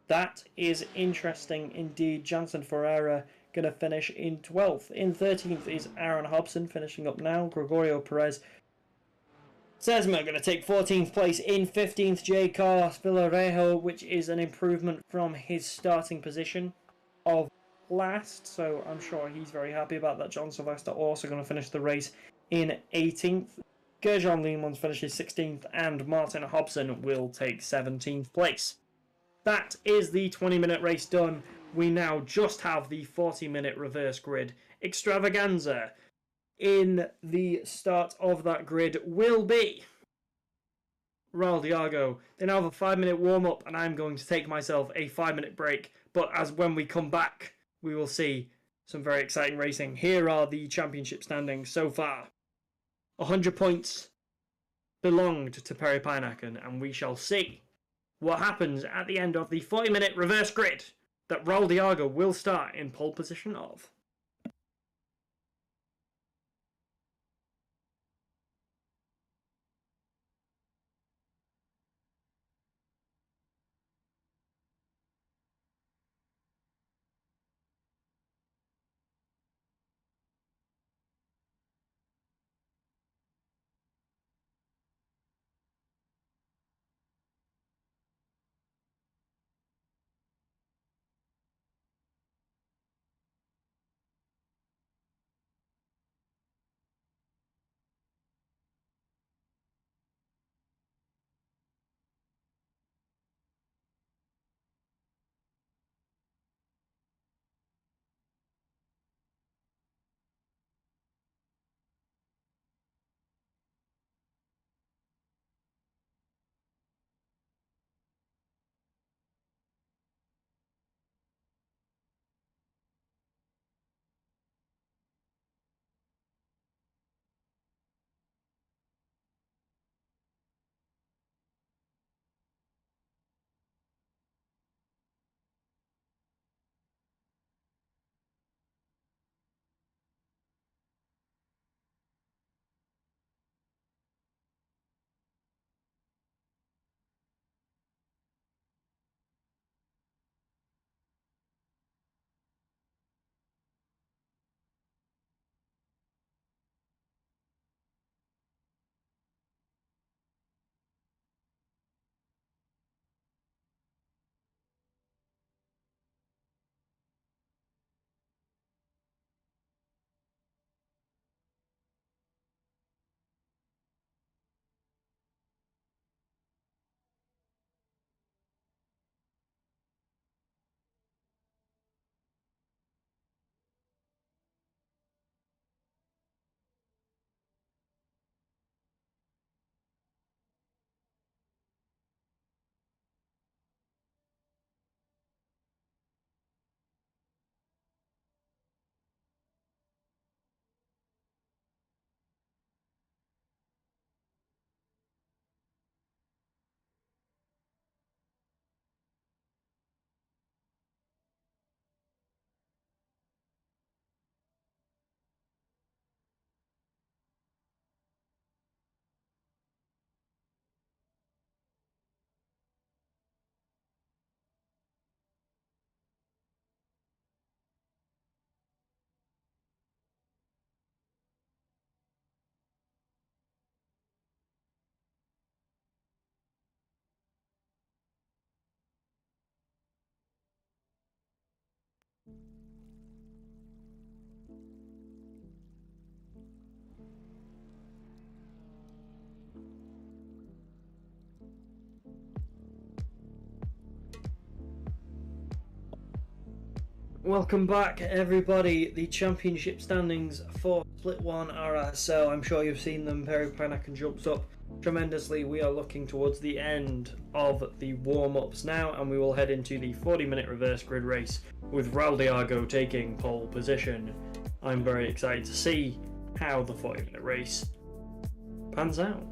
That is interesting indeed. Jansen Ferreira going to finish in 12th. In 13th is Aaron Hobson finishing up now. Gregorio Perez. Sesma going to take 14th place. In 15th, J. Carlos Villarejo, which is an improvement from his starting position of last. So I'm sure he's very happy about that. John Sylvester also going to finish the race in 18th. Gerjon Leemans finishes 16th. And Martin Hobson will take 17th place. That is the 20-minute race done. We now just have the 40-minute reverse grid extravaganza. In the start of that grid will be Raul Diago. They now have a 5-minute warm-up, and I'm going to take myself a 5-minute break. But as when we come back, we will see some very exciting racing. Here are the championship standings so far. 100 points belonged to Perry Pineacken, and we shall see what happens at the end of the 40-minute reverse grid that Raul Diago will start in pole position of. Welcome back, everybody. The championship standings for Split 1 are so I'm sure you've seen them. Perry Panakin jumps up tremendously. We are looking towards the end of the warm-ups now, and we will head into the 40-minute reverse grid race with Raul Diago taking pole position. I'm very excited to see how the 40-minute race pans out.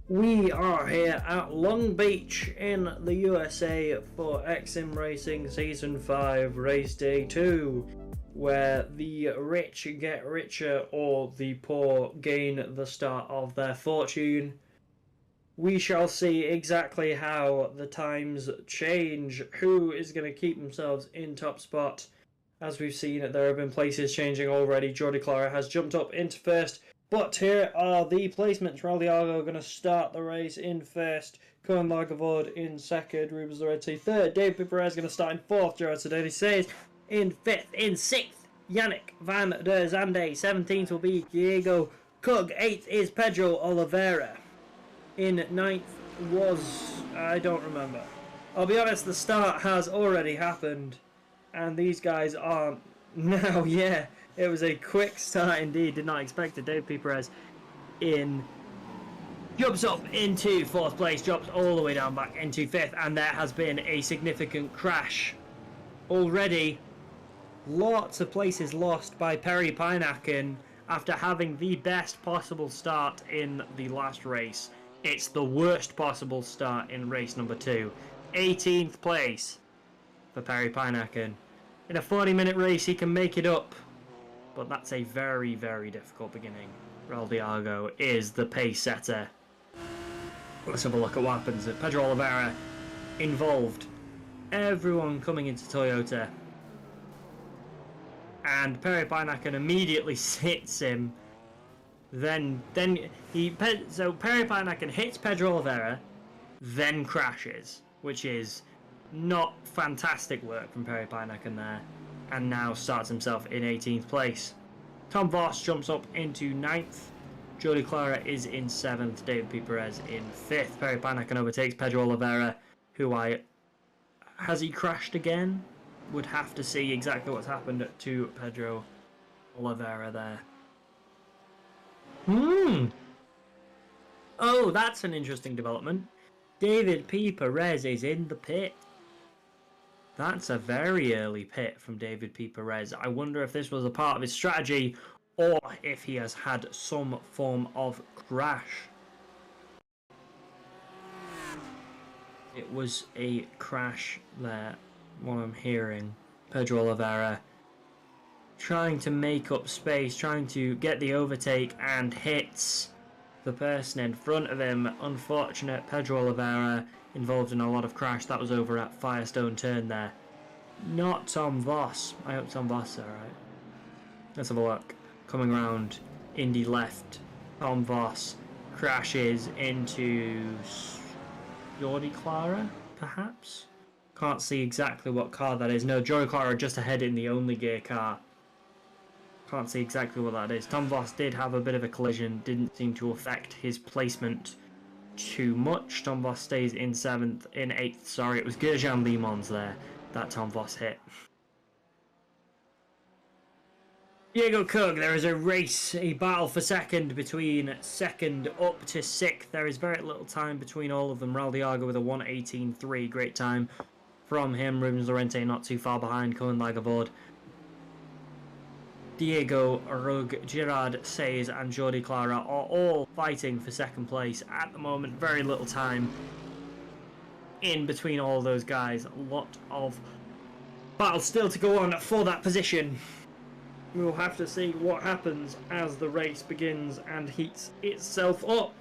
We are here at Long Beach in the USA for X-SiM Racing Season 5 Race Day 2, where the rich get richer or the poor gain the start of their fortune. We shall see exactly how the times change, who is going to keep themselves in top spot. As we've seen, there have been places changing already. Jordi Clara has jumped up into first. But here are the placements. Raul Diago going to start the race in first. Koen Lagervoort in second. Rubens Lorenzi third. David Perez going to start in fourth. Gerard Sedani says in fifth. In sixth, Yannick van der Zande. 17th will be Diego Cug. 8th is Pedro Oliveira. In 9th was... I don't remember. I'll be honest, the start has already happened. And these guys aren't now, yeah. It was a quick start indeed. Did not expect it. David P. Perez jumps up into fourth place, drops all the way down back into fifth, and there has been a significant crash already. Lots of places lost by Perry Panakin after having the best possible start in the last race. It's the worst possible start in race number 2. 18th place for Perry Panakin. In a 40-minute race, he can make it up. But that's a very, very difficult beginning. Raul Diago is the pace setter. Let's have a look at what happens. Pedro Oliveira involved. Everyone coming into Toyota. And Perry Panakin immediately hits him. So Perry Panakin hits Pedro Oliveira, then crashes, which is not fantastic work from Perry Panakin there. And now starts himself in 18th place. Tom Voss jumps up into 9th. Jordi Clara is in 7th. David P. Perez in 5th. Perry Panakin overtakes Pedro Oliveira, who has he crashed again? Would have to see exactly what's happened to Pedro Oliveira there. Oh, that's an interesting development. David P. Perez is in the pit. That's a very early pit from David P. Perez. I wonder if this was a part of his strategy or if he has had some form of crash. It was a crash there, what I'm hearing. Pedro Oliveira trying to make up space, trying to get the overtake, and hits the person in front of him. Unfortunate. Pedro Oliveira involved in a lot of crash. That was over at Firestone Turn there. Not Tom Voss. I hope Tom Voss is alright. Let's have a look. Coming round, Indy left. Tom Voss crashes into Jordi Clara, perhaps? Can't see exactly what car that is. No, Joey Clark are just ahead in the only gear car. Can't see exactly what that is. Tom Voss did have a bit of a collision. Didn't seem to affect his placement too much. Tom Voss stays in 8th. Sorry, it was Gerjan Limons there that Tom Voss hit. Diego Kug, there is a race, a battle for second between 2nd up to 6th. There is very little time between all of them. Raldiaga with a 1:18.3, great time from him. Rubens Lorente not too far behind, Cohen Lagavord. Diego Rug, Gerard Says and Jordi Clara are all fighting for 2nd place at the moment. Very little time in between all those guys. A lot of battle still to go on for that position. We'll have to see what happens as the race begins and heats itself up.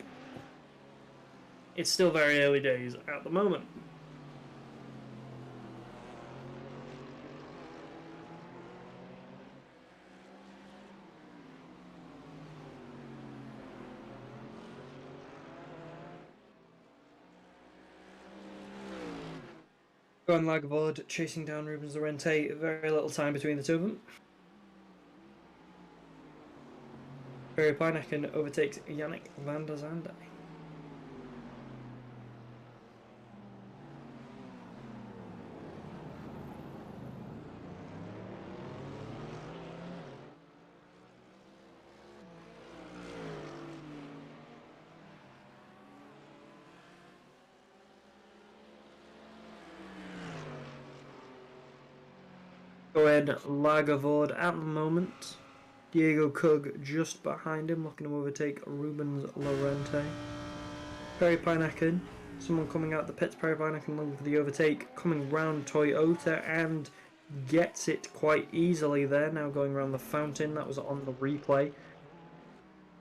It's still very early days at the moment. Johan Lagavord chasing down Rubens Lorente. Very little time between the two of them. Barry Pijnacken overtakes Yannick van der Zande. Go ahead, Lagavord at the moment. Diego Kug just behind him, looking to overtake Rubens Lorente. Perry Pijnacken, someone coming out the pits. Perry Pijnacken looking for the overtake, coming round Toyota and gets it quite easily there. Now going around the fountain, that was on the replay.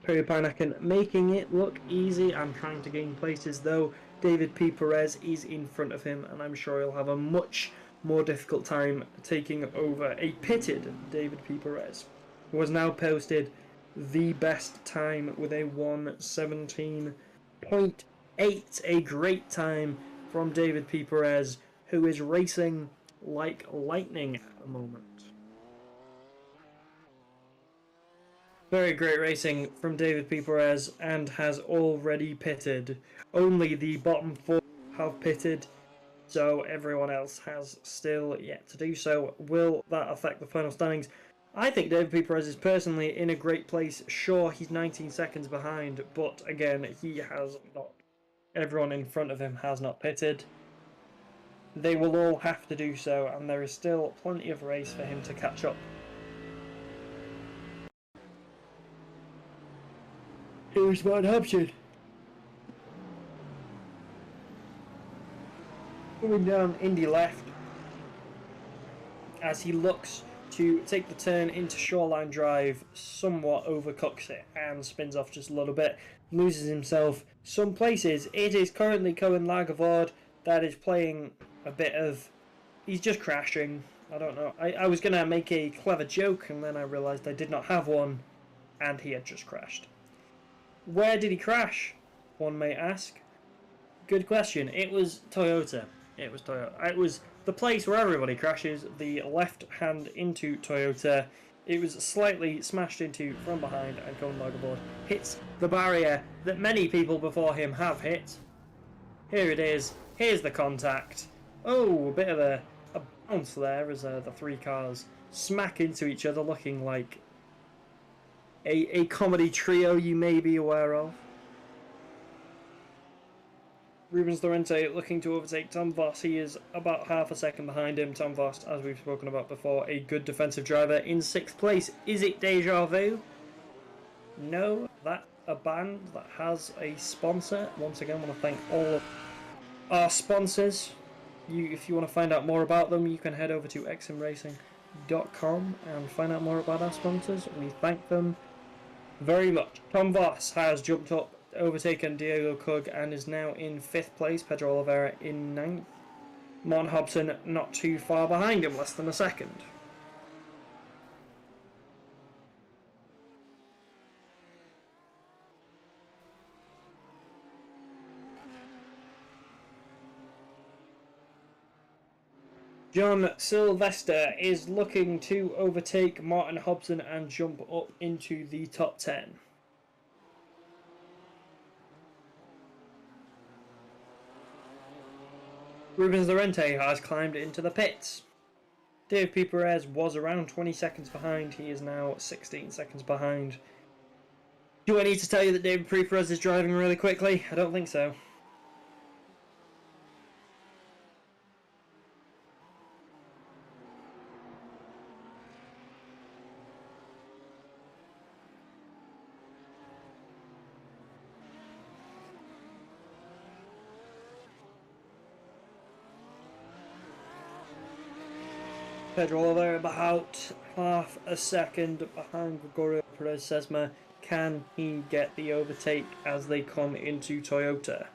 Perry Pijnacken making it look easy and trying to gain places, though David P. Perez is in front of him, and I'm sure he'll have a much more difficult time taking over a pitted David P. Perez, who has now posted the best time with a 1:17.8, a great time from David P. Perez, who is racing like lightning at the moment. Very great racing from David P. Perez and has already pitted. Only the bottom 4 have pitted, so everyone else has still yet to do so. Will that affect the final standings? I think David P. Perez is personally in a great place. Sure, he's 19 seconds behind, but again, he has not. Everyone in front of him has not pitted. They will all have to do so, and there is still plenty of race for him to catch up. Here's one option. Going down Indy left as he looks to take the turn into Shoreline Drive, somewhat overcooks it and spins off just a little bit, loses himself some places. It is currently Cohen Lagavord that is playing a bit of... he's just crashing. I don't know. I was going to make a clever joke and then I realised I did not have one and he had just crashed. Where did he crash, one may ask? Good question. It was Toyota. It was Toyota. It was the place where everybody crashes, the left hand into Toyota. It was slightly smashed into from behind, and Cohen Lagavord hits the barrier that many people before him have hit. Here it is. Here's the contact. Oh, a bit of a bounce there as the 3 cars smack into each other, looking like a comedy trio you may be aware of. Rubens Lorente looking to overtake Tom Voss. He is about half a second behind him. Tom Voss, as we've spoken about before, a good defensive driver in 6th place. Is it deja vu? No, that's a band that has a sponsor. Once again, I want to thank all of our sponsors. If you want to find out more about them, you can head over to xsimracing.com and find out more about our sponsors. We thank them very much. Tom Voss has jumped up, overtaken Diego Kug, and is now in 5th place. Pedro Oliveira in 9th. Mon Hobson not too far behind him, less than a second. John Sylvester is looking to overtake Martin Hobson and jump up into the top 10. Rubens Lorente has climbed into the pits. Dave P. Perez was around 20 seconds behind. He is now 16 seconds behind. Do I need to tell you that David P. Perez is driving really quickly? I don't think so. Pedro Oliveira about half a second behind Gregorio Perez Sesma. Can he get the overtake as they come into Toyota?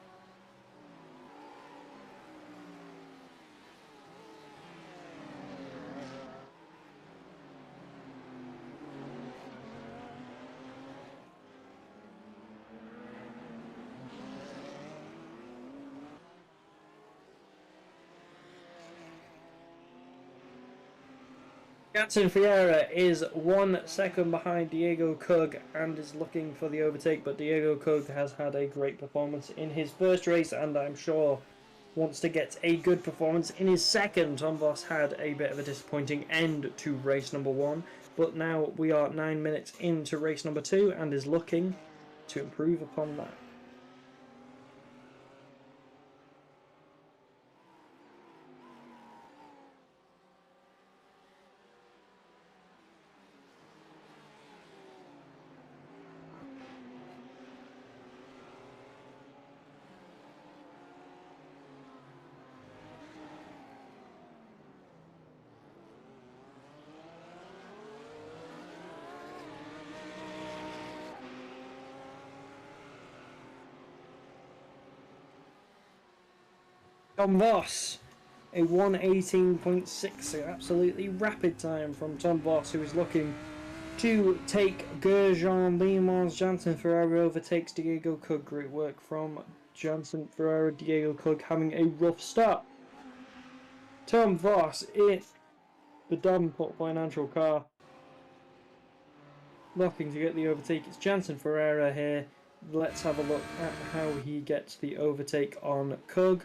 Jansen Fiera is 1 second behind Diego Cug and is looking for the overtake, but Diego Cug has had a great performance in his first race and I'm sure wants to get a good performance in his second. Tom Voss had a bit of a disappointing end to race number 1, but now we are 9 minutes into race number 2 and is looking to improve upon that. Tom Voss, a 1:18.6, absolutely rapid time from Tom Voss, who is looking to take Grosjean, Limons, Jansen Ferrari overtakes Diego Cug. Great work from Jansen Ferrari. Diego Cug having a rough start. Tom Voss in the Davenport Financial car, looking to get the overtake. It's Jansen Ferrari here. Let's have a look at how he gets the overtake on Cug.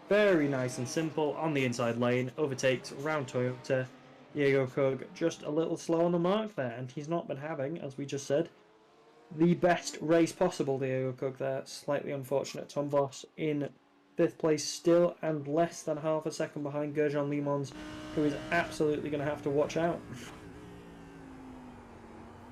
Very nice and simple on the inside lane, overtakes round Toyota. Diego Cug just a little slow on the mark there, and he's not been having, as we just said, the best race possible. Diego Cug there, slightly unfortunate. Tom Voss in 5th place still, and less than half a second behind Grosjean Limons, who is absolutely going to have to watch out.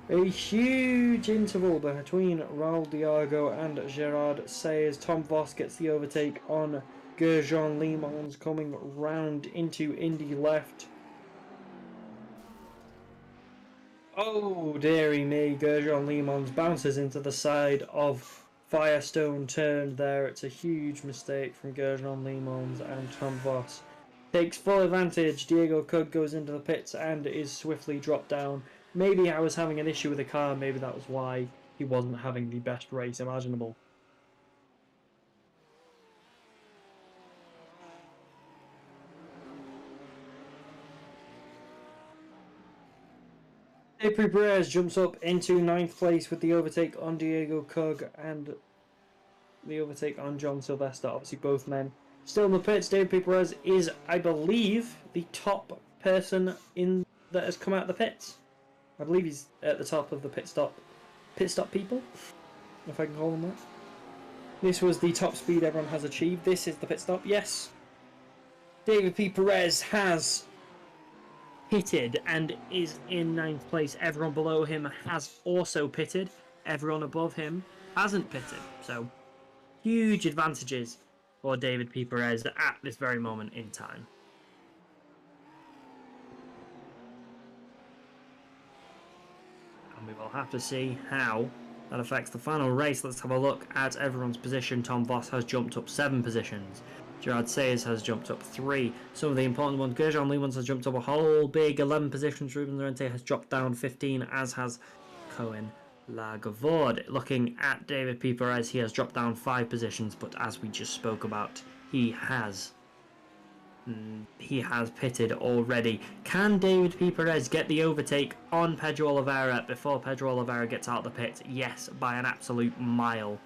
A huge interval between Raul Diago and Gerard Sayers. Tom Voss gets the overtake on Grosjean Limons coming round into Indy left. Oh, dearie me, Grosjean Limons bounces into the side of Firestone turn there. It's a huge mistake from Grosjean Limons, and Tom Voss takes full advantage. Diego Cug goes into the pits and is swiftly dropped down. Maybe I was having an issue with the car, maybe that was why he wasn't having the best race imaginable. April Perez jumps up into 9th place with the overtake on Diego Cug and the overtake on John Sylvester. Obviously both men still in the pits. David Perez is, I believe, the top person in that has come out of the pits. I believe he's at the top of the pit stop people, if I can call them that. This was the top speed everyone has achieved. This is the pit stop, yes. David P. Perez has pitted and is in 9th place. Everyone below him has also pitted. Everyone above him hasn't pitted. So, huge advantages for David P. Perez at this very moment in time. And we will have to see how that affects the final race. Let's have a look at everyone's position. Tom Voss has jumped up 7 positions. Gerard Sayers has jumped up 3. Some of the important ones, Grosjean Limons has jumped up a whole big 11 positions. Ruben Lorente has dropped down 15, as has Cohen Lagavord. Looking at David P. Perez, he has dropped down 5 positions, but as we just spoke about, he has He has pitted already. Can David P. Perez get the overtake on Pedro Oliveira before Pedro Oliveira gets out of the pit? Yes, by an absolute mile.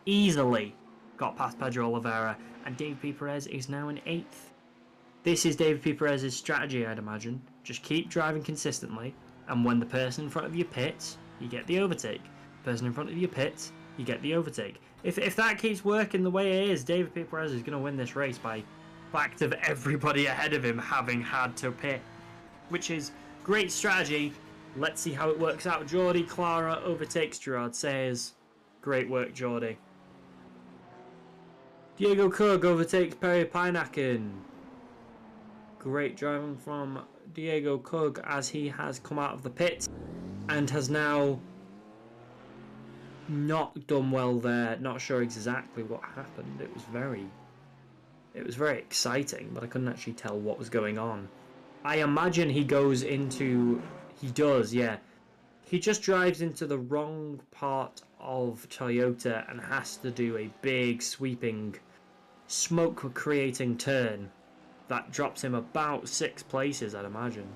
Easily got past Pedro Oliveira, and David P. Perez is now in 8th. This is David P. Perez's strategy, I'd imagine. Just keep driving consistently, and when the person in front of you pits, you get the overtake. The person in front of you pits, you get the overtake. If that keeps working the way it is, David P. Perez is going to win this race by fact of everybody ahead of him having had to pit, which is great strategy. Let's see how it works out. Jordi Clara overtakes Gerard Sayers. Great work, Jordi. Diego Kug overtakes Perry Pinakin. Great driving from Diego Kug as he has come out of the pit and has now not done well there. Not sure exactly what happened. It was very exciting, but I couldn't actually tell what was going on. I imagine he goes into... He does, yeah. He just drives into the wrong part of Toyota and has to do a big sweeping smoke creating turn that drops him about 6 places, I'd imagine,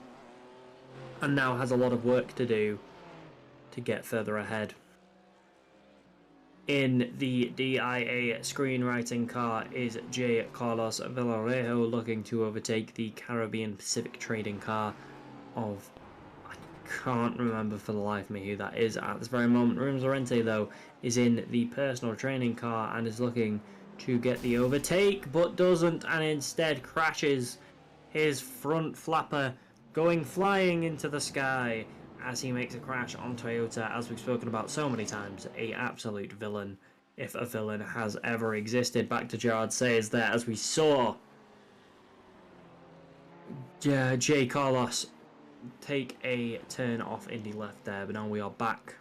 and now has a lot of work to do to get further ahead. In the DIA screenwriting car is J. Carlos Villarejo looking to overtake the Caribbean Pacific trading car of... I can't remember for the life of me who that is at this very moment. Rooms Lorente, though, is in the personal training car and is looking to get the overtake, but doesn't, and instead crashes his front flapper, going flying into the sky as he makes a crash on Toyota, as we've spoken about so many times. A absolute villain, if a villain has ever existed. Back to Gerard Sayers there, as we saw J. Carlos take a turn off Indy left there, but now we are back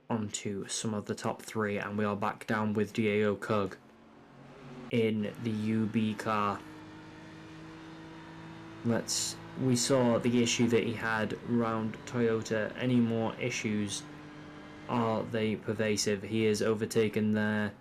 onto some of the top 3, and we are back down with Diego Kug in the UB car. We saw the issue that he had around Toyota. Any more issues? Are they pervasive? He is overtaken there.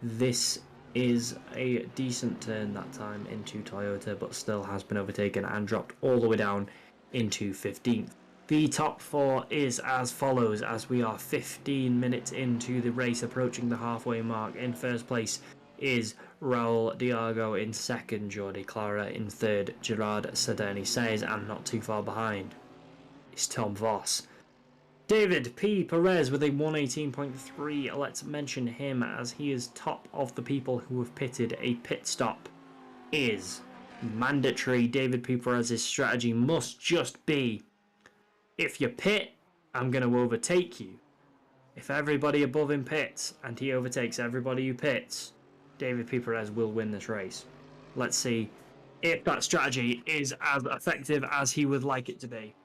This is a decent turn that time into Toyota, but still has been overtaken and dropped all the way down into 15th. The top 4 is as follows, as we are 15 minutes into the race, approaching the halfway mark. In first place is Raul Diago, in second Jordi Clara, in third Gerard Sedani Sayers, and not too far behind is Tom Voss. David P. Perez with a 118.3, let's mention him as he is top of the people who have pitted. A pit stop is mandatory. David P. Perez's strategy must just be, if you pit, I'm going to overtake you. If everybody above him pits and he overtakes everybody who pits, David P. Perez will win this race. Let's see if that strategy is as effective as he would like it to be.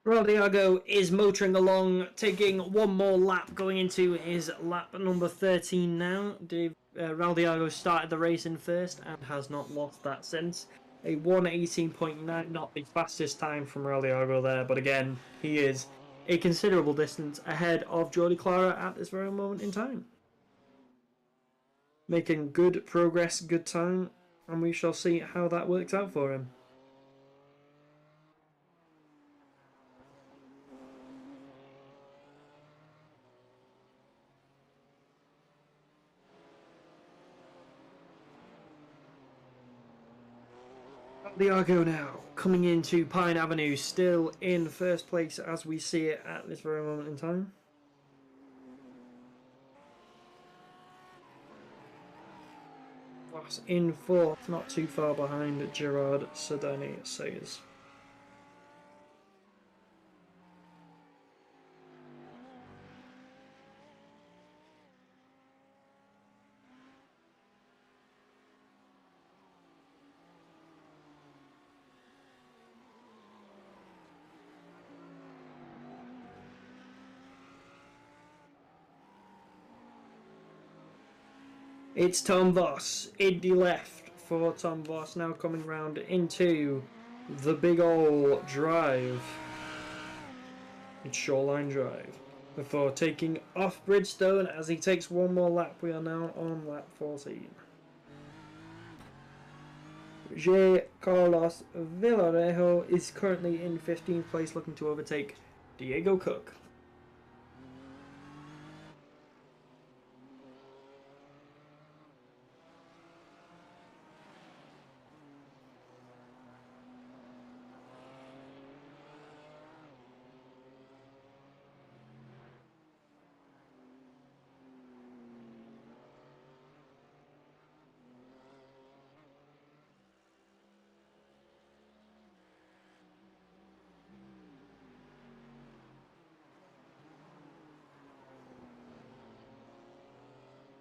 Raul Diago is motoring along, taking one more lap, going into his lap number 13 now. Raul Diago started the race in first and has not lost that since. A 1:18.9, not the fastest time from Raul Diago there, but again, he is a considerable distance ahead of Jordi Clara at this very moment in time. Making good progress, good time, and we shall see how that works out for him. Diago now coming into Pine Avenue, still in first place as we see it at this very moment in time. Voss in fourth, not too far behind Gerard Sedani Sayers. It's Tom Voss, Indy left for Tom Voss, now coming round into the big ol' drive. It's Shoreline Drive. before taking off Bridgestone as he takes one more lap. We are now on lap 14. J. Carlos Villarejo is currently in 15th place, looking to overtake Diego Cook.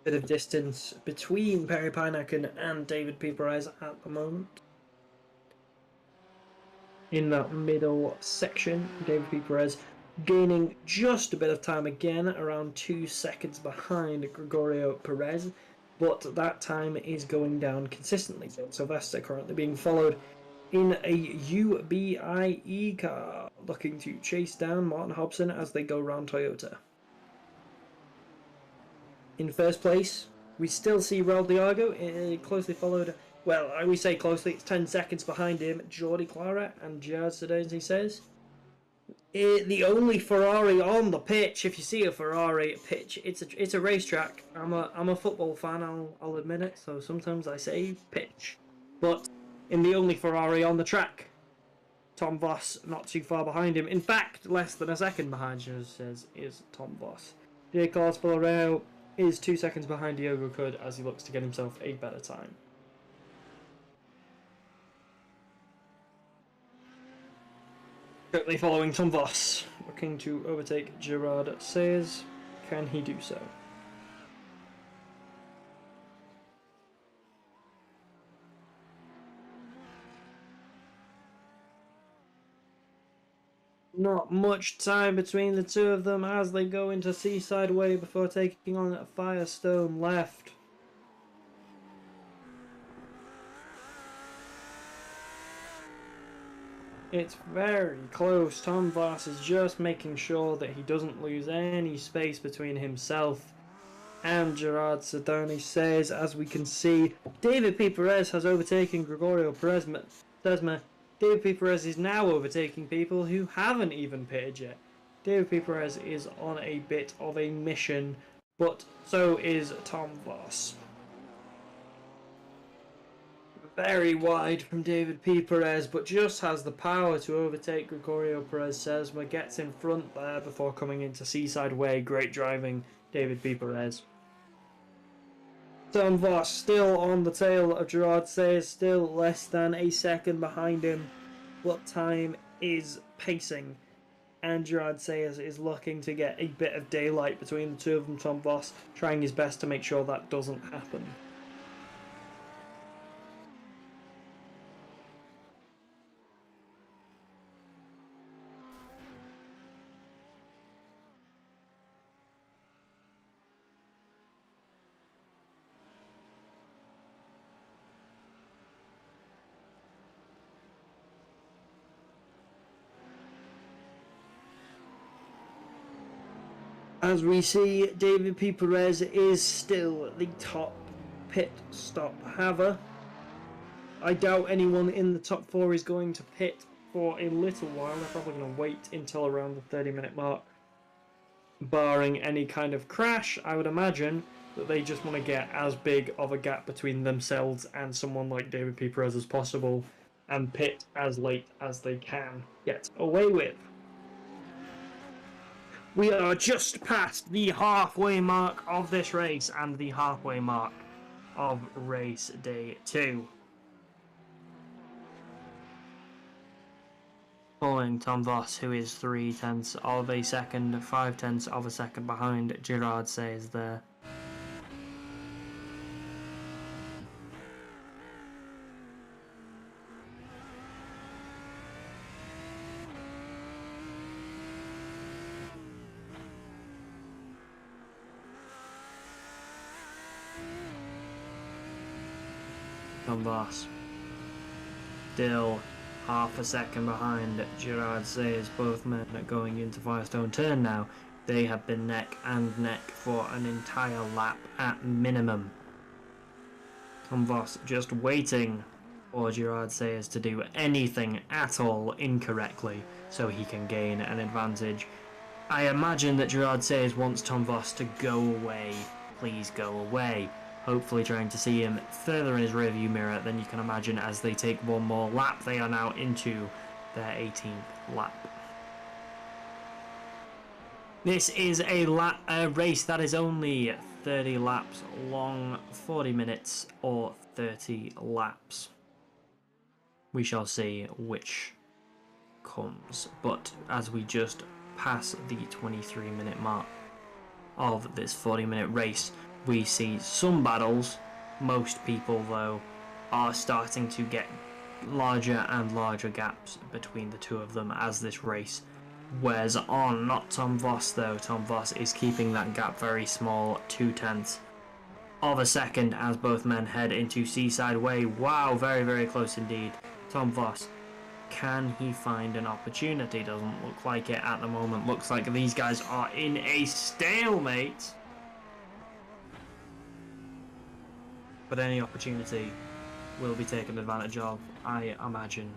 Bit of distance between Perry Pineacken and David P. Perez at the moment. In that middle section, David P. Perez gaining just a bit of time again, around 2 seconds behind Gregorio Perez, but that time is going down consistently. Sylvester currently being followed in a UBIE car, looking to chase down Martin Hobson as they go round Toyota. In first place, we still see Raul Diago, closely followed, well, we say closely, it's 10 seconds behind him, Jordi Clara and Gerard Sedan, he says. The only Ferrari on the pitch. If you see a Ferrari pitch, it's a racetrack. I'm a football fan, I'll admit it, so sometimes I say pitch. But in the only Ferrari on the track, Tom Voss not too far behind him. In fact, less than a second behind, as says, is Tom Voss. J. Carlos Villarreal is 2 seconds behind Diogo Cook as he looks to get himself a better time. Currently following Tom Voss, looking to overtake Gerard Sayers. Can he do so? Not much time between the two of them as they go into Seaside Way before taking on Firestone left. It's very close. Tom Voss is just making sure that he doesn't lose any space between himself and Gerard Sedani says, as we can see, David P. Perez has overtaken Gregorio Perez. David P. Perez is now overtaking people who haven't even pitted yet. David P. Perez is on a bit of a mission, but so is Tom Voss. Very wide from David P. Perez, but just has the power to overtake Gregorio Perez. Sesma gets in front there before coming into Seaside Way. Great driving, David P. Perez. Tom Voss still on the tail of Gerard Sayers, still less than a second behind him, but time is pacing, and Gerard Sayers is looking to get a bit of daylight between the two of them. Tom Voss trying his best to make sure that doesn't happen. As we see, David P. Perez is still the top pit stop haver. I doubt anyone in the top 4 is going to pit for a little while. They're probably going to wait until around the 30-minute mark. Barring any kind of crash, I would imagine that they just want to get as big of a gap between themselves and someone like David P. Perez as possible and pit as late as they can get away with. We are just past the halfway mark of this race and the halfway mark of race day 2. Following Tom Voss, who is 3/10 of a second, 5/10 of a second behind Gerard Sayers there. Tom Voss still half a second behind Gerard Sayers. Both men are going into Firestone Turn now. They have been neck and neck for an entire lap at minimum. Tom Voss just waiting for Gerard Sayers to do anything at all incorrectly so he can gain an advantage. I imagine that Gerard Sayers wants Tom Voss to go away. Please go away. Hopefully trying to see him further in his rearview mirror than you can imagine as they take one more lap. They are now into their 18th lap. This is a race that is only 30 laps long, 40 minutes or 30 laps. We shall see which comes, but as we just pass the 23-minute mark of this 40-minute race, we see some battles. Most people, though, are starting to get larger and larger gaps between the two of them as this race wears on. Not Tom Voss, though. Tom Voss is keeping that gap very small, 0.2 of a second as both men head into Seaside Way. Wow, very, very close indeed. Tom Voss, can he find an opportunity? Doesn't look like it at the moment. Looks like these guys are in a stalemate. But any opportunity will be taken advantage of, I imagine.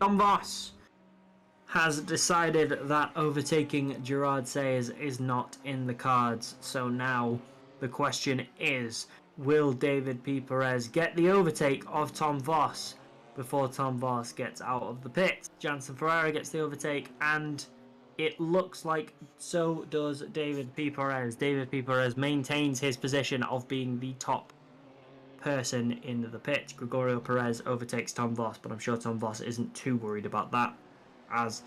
Tom Voss has decided that overtaking Gerard Sayers is not in the cards. So now the question is, will David P. Perez get the overtake of Tom Voss before Tom Voss gets out of the pit? Jansen Ferreira gets the overtake, and it looks like so does David P. Perez. David P. Perez maintains his position of being the top person in the pit. Gregorio Perez overtakes Tom Voss, but I'm sure Tom Voss isn't too worried about that. As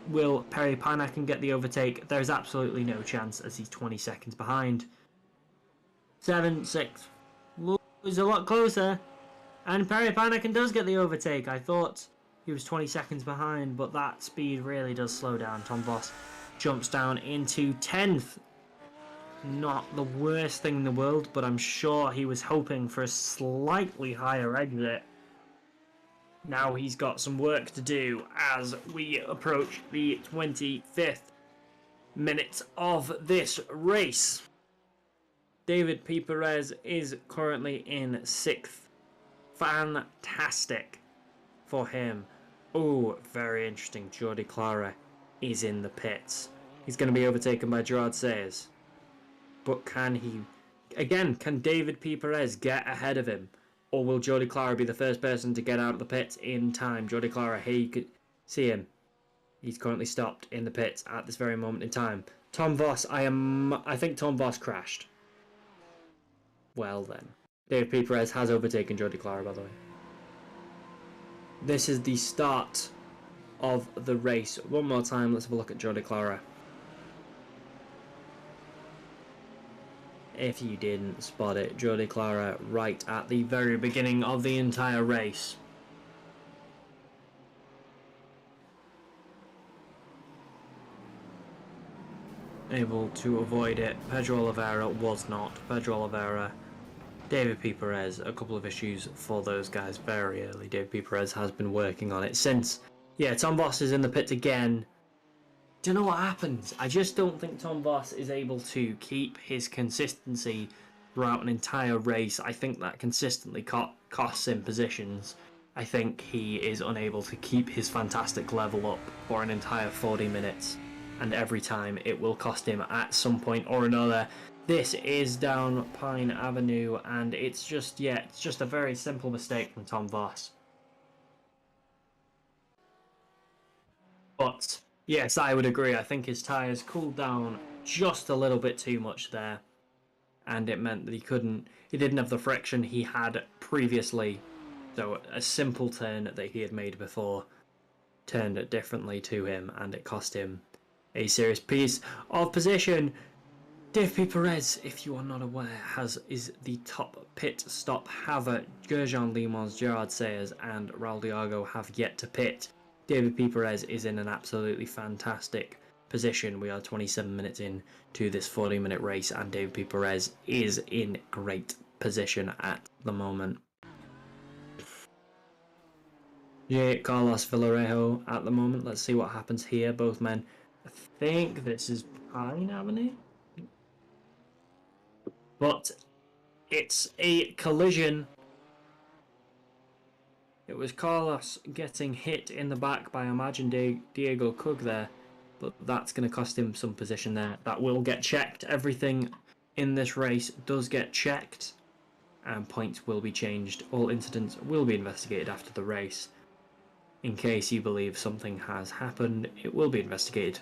will Perry Panakin get the overtake? There's absolutely no chance as he's 20 seconds behind. 7-6. He's a lot closer. And Perry Panakin does get the overtake. I thought he was 20 seconds behind, but that speed really does slow down. Tom Voss jumps down into 10th. Not the worst thing in the world, but I'm sure he was hoping for a slightly higher exit. Now he's got some work to do as we approach the 25th minute of this race. David P. Perez is currently in 6th. Fantastic for him. Oh, very interesting. Jordi Clara is in the pits. He's going to be overtaken by Gerard Sayers. But can he... Again, can David P. Perez get ahead of him? Or will Jordi Clara be the first person to get out of the pits in time? Jordi Clara, here you could see him. He's currently stopped in the pits at this very moment in time. Tom Voss, I think Tom Voss crashed. Well then. David P. Perez has overtaken Jordi Clara, by the way. This is the start of the race. One more time, let's have a look at Jordi Clara. If you didn't spot it, Jordi Clara right at the very beginning of the entire race. Able to avoid it. Pedro Oliveira was not. Pedro Oliveira, David P. Perez, a couple of issues for those guys very early. David P. Perez has been working on it since. Yeah, Tom Voss is in the pits again. Don't know what happens. I just don't think Tom Voss is able to keep his consistency throughout an entire race. I think that consistently costs him positions. I think he is unable to keep his fantastic level up for an entire 40 minutes. And every time it will cost him at some point or another. This is down Pine Avenue, and it's just a very simple mistake from Tom Voss. But yes, I would agree. I think his tyres cooled down just a little bit too much there, and it meant that he didn't have the friction he had previously. So a simple turn that he had made before turned differently to him, and it cost him a serious piece of position. Dave P. Perez, if you are not aware, is the top pit stop haver. Gerjan Limons, Gerard Sayers, and Raul Diago have yet to pit. David P. Perez is in an absolutely fantastic position. We are 27 minutes in to this 40-minute race, and David P. Perez is in great position at the moment. Carlos Villarejo at the moment. Let's see what happens here. Both men. I think this is Pine Avenue. But it's a collision. It was Carlos getting hit in the back by, I imagine, Diego Cook there. But that's going to cost him some position there. That will get checked. Everything in this race does get checked. And points will be changed. All incidents will be investigated after the race. In case you believe something has happened, it will be investigated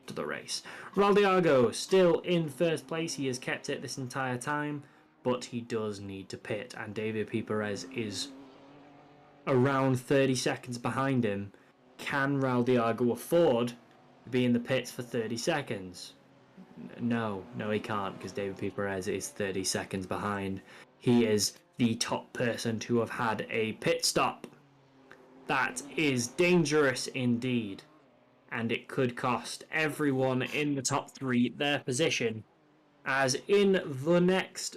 after the race. Raldiago still in first place. He has kept it this entire time. But he does need to pit. And David P. Perez is around 30 seconds behind him. Can Raldiago afford to be in the pits for 30 seconds? No, he can't, because David P. Perez is 30 seconds behind. He is the top person to have had a pit stop. That is dangerous indeed, and it could cost everyone in the top three their position, as in the next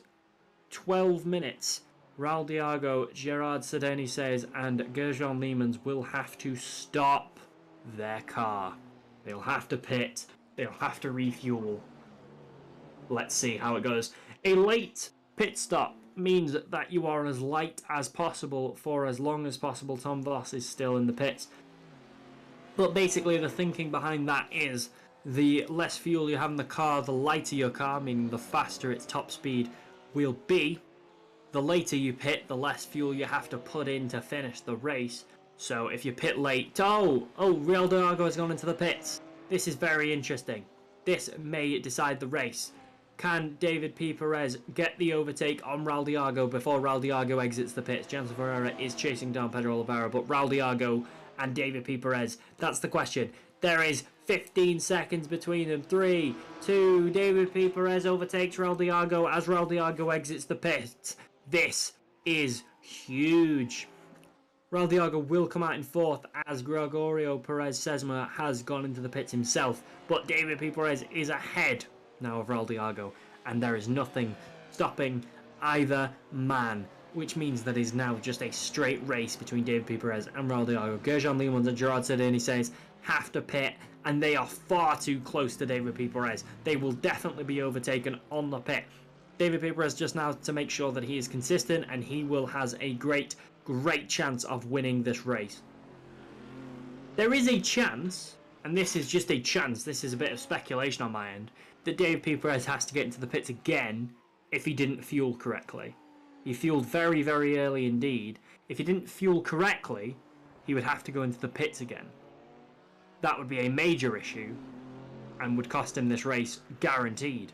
12 minutes, Raldiago, Gerard Sedeni says, and Gerjan Leemans will have to stop their car. They'll have to pit. They'll have to refuel. Let's see how it goes. A late pit stop means that you are as light as possible for as long as possible. Tom Voss is still in the pits. But basically the thinking behind that is the less fuel you have in the car, the lighter your car, meaning the faster its top speed will be. The later you pit, the less fuel you have to put in to finish the race. So if you pit late... Oh, Raldiago has gone into the pits. This is very interesting. This may decide the race. Can David P. Perez get the overtake on Raldiago before Raldiago exits the pits? Jansen Ferreira is chasing down Pedro Oliveira, but Raldiago and David P. Perez, that's the question. There is 15 seconds between them. 3, 2, David P. Perez overtakes Raldiago as Raldiago exits the pits. This is huge. Raldiago will come out in fourth as Gregorio Perez Sesma has gone into the pits himself, but David P. Perez is ahead now of Raldiago, and there is nothing stopping either man, which means that it's now just a straight race between David P. Perez and Raldiago. Gerjan Leemans and Gerard Sedeni says have to pit, and they are far too close to David P. Perez. They will definitely be overtaken on the pit. David P. Perez just now to make sure that he is consistent, and he will has a great chance of winning this race. There is a chance, and this is just a chance, this is a bit of speculation on my end, that David P. Perez has to get into the pits again if he didn't fuel correctly. He fueled very, very early indeed. If he didn't fuel correctly, he would have to go into the pits again. That would be a major issue and would cost him this race guaranteed.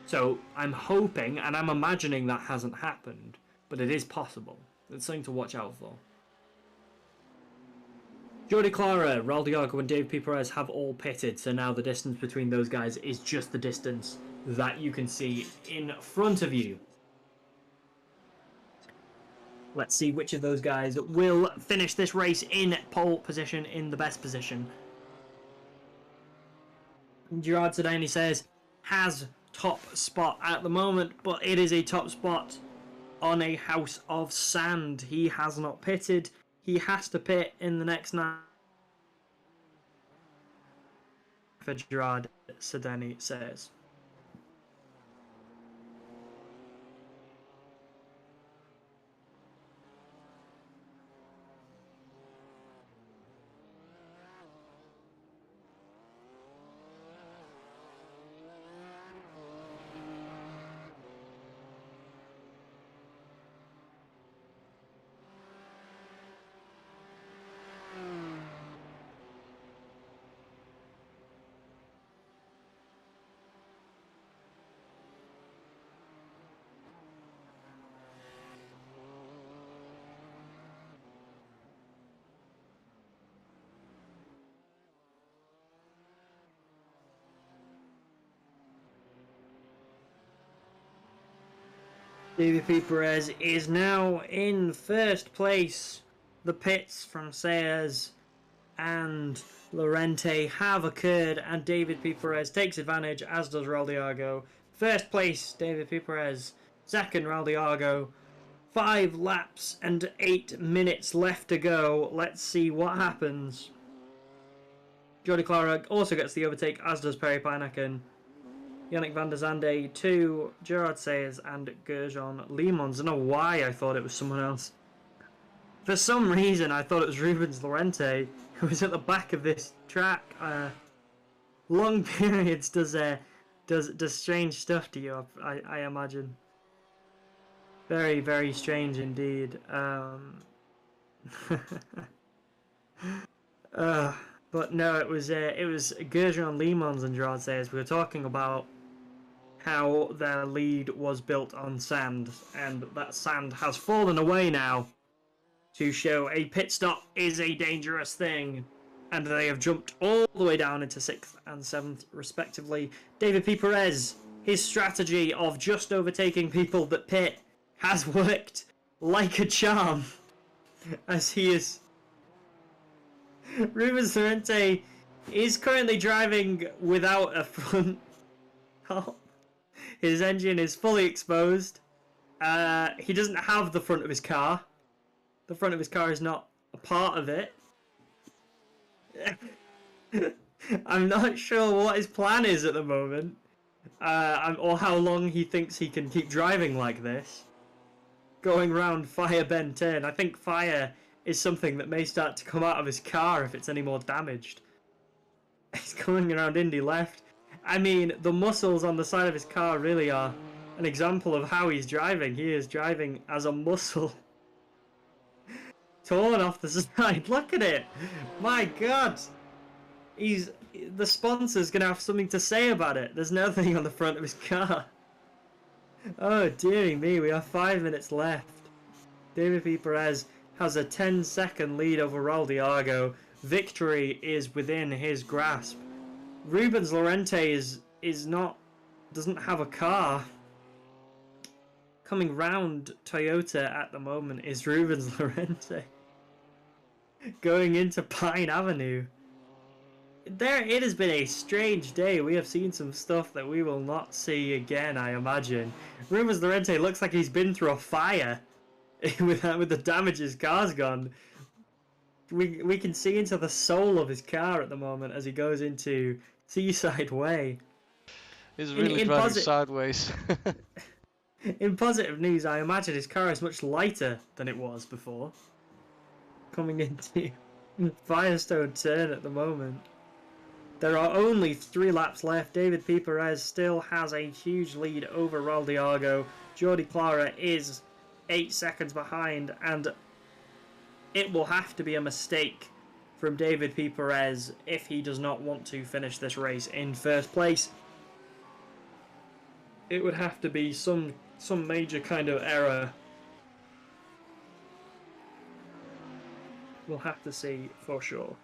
So I'm hoping, and I'm imagining that hasn't happened, but it is possible. It's something to watch out for. Jordi Clara, Raldiago and David P. Perez have all pitted, so now the distance between those guys is just the distance that you can see in front of you. Let's see which of those guys will finish this race in pole position, in the best position. Gerard Sedani says, has top spot at the moment, but it is a top spot on a house of sand. He has not pitted. He has to pit in the next 9. For Gerard Sedani says. David P. Perez is now in first place. The pits from Sayers and Lorente have occurred, and David P. Perez takes advantage, as does Raldiago. First place, David P. Perez. Second, Raldiago. 5 laps and 8 minutes left to go. Let's see what happens. Jordi Clara also gets the overtake, as does Perry Pijnakken. Yannick van der Zande 2, Gerard Sayers and Gerjon Leemans. I don't know why I thought it was someone else. For some reason, I thought it was Rubens Lorente, who was at the back of this track. Long periods does strange stuff to you, I imagine. Very, very strange indeed. But no, it was Gerjon Leemans and Gerard Sayers. We were talking about how their lead was built on sand, and that sand has fallen away now to show a pit stop is a dangerous thing, and they have jumped all the way down into 6th and 7th respectively. David P. Perez, his strategy of just overtaking people that pit has worked like a charm, as he is... Rubens Lorente is currently driving without a front top. His engine is fully exposed. He doesn't have the front of his car. The front of his car is not a part of it. I'm not sure what his plan is at the moment. Or how long he thinks he can keep driving like this. Going round Fire Bend Turn. I think fire is something that may start to come out of his car if it's any more damaged. He's coming around Indy left. I mean, the muscles on the side of his car really are an example of how he's driving. He is driving as a muscle. Torn off the side. Look at it. My God. The sponsor's going to have something to say about it. There's nothing on the front of his car. Oh, dearie me. We have 5 minutes left. David P. Perez has a 10-second lead over Raldiago. Victory is within his grasp. Rubens Lorente doesn't have a car. Coming round Toyota at the moment is Rubens Lorente. Going into Pine Avenue. It has been a strange day. We have seen some stuff that we will not see again, I imagine. Rubens Lorente looks like he's been through a fire with the damage his car's gone. We can see into the soul of his car at the moment as he goes into Seaside Way. He's really driving sideways. In positive news, I imagine his car is much lighter than it was before. Coming into Firestone Turn at the moment. There are only 3 laps left. David P. Perez still has a huge lead over Raldiago. Jordi Clara is 8 seconds behind, and it will have to be a mistake from David P. Perez if he does not want to finish this race in first place. It would have to be some major kind of error. We'll have to see for sure.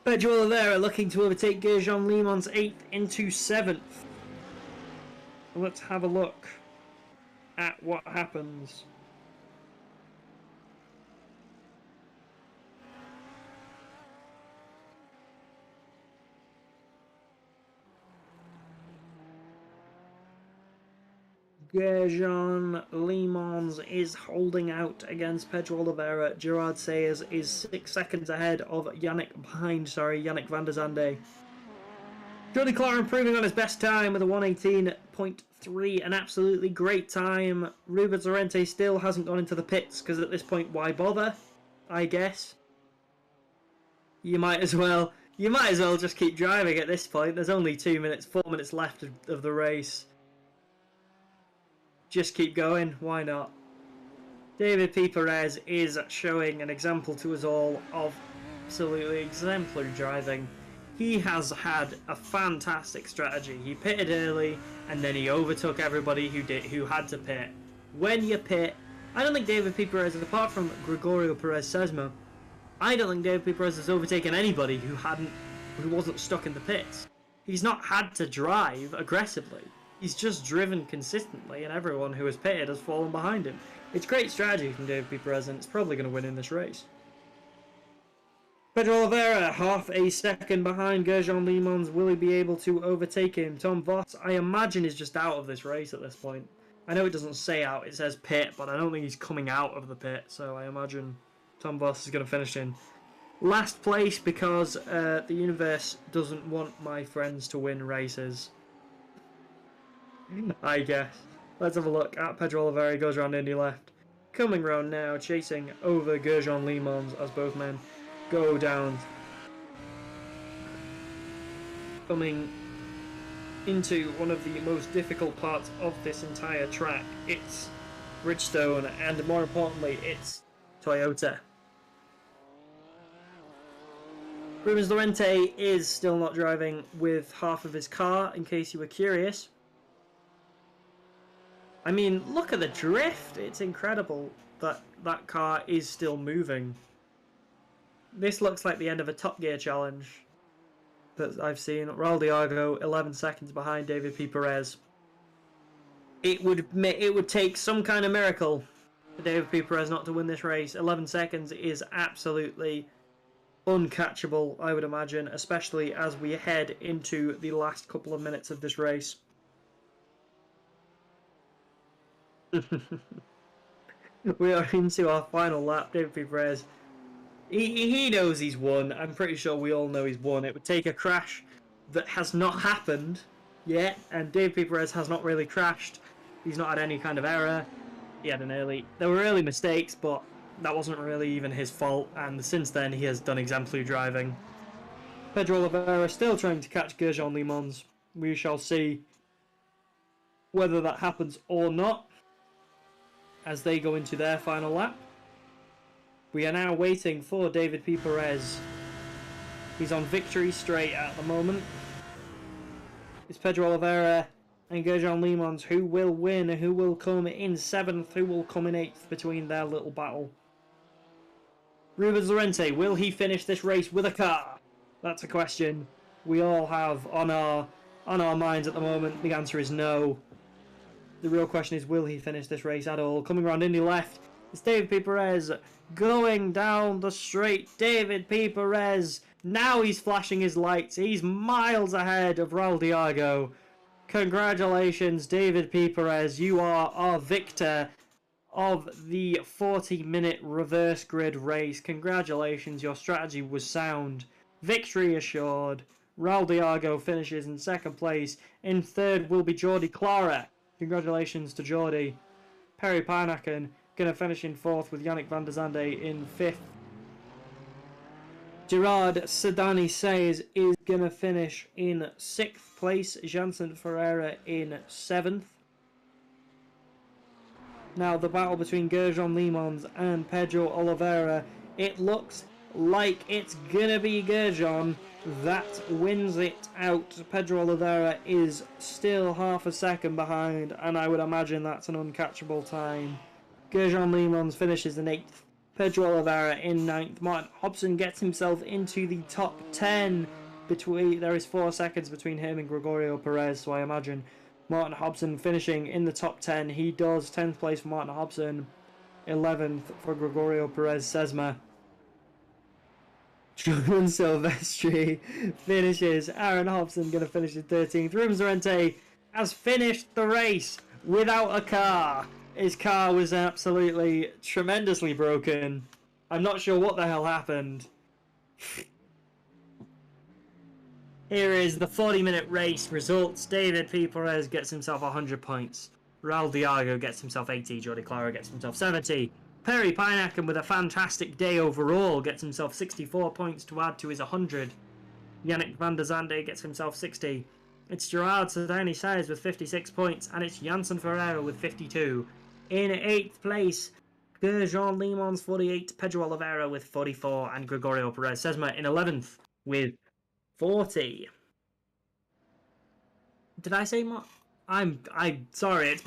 Pedro Oliveira looking to overtake Gerjon Leemans 8th into 7th. Let's have a look at what happens. Gerjon Leemans is holding out against Pedro Oliveira. Gerard Sayers is 6 seconds ahead of Yannick van der Zande. Jordi Clara improving on his best time with a 1:18.3, an absolutely great time. Rubens Lorente still hasn't gone into the pits because at this point, why bother? I guess. You might as well just keep driving at this point. There's only 4 minutes left of the race. Just keep going, why not? David P. Perez is showing an example to us all of absolutely exemplary driving. He has had a fantastic strategy. He pitted early, and then he overtook everybody who had to pit. When you pit, I don't think David P. Perez, apart from Gregorio Perez Sesma, I don't think David P. Perez has overtaken anybody who wasn't stuck in the pits. He's not had to drive aggressively. He's just driven consistently, and everyone who has pitted has fallen behind him. It's great strategy from David P. Perez, and it's probably going to win in this race. Pedro Oliveira, half a second behind Gerjon Limons. Will he be able to overtake him? Tom Voss, I imagine, is just out of this race at this point. I know it doesn't say out, it says pit, but I don't think he's coming out of the pit, so I imagine Tom Voss is going to finish in last place because the universe doesn't want my friends to win races. I guess. Let's have a look at Pedro Oliveira. Goes around Indy left. Coming round now, chasing over Gerjon Limons as both men go down. Coming into one of the most difficult parts of this entire track. It's Bridgestone, and more importantly, it's Toyota. Rubens Lorente is still not driving with half of his car, in case you were curious. I mean, look at the drift. It's incredible that that car is still moving. This looks like the end of a Top Gear challenge that I've seen. Raul Diago, 11 seconds behind David P. Perez. It would take some kind of miracle for David P. Perez not to win this race. 11 seconds is absolutely uncatchable, I would imagine, especially as we head into the last couple of minutes of this race. We are into our final lap. David P. Perez, he knows he's won. I'm pretty sure we all know he's won. It would take a crash that has not happened yet, and David P. Perez has not really crashed. He's not had any kind of error. He had there were early mistakes, but that wasn't really even his fault, and since then he has done exemplary driving. Pedro Oliveira still trying to catch Gerjon Limons. We shall see whether that happens or not as they go into their final lap. We are now waiting for David P. Perez. He's on victory straight at the moment. It's Pedro Oliveira and Gerjon Limons who will win, who will come in 7th, who will come in 8th between their little battle. Rubens Lorente, will he finish this race with a car? That's a question we all have on our minds at the moment. The answer is no. The real question is, will he finish this race at all? Coming around Indy left, it's David P. Perez going down the straight. David P. Perez, now he's flashing his lights. He's miles ahead of Raul Diago. Congratulations, David P. Perez. You are our victor of the 40-minute reverse grid race. Congratulations, your strategy was sound. Victory assured. Raul Diago finishes in 2nd place. In 3rd will be Jordi Clara. Congratulations to Jordi. Perry Pijnakken going to finish in 4th with Yannick van der Zande in 5th. Gerard Sedani says is going to finish in 6th place. Jansen Ferreira in 7th. Now the battle between Gerjon Limons and Pedro Oliveira. It looks like it's going to be Gerjon that wins it out. Pedro Oliveira is still half a second behind, and I would imagine that's an uncatchable time. Gerjon Limons finishes in 8th. Pedro Oliveira in 9th. Martin Hobson gets himself into the top 10. There is 4 seconds between him and Gregorio Perez, so I imagine Martin Hobson finishing in the top 10. He does. 10th place for Martin Hobson. 11th for Gregorio Perez Sesma. John Silvestri finishes. Aaron Hobson going to finish in 13th. Rubens Lorente has finished the race without a car. His car was absolutely tremendously broken. I'm not sure what the hell happened. Here is the 40-minute race results. David P. Perez gets himself 100 points. Raul Diago gets himself 80. Jordi Clara gets himself 70. Perry Pijnakken, with a fantastic day overall, gets himself 64 points to add to his 100. Yannick van der Zande gets himself 60. It's Gerard Sedani Saez with 56 points, and it's Jansen Ferreira with 52. In 8th place, Gerjon Limons 48, Pedro Oliveira with 44, and Gregorio Perez Sesma in 11th with 40. Did I say more? I'm sorry. It's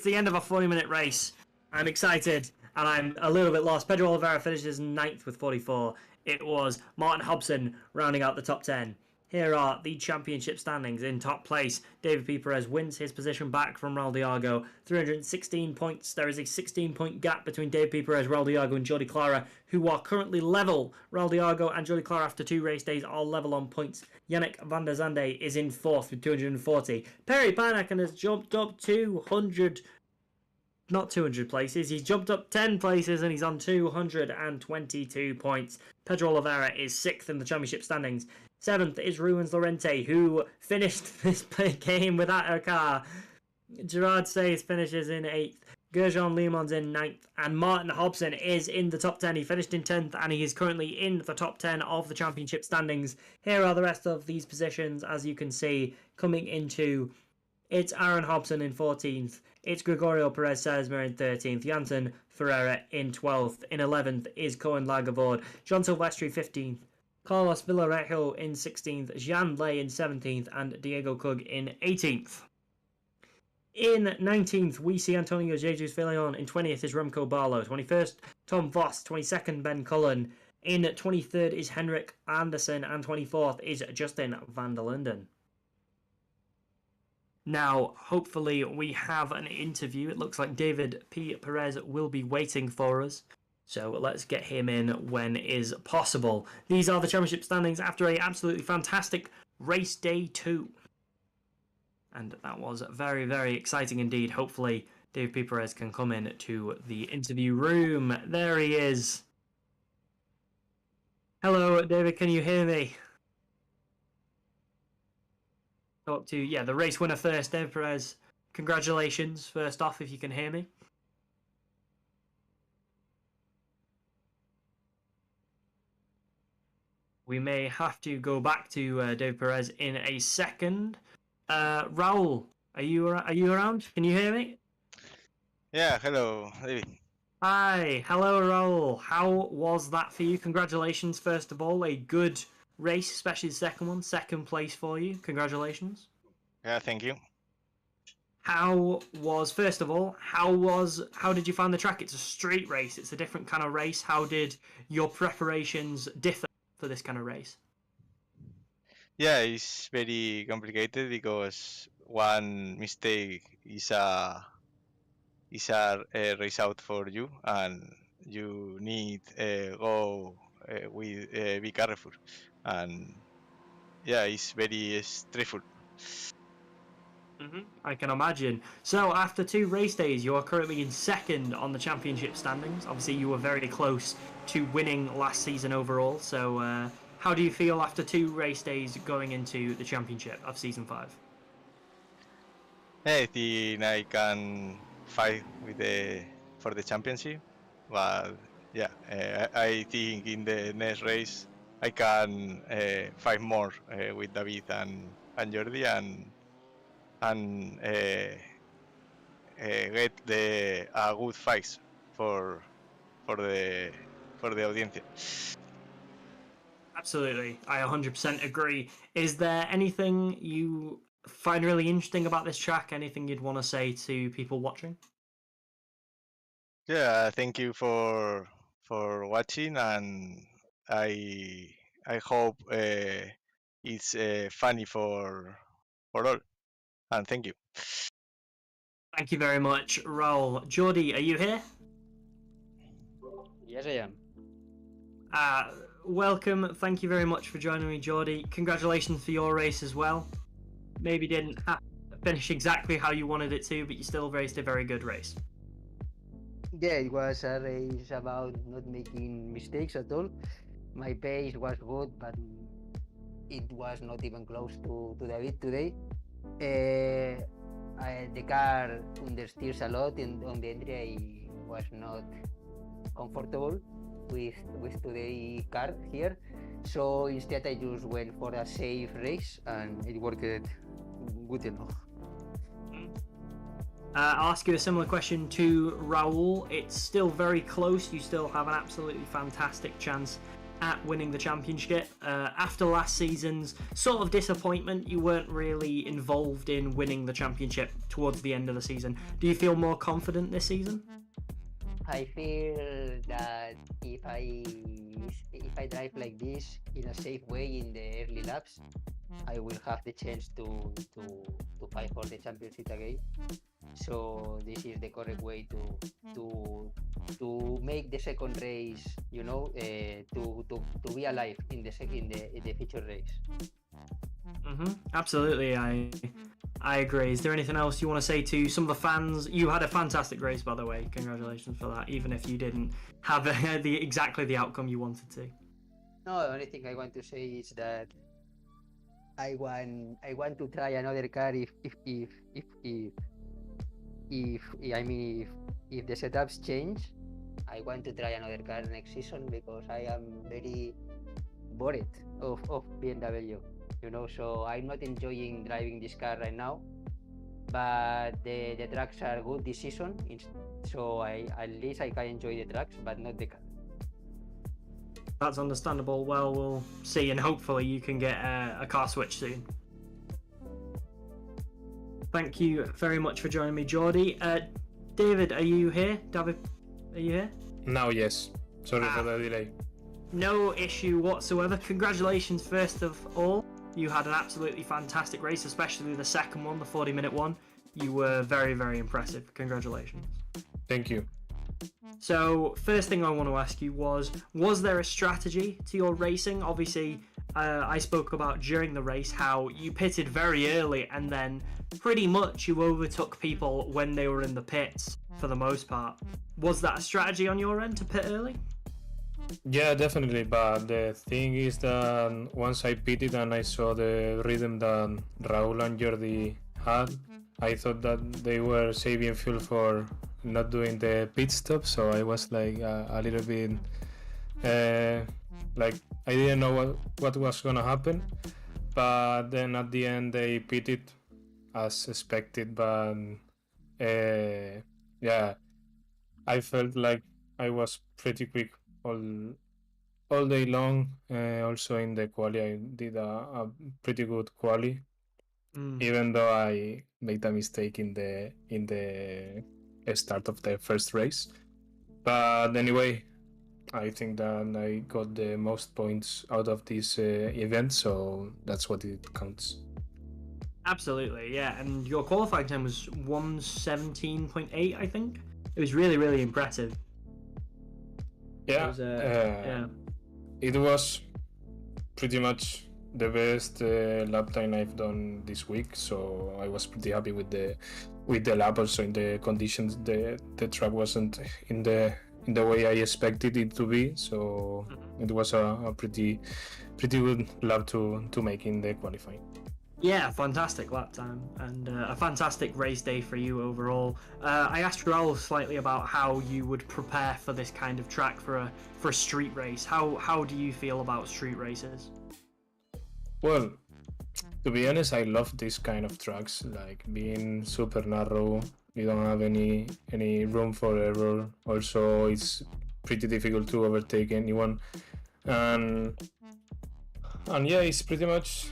the end of a 40-minute race. I'm excited and I'm a little bit lost. Pedro Oliveira finishes 9th with 44. It was Martin Hobson rounding out the top 10. Here are the championship standings. In top place, David P. Perez wins his position back from Raul Diago. 316 points. There is a 16-point gap between David P. Perez, Raul Diago, and Jordi Clara, who are currently level. Raul Diago and Jordi Clara, after 2 race days, are level on points. Yannick van der Zande is in 4th with 240. Perry Panakan has jumped up 200 places. He's jumped up 10 places and he's on 222 points. Pedro Oliveira is 6th in the championship standings. 7th is Ruins Lorente, who finished this game without a car. Gerard Sayes finishes in 8th. Gerjon Lemon's in 9th. And Martin Hobson is in the top 10. He finished in 10th and he is currently in the top 10 of the championship standings. Here are the rest of these positions, as you can see, coming into... It's Aaron Hobson in 14th. It's Gregorio Perez Salazar in 13th. Janssen Ferreira in 12th. In 11th is Cohen Lagavord. John Silvestri 15th. Carlos Villarejo in 16th. Jean Lay in 17th. And Diego Cug in 18th. In 19th, we see Antonio Jesus Villion. In 20th is Remco Barlow. 21st, Tom Voss. 22nd, Ben Cullen. In 23rd is Henrik Anderson. And 24th is Justin van der Linden. Now, hopefully we have an interview. It looks like David P. Perez will be waiting for us. So let's get him in when is possible. These are the championship standings after a absolutely fantastic race day 2. And that was very, very exciting indeed. Hopefully David P. Perez can come in to the interview room. There he is. Hello, David, can you hear me? Talk to, the race winner first, David Perez. Congratulations, first off, if you can hear me. We may have to go back to David Perez in a second. Raul, are you around? Can you hear me? Yeah, hello, David. Hi, hello, Raul. How was that for you? Congratulations, first of all. A good race, especially the second one. Second place for you. Congratulations. Yeah, thank you. How did you find the track? It's a street race. It's a different kind of race. How did your preparations differ for this kind of race? Yeah, it's very complicated because one mistake is a race out for you, and you need go with be careful, and yeah, it's very stressful. I can imagine. So after 2 race days, you are currently in 2nd on the championship standings. Obviously, you were very close to winning last season overall. So how do you feel after 2 race days going into the championship of season 5? I think I can fight for the championship, but yeah, I think in the next race I can fight more with David and Jordi and get a good fight for the audience. Absolutely, I 100% agree. Is there anything you find really interesting about this track? Anything you'd want to say to people watching? Yeah, thank you for watching, and I hope it's funny for all. And thank you. Thank you very much, Raul. Jordi, are you here? Yes, I am. Welcome. Thank you very much for joining me, Jordi. Congratulations for your race as well. Maybe didn't finish exactly how you wanted it to, but you still raced a very good race. Yeah, it was a race about not making mistakes at all. My pace was good, but it was not even close to David today. The car understeers a lot, and on the entry I was not comfortable with today's car here. So instead I just went for a safe race, and it worked good enough. I'll ask you a similar question to Raul. It's still very close. You still have an absolutely fantastic chance at winning the championship. After last season's sort of disappointment, you weren't really involved in winning the championship towards the end of the season. Do you feel more confident this season? I feel that if I drive like this in a safe way in the early laps, I will have the chance to fight for the championship again. So this is the correct way to make the second race, to be alive in the future race. Absolutely, I agree. Is there anything else you want to say to some of the fans? You had a fantastic race, by the way. Congratulations for that, even if you didn't have exactly the outcome you wanted to. No, the only thing I want to say is that I want to try another car if if the setups change. I want to try another car next season because I am very bored of BMW. So I'm not enjoying driving this car right now. But the tracks are good this season, so at least I can enjoy the tracks, but not the car. That's understandable. Well, we'll see, and hopefully you can get a car switch soon. Thank you very much for joining me, Jordi. David, are you here? David, are you here? Now, yes. Sorry for the delay. No issue whatsoever. Congratulations, first of all. You had an absolutely fantastic race, especially the second one, the 40-minute one. You were very, very impressive. Congratulations. Thank you. So, first thing I want to ask you was there a strategy to your racing? Obviously, I spoke about during the race how you pitted very early and then pretty much you overtook people when they were in the pits for the most part. Was that a strategy on your end to pit early? Yeah, definitely. But the thing is that once I pitted and I saw the rhythm that Raul and Jordi had, I thought that they were saving fuel for not doing the pit stop. So I was like a little bit like I didn't know what was gonna happen. But then at the end they pitted as expected. But yeah, I felt like I was pretty quick all day long. Also in the quali, I did a pretty good quali, even though I made a mistake in the start of the first race. But anyway, I think that I got the most points out of this event, so that's what it counts. Absolutely, yeah. And your qualifying time was 1:17.8, I think. It was really, really impressive. Yeah, yeah. It was pretty much the best lap time I've done this week, so I was pretty happy with the lap. Also in the conditions, the track wasn't in the way I expected it to be, so it was a pretty good lap to make in the qualifying. Yeah, fantastic lap time and a fantastic race day for you overall. I asked Raul slightly about how you would prepare for this kind of track for a street race. How do you feel about street races? Well, to be honest, I love this kind of tracks, like being super narrow. You don't have any room for error. Also, it's pretty difficult to overtake anyone, and yeah, it's pretty much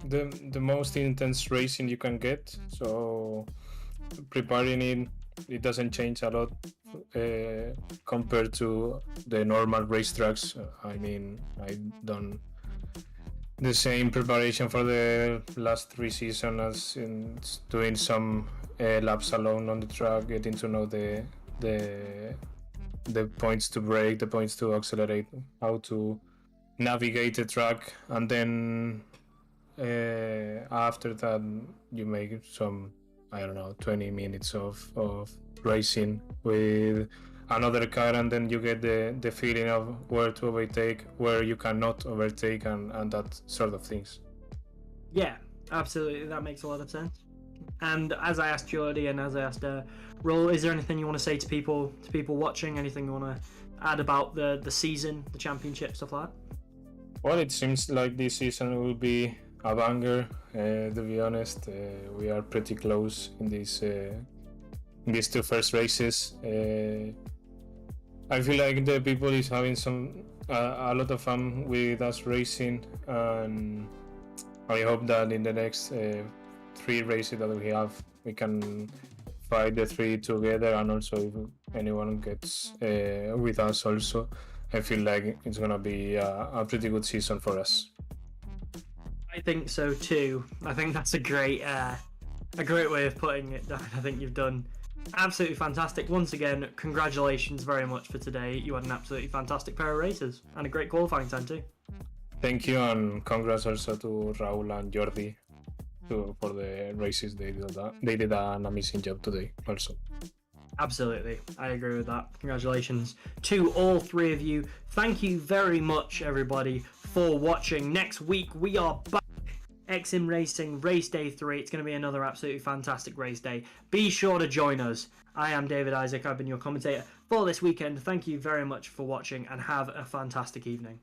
the most intense racing you can get. So preparing it doesn't change a lot compared to the normal racetracks. I mean, I've done the same preparation for the last 3 seasons as in doing some laps alone on the track, getting to know the points to brake, the points to accelerate, how to navigate the track, and then after that you make some, I don't know, 20 minutes of racing with another car, and then you get the feeling of where to overtake, where you cannot overtake, and that sort of things. Yeah, absolutely, that makes a lot of sense. And as I asked Jordi and as I asked Raul, is there anything you want to say to people watching, anything you want to add about the season, the championship, stuff like that? Well, it seems like this season will be a banger, to be honest. We are pretty close in these 2 first races. I feel like the people is having a lot of fun with us racing, and I hope that in the next 3 races that we have, we can fight the 3 together, and also if anyone gets with us also, I feel like it's gonna be a pretty good season for us. I think so too. I think that's a great way of putting it down. I think you've done absolutely fantastic. Once again, congratulations very much for today. You had an absolutely fantastic pair of races and a great qualifying time too. Thank you, and congrats also to Raul and Jordi for the races. They did an amazing job today also. Absolutely, I agree with that. Congratulations to all three of you. Thank you very much, everybody, for watching. Next week we are back. X-SiM Racing Race Day 3. It's going to be another absolutely fantastic race day. Be sure to join us. I am David Isaac. I've been your commentator for this weekend. Thank you very much for watching and have a fantastic evening.